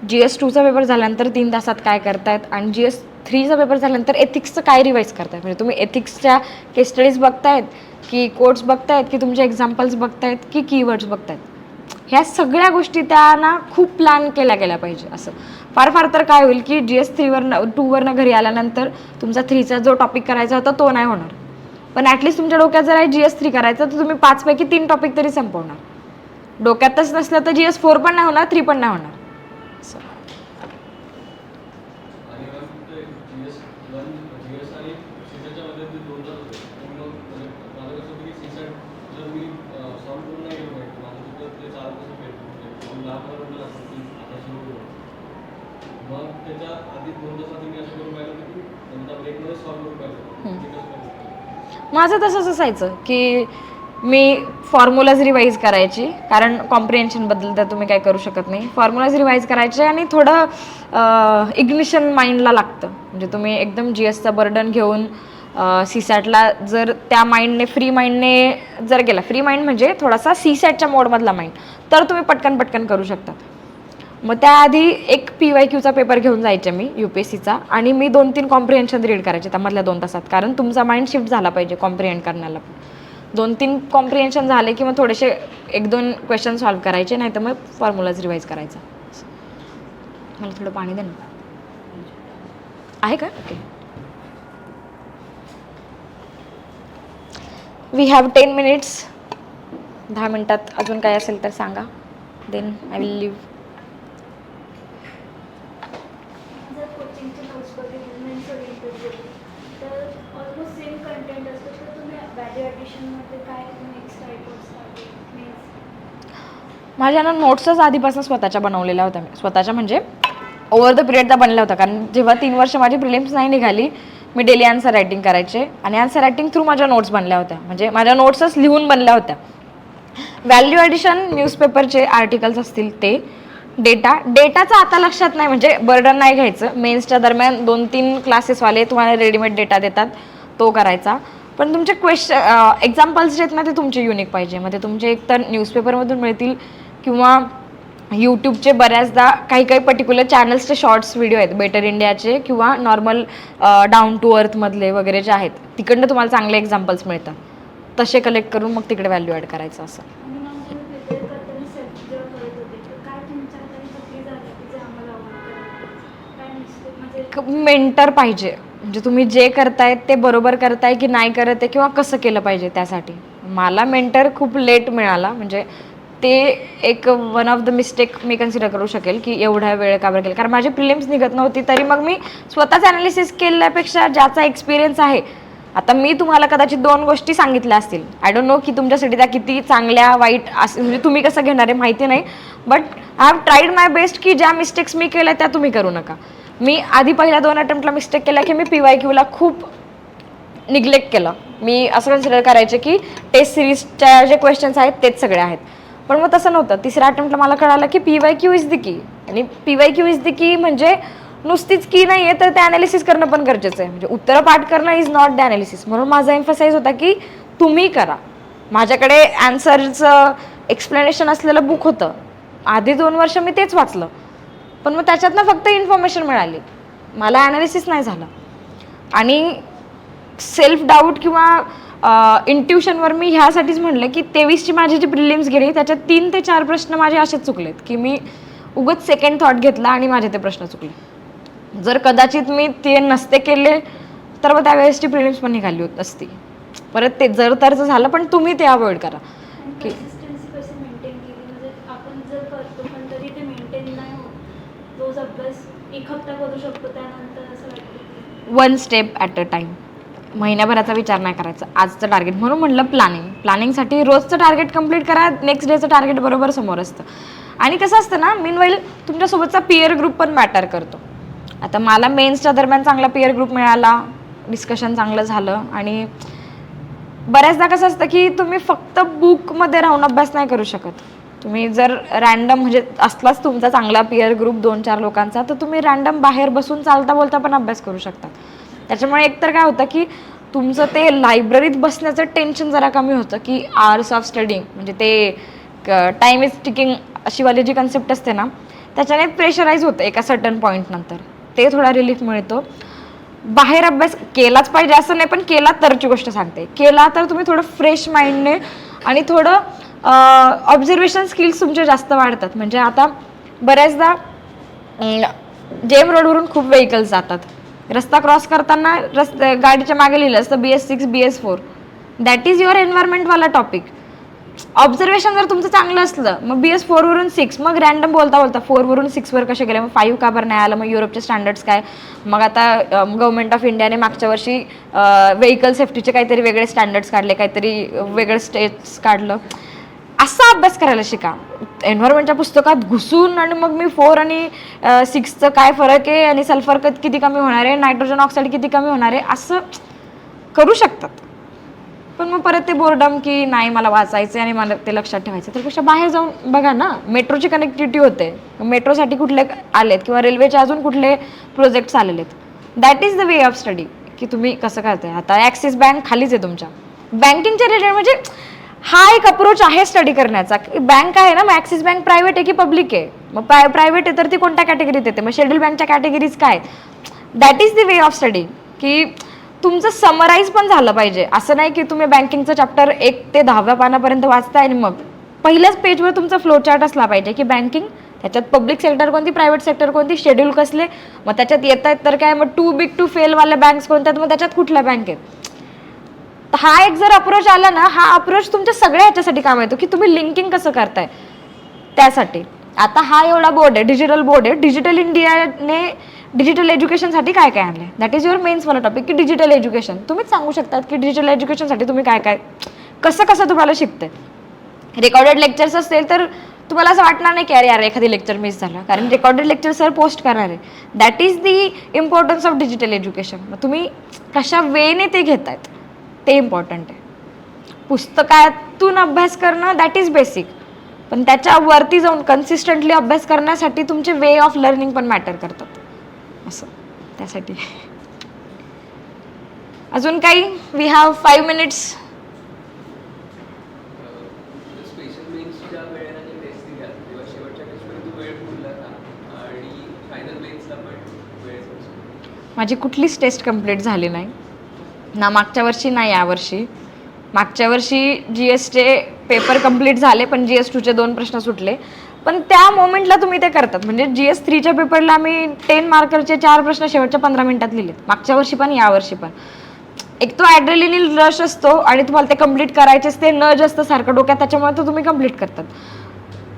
B: GS2चा पेपर झाल्यानंतर 3 तासात काय करतायत आणि GS3चा पेपर झाल्यानंतर एथिक्सचं काय रिवाईज करतायत. म्हणजे तुम्ही एथिक्सच्या केस स्टडीज बघतायत की कोट्स बघतायत की तुमचे एक्झाम्पल्स बघतायत की कीवर्ड्स बघतायत. ह्या सगळ्या गोष्टी त्यांना खूप प्लॅन केल्या गेल्या पाहिजे. असं फार तर काय होईल की GS3वरनं 2वरनं घरी आल्यानंतर तुमचा 3चा जो टॉपिक करायचा होता तो नाही होणार. पण ॲटलिस्ट तुमच्या डोक्यात जर आहे GS3 करायचं तर तुम्ही 5 पैकी 3 टॉपिक तरी संपवणार. डोक्यातच नसलं तर GS4 पण नाही होणार, 3 पण नाही होणार.
I: आणि मग ते GS1 GS आणि सीसॅटच्या मध्ये ते 2 तास होते. मग माझं कसं होतं की सीसॅट जर मी सॉल्व करून नाही गेलो पाहिजे माझं तिथं ते 4 तास फेल म्हणजे 10-15 मिनिटं लागतात की आता सुरू करू. मग त्याच्या आधी 2 तास आधी मी असं करून पाहिलं की नंतर ब्रेकमध्ये सॉल्व करून पाहिलं. ते कसं करायचं?
B: माझं तसंच असायचं की मी फॉर्म्युलाज रिवाईज करायची, कारण कॉम्प्रिहेन्शनबद्दल तर तुम्ही काय करू शकत नाही. फॉर्म्युलाज रिवाईज करायचे आणि थोडं इग्निशन माइंडला लागतं. म्हणजे तुम्ही एकदम GSचा बर्डन घेऊन सीसॅटला जर त्या माइंडने फ्री माइंडने जर गेला, फ्री माइंड म्हणजे थोडासा सीसॅटच्या मोडमधला माइंड, तर तुम्ही पटकन करू शकता. मग त्याआधी एक PYQचा पेपर घेऊन जायचे मी UPSCचा आणि मी 2-3 कॉम्प्रिहेन्शन रीड करायचे त्यामधल्या 2 तासात. कारण तुमचा माइंड शिफ्ट झाला पाहिजे कॉम्प्रिहेंड करण्याला. 2-3 कॉम्प्रिहेन्शन झाले की मग थोडेसे 1-2 क्वेश्चन सॉल्व्ह करायचे, नाही तर मग फॉर्म्युलाज रिवाईज करायचा. मला थोडं पाणी दे ना. आहे का? ओके. We have 10 minutes. 10 मिनिटात अजून काय असेल तर सांगा. Then I will leave.
J: जर कोचिंगचे नोट्स बघितले मेन्स बघितले तर ऑलमोस्ट सेम कंटेंट असतं, तर तुम्ही व्हॅल्यू ॲडिशनमध्ये काय नेक्स्ट टाईप मेन्स?
B: माझ्या ना नोट्सच आधीपासून स्वतःच्या बनवलेल्या होत्या. मी स्वतःच्या म्हणजे ओव्हर द पिरियडचा बनल्या होत्या. कारण जेव्हा 3 वर्ष माझी प्रिलिम्स नाही निघाली, मी डेली आन्सर रायटिंग करायचे आणि आन्सर रायटिंग थ्रू माझ्या नोट्स बनल्या होत्या. म्हणजे माझ्या नोट्सच लिहून बनल्या होत्या. व्हॅल्यू ॲडिशन न्यूजपेपरचे आर्टिकल्स असतील ते, डेटाचं आता लक्षात नाही, म्हणजे बर्डन नाही घ्यायचं. मेन्सच्या दरम्यान 2-3 क्लासेसवाले तुम्हाला रेडीमेड डेटा देतात, तो करायचा. पण तुमचे एक्झाम्पल्स जे आहेत ना ते तुमचे युनिक पाहिजे. मग ते तुमचे एकतर न्यूजपेपरमधून मिळतील किंवा यूट्यूबचे बऱ्याचदा काही पर्टिक्युलर चॅनल्सचे शॉर्ट्स व्हिडिओ आहेत, बेटर इंडियाचे किंवा नॉर्मल डाऊन टू अर्थमधले वगैरे जे आहेत, तिकडनं तुम्हाला चांगले एक्झाम्पल्स मिळतात. तसे कलेक्ट करून मग तिकडे व्हॅल्यू ॲड करायचं. असं
J: आणि मग तुम्ही प्रिपेअर करताना सेल्फ जेव्हा करत होते तर काय तुमच्या हाताने चुकी झाली की जे आम्हाला काय मिस्टेक म्हणजे
B: मेंटर पाहिजे. म्हणजे तुम्ही जे करताय ते बरोबर करताय की नाही करत आहे किंवा कसं केलं पाहिजे त्यासाठी. मला मेंटर खूप लेट मिळाला. म्हणजे ते एक one of the mistake me consider करू शकेल की एवढा वेळ का बरं केलं. कारण माझी प्रिलिम्स निघत नव्हती तरी मग मी स्वतःच ॲनालिसिस केल्यापेक्षा ज्याचा एक्सपिरियन्स आहे, आता मी तुम्हाला कदाचित 2 गोष्टी सांगितल्या असतील, आय डोंट नो की तुमच्यासाठी त्या किती चांगल्या वाईट म्हणजे तुम्ही कसं घेणार आहे माहिती नाही, but I have tried my best की ज्या मिस्टेक्स मी केल्या त्या तुम्ही करू नका. मी आधी पहिल्या 2 अटेम्प्टला मिस्टेक केल्या की मी PYQला खूप निग्लेक्ट केलं. मी असं कन्सिडर करायचे की टेस्ट सिरीजच्या जे क्वेश्चन्स आहेत तेच सगळे आहेत, पण मग तसं नव्हतं. 3ऱ्या अटेम्प्टला मला कळालं की PYQ इज द की, आणि PYQ इज द की म्हणजे नुसतीच की नाही आहे तर ते ॲनालिसिस करणं पण गरजेचं आहे. म्हणजे उत्तरं पाठ करणं इज नॉट द ॲनालिसिस. म्हणून माझा एम्फसाईज होता की तुम्ही करा. माझ्याकडे ॲन्सरचं एक्सप्लेनेशन असलेलं बुक होतं, आधी 2 वर्ष मी तेच वाचलं, पण मग त्याच्यातनं फक्त इन्फॉर्मेशन मिळाली, मला ॲनालिसिस नाही झालं. आणि सेल्फ डाऊट किंवा इंट्युशनवर मी ह्यासाठीच म्हणलं की 23ची माझी जी प्रिलिम्स गेली त्याच्यात 3 ते 4 प्रश्न माझे असेच चुकलेत की मी उगाच सेकंड थॉट घेतला आणि माझे ते प्रश्न चुकले. जर कदाचित मी ते नसते केले तर मग त्यावेळेसची प्रिलिम्स पण निघाली होत असती. परत ते जर तरचं झालं, पण तुम्ही ते अवॉइड करा की
J: कन्सिस्टन्सी कशी मेंटेन केली, म्हणजे आपण जर करतो पण तरी ते मेंटेन नाही होत. रोज अभ्यास 1 हप्ता करू शकतो, त्यानंतर असं वाटतं की
B: 1 स्टेप ॲट अ टाइम. महिन्याभराचा विचार नाही करायचा, आजचं टार्गेट. म्हणून म्हटलं प्लॅनिंगसाठी रोजचं टार्गेट कंप्लीट करा, नेक्स्ट डेचं टार्गेट बरोबर समोर असतं. आणि कसं असतं ना, मीनवाईल तुमच्यासोबतचा पिअर ग्रुप पण मॅटर करतो. आता मला मेन्सच्या दरम्यान चांगला पिअर ग्रुप मिळाला, डिस्कशन चांगलं झालं. आणि बऱ्याचदा कसं असतं की तुम्ही फक्त बुकमध्ये राहून अभ्यास नाही करू शकत. तुम्ही जर रॅन्डम म्हणजे असलाच तुमचा चांगला पिअर ग्रुप 2-4 लोकांचा, तर तुम्ही रॅन्डम बाहेर बसून चालता बोलता पण अभ्यास करू शकता. त्याच्यामुळे एकतर काय होतं की तुमचं ते लायब्ररीत बसण्याचं टेन्शन जरा कमी होतं की आवर्स ऑफ स्टडिंग, म्हणजे ते टाईम इज टिकिंग अशी वाली जी कन्सेप्ट असते ना, त्याच्याने प्रेशराईज होतं एका सर्टन पॉईंट नंतर. ते थोडा रिलीफ मिळतो. बाहेर अभ्यास केलाच पाहिजे असं नाही, पण केला तरची गोष्ट सांगते. केला तर तुम्ही थोडं फ्रेश माइंडने आणि थोडं ऑब्झर्वेशन स्किल्स तुमचे जास्त वाढतात. म्हणजे आता बऱ्याचदा जेम रोडवरून खूप व्हेकल्स जातात. रस्ता क्रॉस करताना गाडीच्या मागे लिहिलं असतं BS6 BS4. That is your एन्व्हायरमेंटवाला टॉपिक. ऑब्झर्वेशन जर तुमचं चांगलं असलं, मग BS4 वरून 6, मग रॅन्डम बोलता 4 वरून 6 वर कसे गेले, मग 5 का बरं नाही आलं, मग युरोपचे स्टँडर्ड्स काय, मग आता गव्हर्नमेंट ऑफ इंडियाने मागच्या वर्षी व्हेकल सेफ्टीचे काहीतरी वेगळे स्टँडर्ड्स काढले, काहीतरी वेगळं स्टेट्स काढलं. असा अभ्यास करायला शिका. एन्व्हायरमेंटच्या पुस्तकात घुसून आणि मग मी 4 आणि 6चं काय फरक आहे, आणि सल्फर किती कमी होणार आहे, नायट्रोजन ऑक्साईड किती कमी होणार आहे, असं करू शकतात. पण मग परत ते बोर्डम की नाही मला वाचायचं आणि मला ते लक्षात ठेवायचं. त्यापेक्षा बाहेर जाऊन बघा ना, मेट्रोची कनेक्टिव्हिटी होते, मेट्रोसाठी कुठले आलेत किंवा रेल्वेचे अजून कुठले प्रोजेक्ट्स आलेले आहेत. That is the way of study की तुम्ही कसं करताय. आता ॲक्सिस बँक खालीच आहे तुमच्या, बँकिंगच्या रिलेटेड म्हणजे हा एक अप्रोच आहे स्टडी करण्याचा. बँक आहे ना, मग ॲक्सिस बँक प्रायव्हेट आहे की पब्लिक आहे, मग प्रायव्हेट आहे तर ती कोणत्या कॅटेगरीत येते, मग शेड्यूल बँकच्या कॅटेगरीज काय. That is the way of study की तुमचं समराईज पण झालं पाहिजे. असं नाही की तुम्ही बँकिंगचं चॅप्टर 1 ते 10व्या पानापर्यंत वाचताय आणि मग पहिल्याच पेजवर तुमचा फ्लो चार्ट असला पाहिजे की बँकिंग, त्याच्यात पब्लिक सेक्टर कोणती, प्रायव्हेट सेक्टर कोणती, शेड्यूल कसले, मग त्याच्यात येत आहेत तर काय, मग टू बिग टू फेलवाल्या बँक्स कोणत्या, मग त्याच्यात कुठल्या बँक आहेत. हा एक जर अप्रोच आला ना, हा अप्रोच तुमच्या सगळ्या ह्याच्यासाठी काम येतो की तुम्ही लिंकिंग कसं करताय त्यासाठी. आता हा एवढा बोर्ड आहे, डिजिटल बोर्ड आहे, डिजिटल इंडियाने डिजिटल एज्युकेशनसाठी काय काय आणलं. दॅट इज युअर मेन्सवाला टॉपिक की डिजिटल एज्युकेशन. तुम्हीच सांगू शकतात की डिजिटल एज्युकेशनसाठी तुम्ही काय काय कसं तुम्हाला शिकतंय. रेकॉर्डेड लेक्चर्स असतील तर तुम्हाला असं वाटणार नाही की अरे यार एखादी लेक्चर मिस झालं, कारण रेकॉर्डेड लेक्चर सर पोस्ट करणार आहे. That is the importance of digital education. मग तुम्ही कशा वेने ते घेतायत ते इम्पॉर्टंट आहे. पुस्तकातून अभ्यास करणं दॅट इज बेसिक, पण त्याच्यावरती जाऊन कन्सिस्टंटली अभ्यास करण्यासाठी तुमचे वे ऑफ लर्निंग पण मॅटर करतात. असं त्यासाठी अजून काही. We have 5 minutes.
G: स्पेशल मेन्सच्या वेळेला जे टेस्ट दिल्या तेव्हा शेवटच्या टेस्टमध्ये तो वेळ पुरला का आणि फायनल मेन्सला पण वेळ.
B: माझी कुठलीच टेस्ट कंप्लीट झाली नाही ना मागच्या वर्षी ना यावर्षी. मागच्या वर्षी GS चे पेपर कंप्लीट झाले पण GS2चे 2 प्रश्न सुटले. पण त्या मोमेंटला तुम्ही ते करतात. म्हणजे GS3च्या पेपरला आम्ही 10 मार्करचे 4 प्रश्न शेवटच्या 15 मिनिटात लिहिलेत, मागच्या वर्षी पण यावर्षी पण. एक तो ॲड्रेलिन रश असतो आणि तुम्हाला ते कंप्लीट करायचेच, ते नज असतं सारखं डोक्यात, त्याच्यामुळे तो तुम्ही कंप्लीट करतात.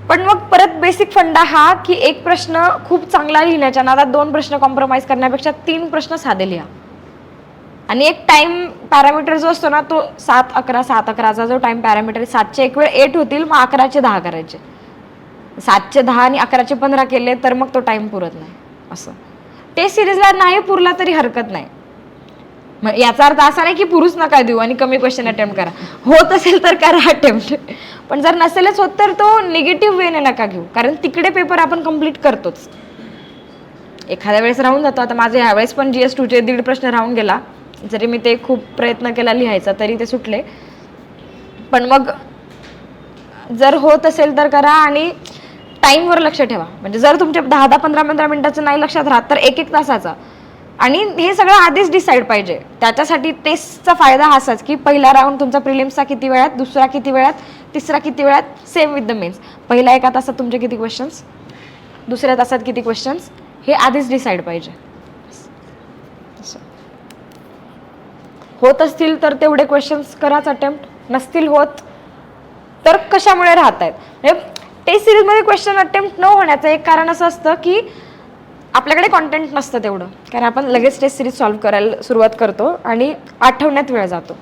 B: पण मग परत बेसिक फंडा हा की एक प्रश्न खूप चांगला लिहिण्याच्या नादात 2 प्रश्न कॉम्प्रोमाइज करण्यापेक्षा 3 प्रश्न साधे लिहा. आणि एक टाइम पॅरामीटर जो असतो ना तो 7-11 7-11चा जो टाइम पॅरामीटर, 7चे एक वेळ 8 होतील, मग 11चे 10 करायचे. 7चे 10 आणि 11चे 15 केले तर मग तो टाइम पुरत नाही. असं टेस्ट सिरीजला नाही पुरला तरी हरकत नाही. मग याचा अर्थ असा नाही की पुरूच नका देऊ आणि कमी क्वेश्चन अटेम्प्ट करा. होत असेल तर करा अटेम्प्ट, पण जर नसेलच होत तर तो निगेटिव्ह वेने नका घेऊ, कारण तिकडे पेपर आपण कंप्लीट करतोच. एखाद्या वेळेस राहून जातो. आता माझे ह्यावेळेस पण GS2चे 1.5 प्रश्न राहून गेला, जरी मी ते खूप प्रयत्न केला लिहायचा तरी ते सुटले. पण मग जर होत असेल तर करा आणि टाईमवर लक्ष ठेवा. म्हणजे जर तुमच्या 10-15 मिनिटाचं नाही लक्षात राहत तर 1-1 तासाचा आणि हे सगळं आधीच डिसाईड पाहिजे. त्याच्यासाठी टेस्टचा फायदा हा असाच की पहिला राऊंड तुमचा प्रिलिम्सचा किती वेळात, दुसरा किती वेळात, तिसरा किती वेळात, सेम विथ द मेन्स. पहिल्या एका तासात तुमचे किती क्वेश्चन्स, दुसऱ्या तासात किती क्वेश्चन्स, हे आधीच डिसाईड पाहिजे. होत असतील तर तेवढे क्वेश्चन्स कराच अटेम्प्ट, नसतील होत तर कशामुळे राहत आहेत. म्हणजे टेस्ट सिरीजमध्ये क्वेश्चन अटेम्प्ट न होण्याचं एक कारण असं असतं की आपल्याकडे कॉन्टेंट नसतं तेवढं, कारण आपण लगेच टेस्ट सिरीज सॉल्व्ह करायला सुरुवात करतो आणि आठवण्यात वेळ जातो.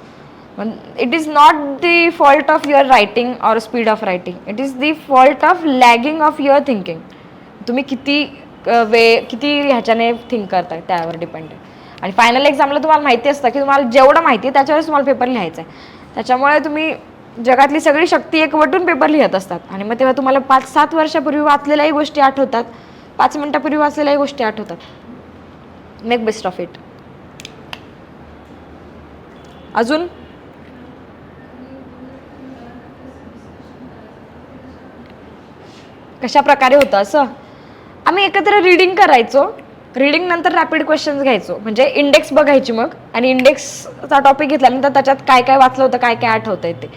B: It is not the fault of your writing or speed of writing, it is the fault of lagging of your thinking. तुम्ही किती किती ह्याच्याने थिंक करताय त्यावर डिपेंड आहे. आणि फायनल एक्झामला तुम्हाला माहिती असतं की तुम्हाला जेवढं माहिती आहे त्याच्यावरच तुम्हाला पेपर लिहायचा आहे. त्याच्यामुळे तुम्ही जगातली सगळी शक्ती एकवटून पेपर लिहत असतात आणि मग तेव्हा तुम्हाला 5-7 वर्षापूर्वी वाचलेल्याही गोष्टी आठवतात, 5 मिनिटापूर्वी वाचलेल्याही गोष्टी आठवतात. Make best of it. अजून कशा प्रकारे होतं असं, आम्ही एकत्र रीडिंग करायचो, रीडिंग नंतर रॅपिड क्वेश्चन्स घ्यायचो. म्हणजे इंडेक्स बघायची मग, आणि इंडेक्सचा टॉपिक घेतल्यानंतर त्याच्यात काय काय वाचलं होतं, काय काय आठवतंय ते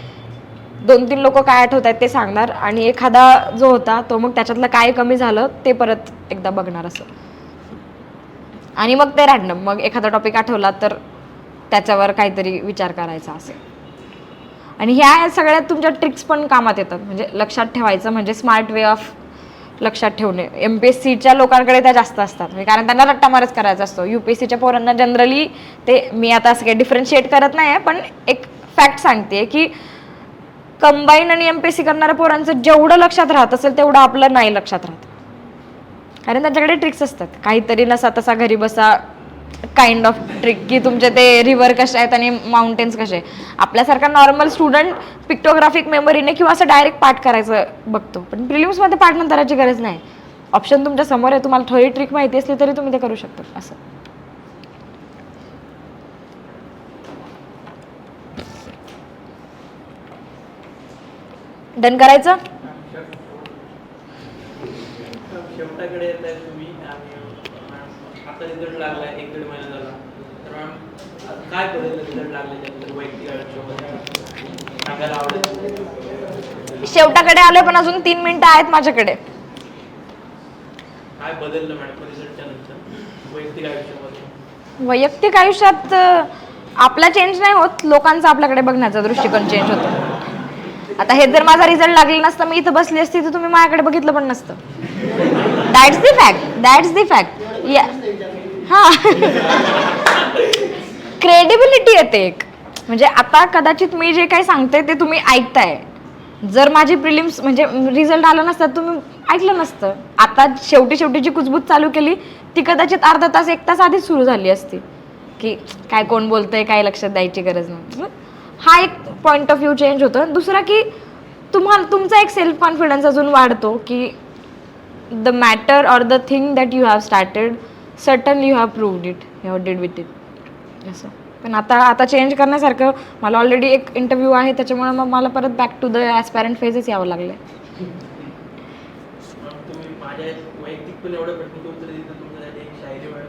B: 2-3 लोक काय आठवत आहेत ते सांगणार, आणि एखादा जो होता तो मग त्याच्यातलं काय कमी झालं ते परत एकदा बघणार असं. आणि मग ते रॅन्डम, मग एखादा टॉपिक आठवला तर त्याच्यावर काहीतरी विचार करायचा असं. आणि ह्या सगळ्यात तुमच्या ट्रिक्स पण कामात येतात. म्हणजे लक्षात ठेवायचं म्हणजे स्मार्ट वे ऑफ लक्षात ठेवणे. MPSCच्या लोकांकडे त्या जास्त असतात, कारण त्यांना रट्टामारच करायचा असतो. UPSCच्या पोरांना जनरली ते, मी आता असं काही डिफरन्शिएट करत नाही आहे, पण एक फॅक्ट सांगते की कंबाईन आणि MPSC करणाऱ्या पोरांचं जेवढं लक्षात राहत असेल तेवढं आपलं नाही लक्षात राहत, कारण त्यांच्याकडे ट्रिक्स असतात. काहीतरी नसा तसा घरी बसा काइंड ऑफ ट्रिक, की तुमचे ते रिव्हर कसे आहेत आणि माउंटेन्स कसे. आपल्यासारखा नॉर्मल स्टुडंट पिक्टोग्राफिक मेमरीने किंवा असं डायरेक्ट पाठ करायचं बघतो, पण प्रिलिम्समध्ये पाठ नंतराची गरज नाही. ऑप्शन तुमच्या समोर आहे, तुम्हाला थोडी ट्रिक माहिती असली तरी तुम्ही ते करू शकता असं. डन करायचं.
C: शेवटाकडे येत आहे तुम्ही, आणि आता रिझल्ट लागलाय 1-1.5 महिना झाला, तर मॅम काय बदल रिझल्ट लागल्याच्यानंतर वैयक्तिक आयुष्यामध्ये सांगायला आवडेल?
B: शेवटाकडे आलोय पण अजून 3 मिनिटं आहेत माझ्याकडे.
C: काय बदललं मॅडम रिझल्टच्या नंतर वैयक्तिक आयुष्यामध्ये?
B: वैयक्तिक आयुष्यात आपला चेंज नाही होत, लोकांचा आपल्याकडे बघण्याचा दृष्टिकोन चेंज होतो. आता हे जर माझा रिझल्ट लागला नसता, मी इथं बसली असती तर तुम्ही माझ्याकडे बघितलं पण नसतं. That's the fact. हा, क्रेडिबिलिटी येते एक. म्हणजे आता कदाचित मी जे काही सांगते ते तुम्ही ऐकताय, जर माझी प्रिलिम्स म्हणजे रिझल्ट आला नसता तुम्ही ऐकलं नसतं. आता शेवटी जी कुजबूज चालू केली ती कदाचित अर्धा तास 1 तास आधीच सुरू झाली असती, की काय कोण बोलतंय काय लक्षात द्यायची गरज नाही. हा एक पॉईंट ऑफ व्ह्यू चेंज होतो. दुसरा की तुमचा एक सेल्फ कॉन्फिडन्स अजून वाढतो की the matter or the thing that you have started certainly you have proved it, you have did with it असं. पण आता चेंज करण्यासारखं मला ऑलरेडी एक इंटरव्ह्यू आहे, त्याच्यामुळे मग मला परत बॅक टू द ॲस्पायरंट फेजच यावं लागलं.
C: तुम्ही माझ्या वैयक्तिक पण एवढं प्रश्न उत्तर देतं तुमच्यासाठी एक शायरी मॅडम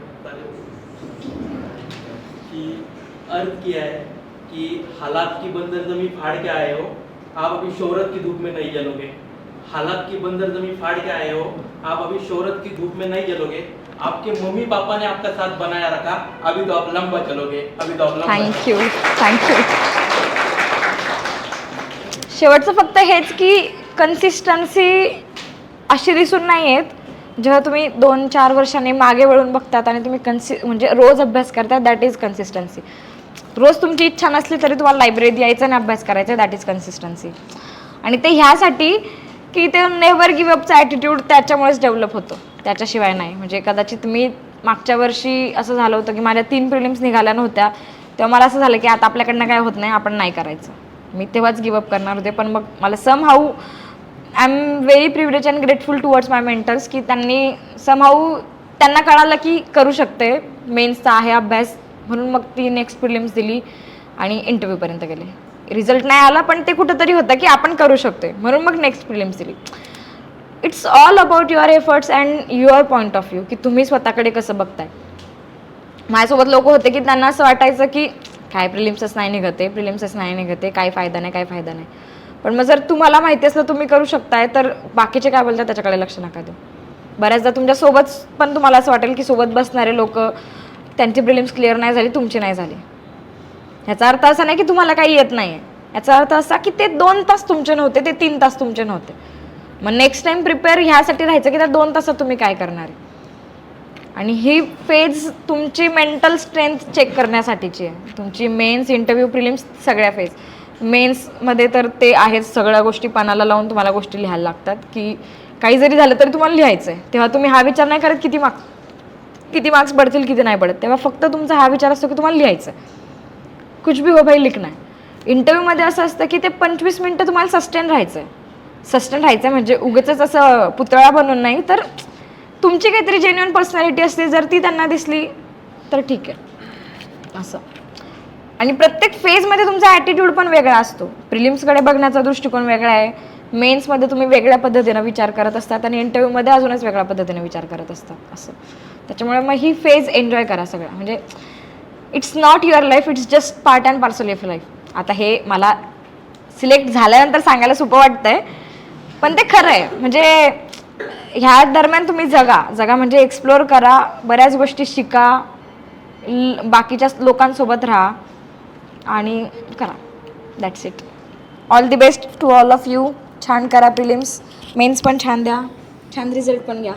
C: की अर्ज किया है कि हालात की बंदर जमी फाड़ के आए हो, आप अभी शोहरत की धूप में नहीं जलोगे. हालात की बंदर जमी फाड़ के आए हो, आप अभी शोहरत की धूप में नहीं जलोगे. आपके मम्मी पापा ने आपका साथ बनाया रखा, अभी तो आप लंबा चलोगे, अभी तो आप लंबा.
B: थँक्यू. शेवटचं फक्त हेच की कन्सिस्टन्सी अशी दिसून नाही येत. जेव्हा तुम्ही 2-4 वर्षांनी मागे वळून बघतात आणि तुम्ही म्हणजे रोज अभ्यास करता, दॅट इज कन्सिस्टन्सी. रोज तुमची इच्छा नसली तरी तुम्हाला लायब्ररीत यायचं आणि अभ्यास करायचा, दॅट इज कन्सिस्टन्सी. आणि ते ह्यासाठी की ते नेव्हर गिव्ह अपचा ॲटिट्यूड त्याच्यामुळेच डेव्हलप होतो, त्याच्याशिवाय नाही. म्हणजे कदाचित मी मागच्या वर्षी असं झालं होतं की माझ्या 3 प्रिलिम्स निघाल्या नव्हत्या, तेव्हा मला असं झालं की आता आपल्याकडनं काय होत नाही, आपण नाही करायचं. मी तेव्हाच गिव्ह अप करणार होते. पण मग मला somehow I am very privilege and grateful towards my mentors की त्यांना कळालं की करू शकते, मेन्सचा आहे अभ्यास, म्हणून मग ती नेक्स्ट प्रिलिम्स दिली आणि इंटरव्ह्यूपर्यंत गेले. रिझल्ट नाही आला पण ते कुठंतरी होतं की आपण करू शकतोय, म्हणून मग नेक्स्ट प्रिलिम्स दिली. It's all about your efforts and your point of view, की तुम्ही स्वतःकडे कसं बघताय. माझ्यासोबत लोक होते की त्यांना असं वाटायचं की काय प्रिलिम्सच नाही निघते, प्रिलिम्सच नाही निघते, काय फायदा नाही, काय फायदा नाही. पण मग जर तुम्हाला माहिती असलं तुम्ही करू शकताय, तर बाकीचे काय बोलतात त्याच्याकडे लक्ष नका देऊ. बऱ्याचदा तुमच्यासोबत पण तुम्हाला असं वाटेल की सोबत बसणारे लोक त्यांची प्रिलिम्स क्लिअर नाही झाली, तुमची नाही झाली. ह्याचा अर्थ असा नाही की तुम्हाला काही येत नाही आहे, याचा अर्थ असा की ते 2 तास तुमचे नव्हते, ते 3 तास तुमचे नव्हते. मग नेक्स्ट टाइम प्रिपेअर ह्यासाठी राहायचं की त्या 2 तासात तुम्ही काय करणार आहे. आणि ही फेज तुमची मेंटल स्ट्रेंथ चेक करण्यासाठीची आहे. तुमची मेन्स, इंटरव्ह्यू, प्रिलिम्स सगळ्या फेज. मेन्समध्ये तर ते आहेत, सगळ्या गोष्टी पानाला लावून तुम्हाला गोष्टी लिहायला लागतात की काही जरी झालं तरी तुम्हाला लिहायचं आहे. तेव्हा तुम्ही हा विचार नाही करत किती मार्क्स पडतील, किती नाही पडत. तेव्हा फक्त तुमचा हा विचार असतो की तुम्हाला लिहायचं आहे. कुछ भी हो भाई लिखना आहे. इंटरव्ह्यूमध्ये असं असतं की ते 25 मिनटं तुम्हाला सस्टेन राहायचं आहे. सस्टेन राहायचं आहे म्हणजे उगाचच असं पुतळा बनवून नाही, तर तुमची काहीतरी जेन्युइन पर्सनॅलिटी असते, जर ती त्यांना दिसली तर ठीक आहे असं. आणि प्रत्येक फेजमध्ये तुमचा ॲटिट्यूड पण वेगळा असतो. प्रिलिम्सकडे बघण्याचा दृष्टिकोन वेगळा आहे, मेन्समध्ये तुम्ही वेगळ्या पद्धतीनं विचार करत असतात आणि इंटरव्ह्यूमध्ये अजूनच वेगळ्या पद्धतीने विचार करत असतात असं. त्याच्यामुळे मग ही फेज एन्जॉय करा सगळं. म्हणजे it's not your life, it's just part and parcel of life. आता हे मला सिलेक्ट झाल्यानंतर सांगायला सोपं वाटतंय, पण ते खरं आहे. म्हणजे ह्या दरम्यान तुम्ही जगा म्हणजे एक्सप्लोअर करा, बऱ्याच गोष्टी शिका, बाकीच्या लोकांसोबत राहा आणि करा. That's it. All the best to all of you. छान करा प्रिलिम्स, मेन्स पण छान द्या, छान रिझल्ट पण घ्या.